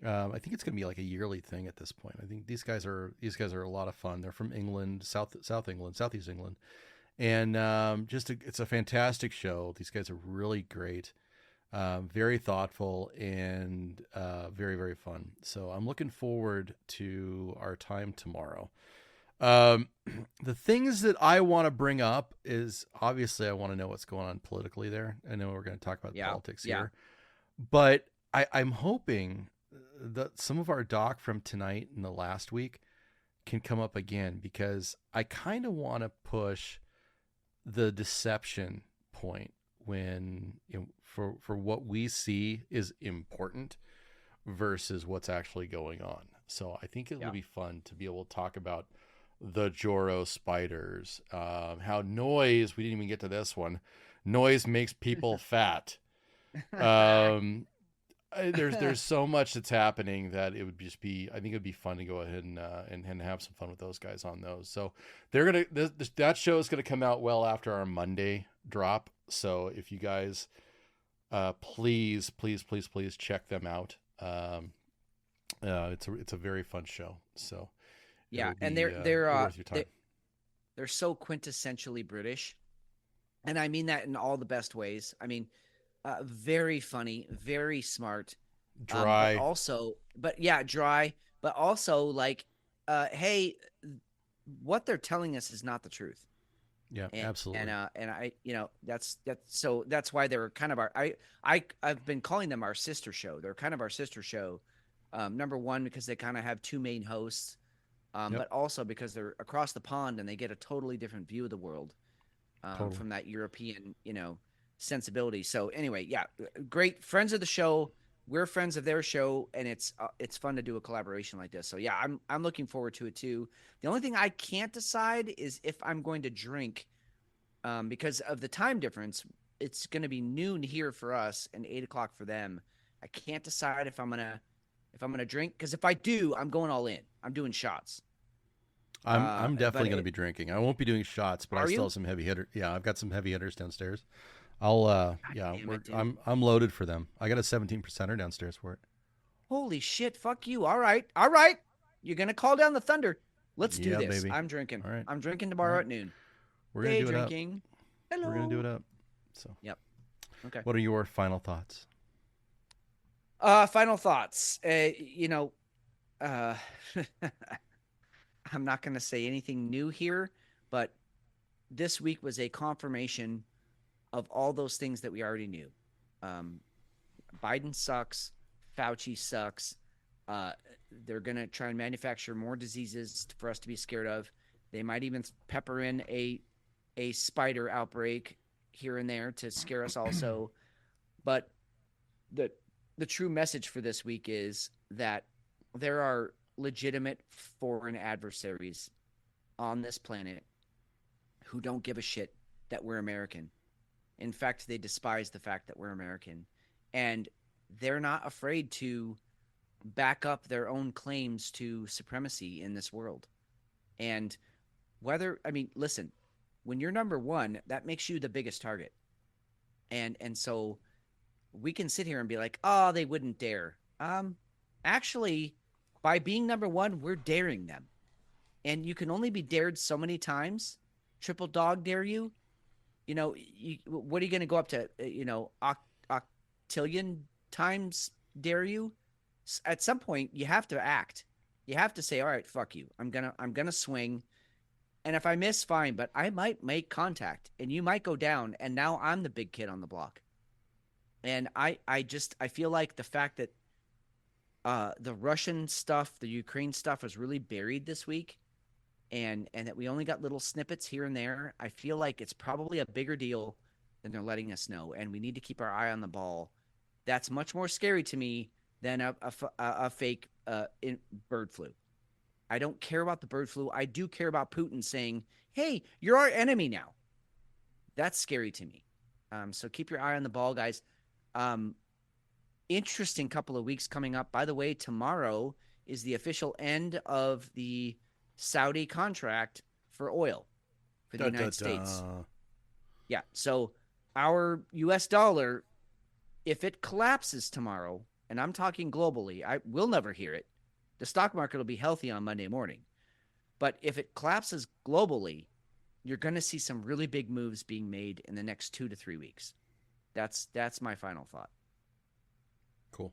I think it's going to be like a yearly thing at this point. I think these guys are a lot of fun. They're from England, Southeast England, and it's a fantastic show. These guys are really great, very thoughtful, and very, very fun. So I'm looking forward to our time tomorrow. The things that I want to bring up is obviously I want to know what's going on politically there. I know we're going to talk about politics here, but I'm hoping that some of our doc from tonight and the last week can come up again, because I kind of want to push the deception point when, for what we see is important versus what's actually going on. So I think it will be fun to be able to talk about the Joro spiders, how noise, we didn't even get to this one. Noise makes people fat. There's so much that's happening that it would just be, I think it'd be fun to go ahead and have some fun with those guys on those. So that show is going to come out well after our Monday drop. So if you guys, please check them out. It's a very fun show. So and they're so quintessentially British, and I mean that in all the best ways. I mean, very funny, very smart, dry, dry, but also like, hey, what they're telling us is not the truth. Yeah, absolutely. And I, that's why they're kind of I've been calling them our sister show. They're kind of our sister show. Number one, because they kind of have two main hosts, but also because they're across the pond and they get a totally different view of the world, from that European, sensibility. So anyway, great friends of the show. We're friends of their show, and it's fun to do a collaboration like this. So yeah, I'm looking forward to it too. The only thing I can't decide is if I'm going to drink, because of the time difference. It's going to be noon here for us and 8:00 for them. I can't decide if I'm gonna drink, because if I do, I'm going all in. I'm doing shots. I'm definitely going to be drinking. I won't be doing shots, but I still have some heavy hitters. Yeah, I've got some heavy hitters downstairs. I'm loaded for them. I got a 17%er downstairs for it. Holy shit! Fuck you! All right. You're gonna call down the thunder. Let's do this. Baby. I'm drinking. All right. I'm drinking tomorrow at noon. We're gonna do drinking. It up. Hello. We're gonna do it up. So. Yep. Okay. What are your final thoughts? Final thoughts. I'm not gonna say anything new here, but this week was a confirmation of all those things that we already knew. Biden sucks. Fauci sucks. They're going to try and manufacture more diseases for us to be scared of. They might even pepper in a spider outbreak here and there to scare us also. But the true message for this week is that there are legitimate foreign adversaries on this planet who don't give a shit that we're American. In fact, they despise the fact that we're American, and they're not afraid to back up their own claims to supremacy in this world. And listen, when you're number one, that makes you the biggest target. And so we can sit here and be like, oh, they wouldn't dare. Actually, by being number one, we're daring them. And you can only be dared so many times. Triple dog dare you. What are you going to go up to, octillion times dare you? At some point, you have to act. You have to say, all right, fuck you. I'm gonna swing. And if I miss, fine, but I might make contact and you might go down, and now I'm the big kid on the block. And I feel like the fact that the Russian stuff, the Ukraine stuff was really buried this week, and that we only got little snippets here and there. I feel like it's probably a bigger deal than they're letting us know, and we need to keep our eye on the ball. That's much more scary to me than a fake bird flu. I don't care about the bird flu. I do care about Putin saying, "Hey, you're our enemy now." That's scary to me. So keep your eye on the ball, guys. Interesting couple of weeks coming up. By the way, tomorrow is the official end of the Saudi contract for oil for the United States. Yeah. So our U.S. dollar, if it collapses tomorrow, and I'm talking globally, I will never hear it. The stock market will be healthy on Monday morning. But if it collapses globally, you're going to see some really big moves being made in the next 2 to 3 weeks. That's my final thought. Cool.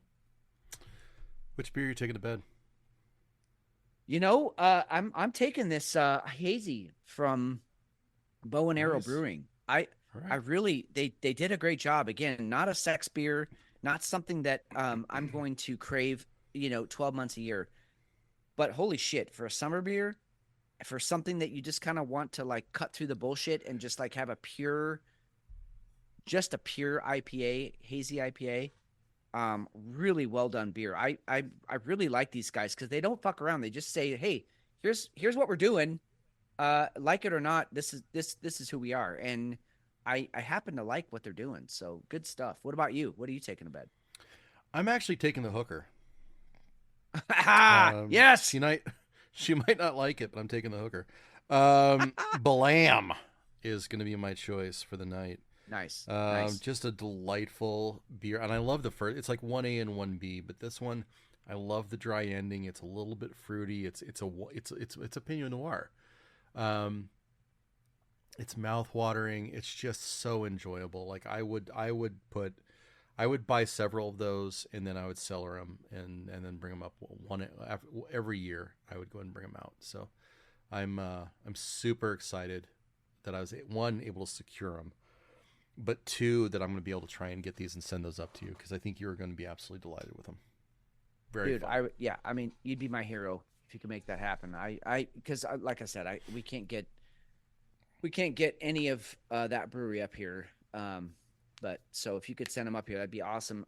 Which beer are you taking to bed? You know, I'm taking this hazy from Bow and Arrow Brewing. I really they did a great job. Again, not a sex beer, not something that I'm going to crave, 12 months a year. But holy shit, for a summer beer, for something that you just kind of want to like cut through the bullshit and just like have a pure IPA, hazy IPA, really well done beer. I really like these guys because they don't fuck around. They just say, hey, here's what we're doing. Like it or not, this is who we are. And I happen to like what they're doing. So good stuff. What about you? What are you taking to bed? I'm actually taking the hooker. Yes. She might not like it, but I'm taking the hooker. Blam is going to be my choice for the night. Nice. Just a delightful beer, and I love the first. It's like 1A and 1B, but this one, I love the dry ending. It's a little bit fruity. It's a Pinot Noir. It's mouth-watering. It's just so enjoyable. Like I would buy several of those, and then I would cellar them, and then bring them up every year. I would go ahead and bring them out. So I'm super excited that I was able to secure them, but 2 that I'm going to be able to try and get these and send those up to you because I think you're going to be absolutely delighted with them. Very Dude, fun. I mean, you'd be my hero if you could make that happen. Because like I said, we can't get any of that brewery up here. But so if you could send them up here, that'd be awesome.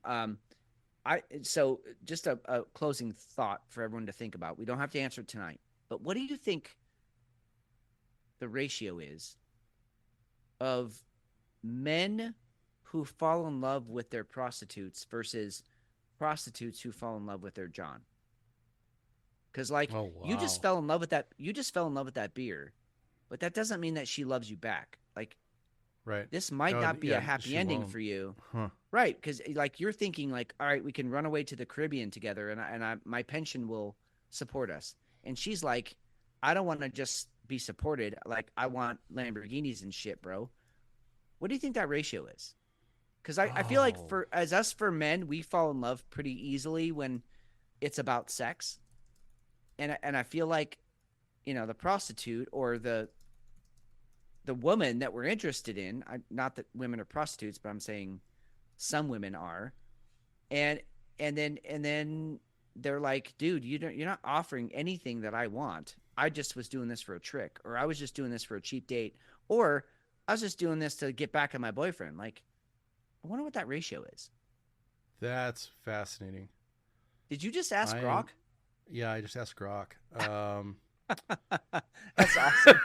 So just a closing thought for everyone to think about. We don't have to answer it tonight, but what do you think the ratio is of men who fall in love with their prostitutes versus prostitutes who fall in love with their John? Because you just fell in love with that beer, but that doesn't mean that she loves you back. Like, right. This might not be a happy ending for you. Huh. Right. Because like you're thinking like, all right, we can run away to the Caribbean together and my pension will support us. And she's like, I don't want to just be supported. Like I want Lamborghinis and shit, bro. What do you think that ratio is? Because I feel like for men, we fall in love pretty easily when it's about sex. And I feel like, the prostitute or the woman that we're interested in, not that women are prostitutes, but I'm saying some women are, and then they're like, dude, you're not offering anything that I want. I just was doing this for a trick, or I was just doing this for a cheap date, or I was just doing this to get back at my boyfriend. Like, I wonder what that ratio is. That's fascinating. Did you just ask Grok? Yeah, I just asked Grok. That's awesome.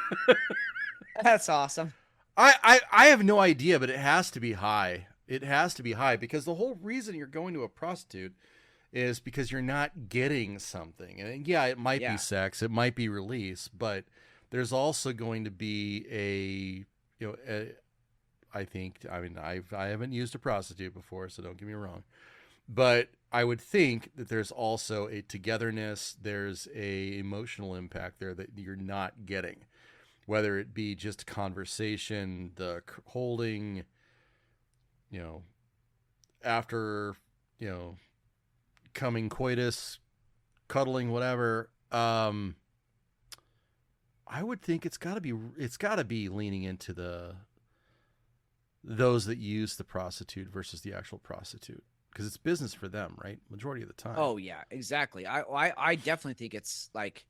That's awesome. I have no idea, but it has to be high. It has to be high because the whole reason you're going to a prostitute is because you're not getting something. And yeah, it might be sex, it might be release, but there's also going to be I haven't used a prostitute before, so don't get me wrong. But I would think that there's also a togetherness, there's a emotional impact there that you're not getting. Whether it be just conversation, the holding, after, coming coitus, cuddling, whatever, I would think it's got to be leaning into those that use the prostitute versus the actual prostitute, because it's business for them, right? Majority of the time. Oh yeah, exactly. I definitely think it's like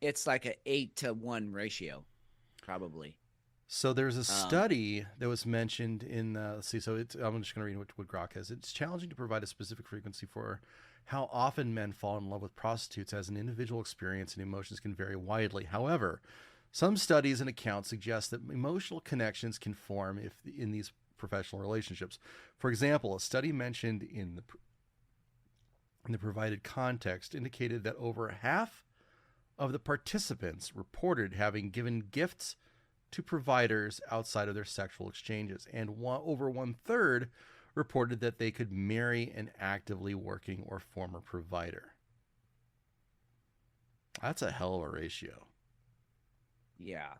an 8-to-1 ratio, probably. So there's a study that was mentioned in let's see. So I'm just going to read what Grok has. It's challenging to provide a specific frequency for how often men fall in love with prostitutes, as an individual experience and emotions can vary widely. However, some studies and accounts suggest that emotional connections can form in these professional relationships. For example, a study mentioned in the provided context indicated that over half of the participants reported having given gifts to providers outside of their sexual exchanges, and over 1/3 reported that they could marry an actively working or former provider. That's a hell of a ratio. Yeah.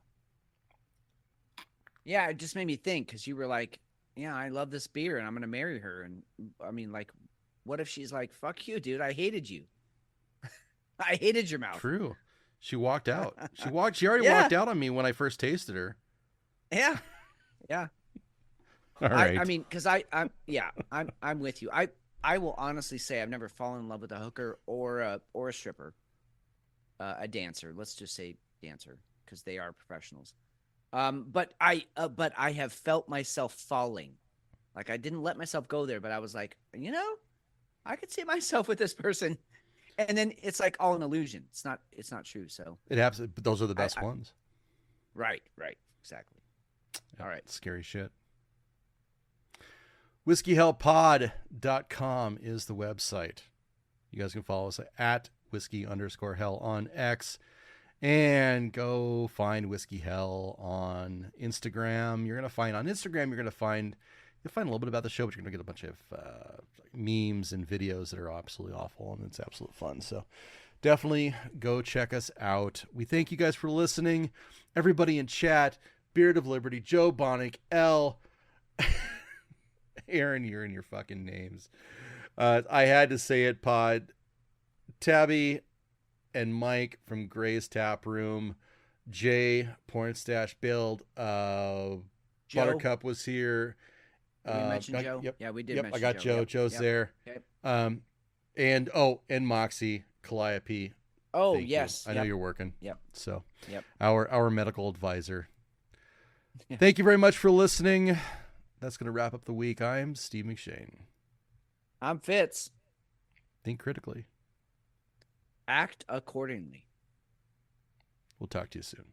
Yeah, it just made me think, because you were like, yeah, I love this beer and I'm going to marry her. And I mean, like, what if she's like, fuck you, dude, I hated you. I hated your mouth. True. She walked out. She already walked out on me when I first tasted her. Yeah. Yeah. All right. I mean, because I'm with you. I will honestly say I've never fallen in love with a hooker or a stripper, a dancer. Let's just say dancer, because they are professionals. But I have felt myself falling. Like, I didn't let myself go there, but I was like, I could see myself with this person, and then it's like all an illusion. It's not true. So But those are the best ones. Right. Exactly. Yeah, all right. Scary shit. WhiskeyHellPod.com is the website. You guys can follow us at whiskey_hell on X, and go find Whiskey Hell on Instagram. You'll find a little bit about the show, but you're going to get a bunch of memes and videos that are absolutely awful, and it's absolute fun. So definitely go check us out. We thank you guys for listening. Everybody in chat, Beard of Liberty, Joe Bonnick, L. Aaron, you're in your fucking names. I had to say it, Pod. Tabby and Mike from Gray's Tap Room, Jay, Porn Stash Build, Buttercup was here. Did we mention Joe? Yep, yeah, we did. Yep, mention I got Joe. Yep, Joe's there. Okay. And Moxie, Calliope. Oh, Thank yes. you. I know you're working. Yep. So, yep. Our medical advisor. Thank you very much for listening. That's going to wrap up the week. I'm Steve McShane. I'm Fitz. Think critically. Act accordingly. We'll talk to you soon.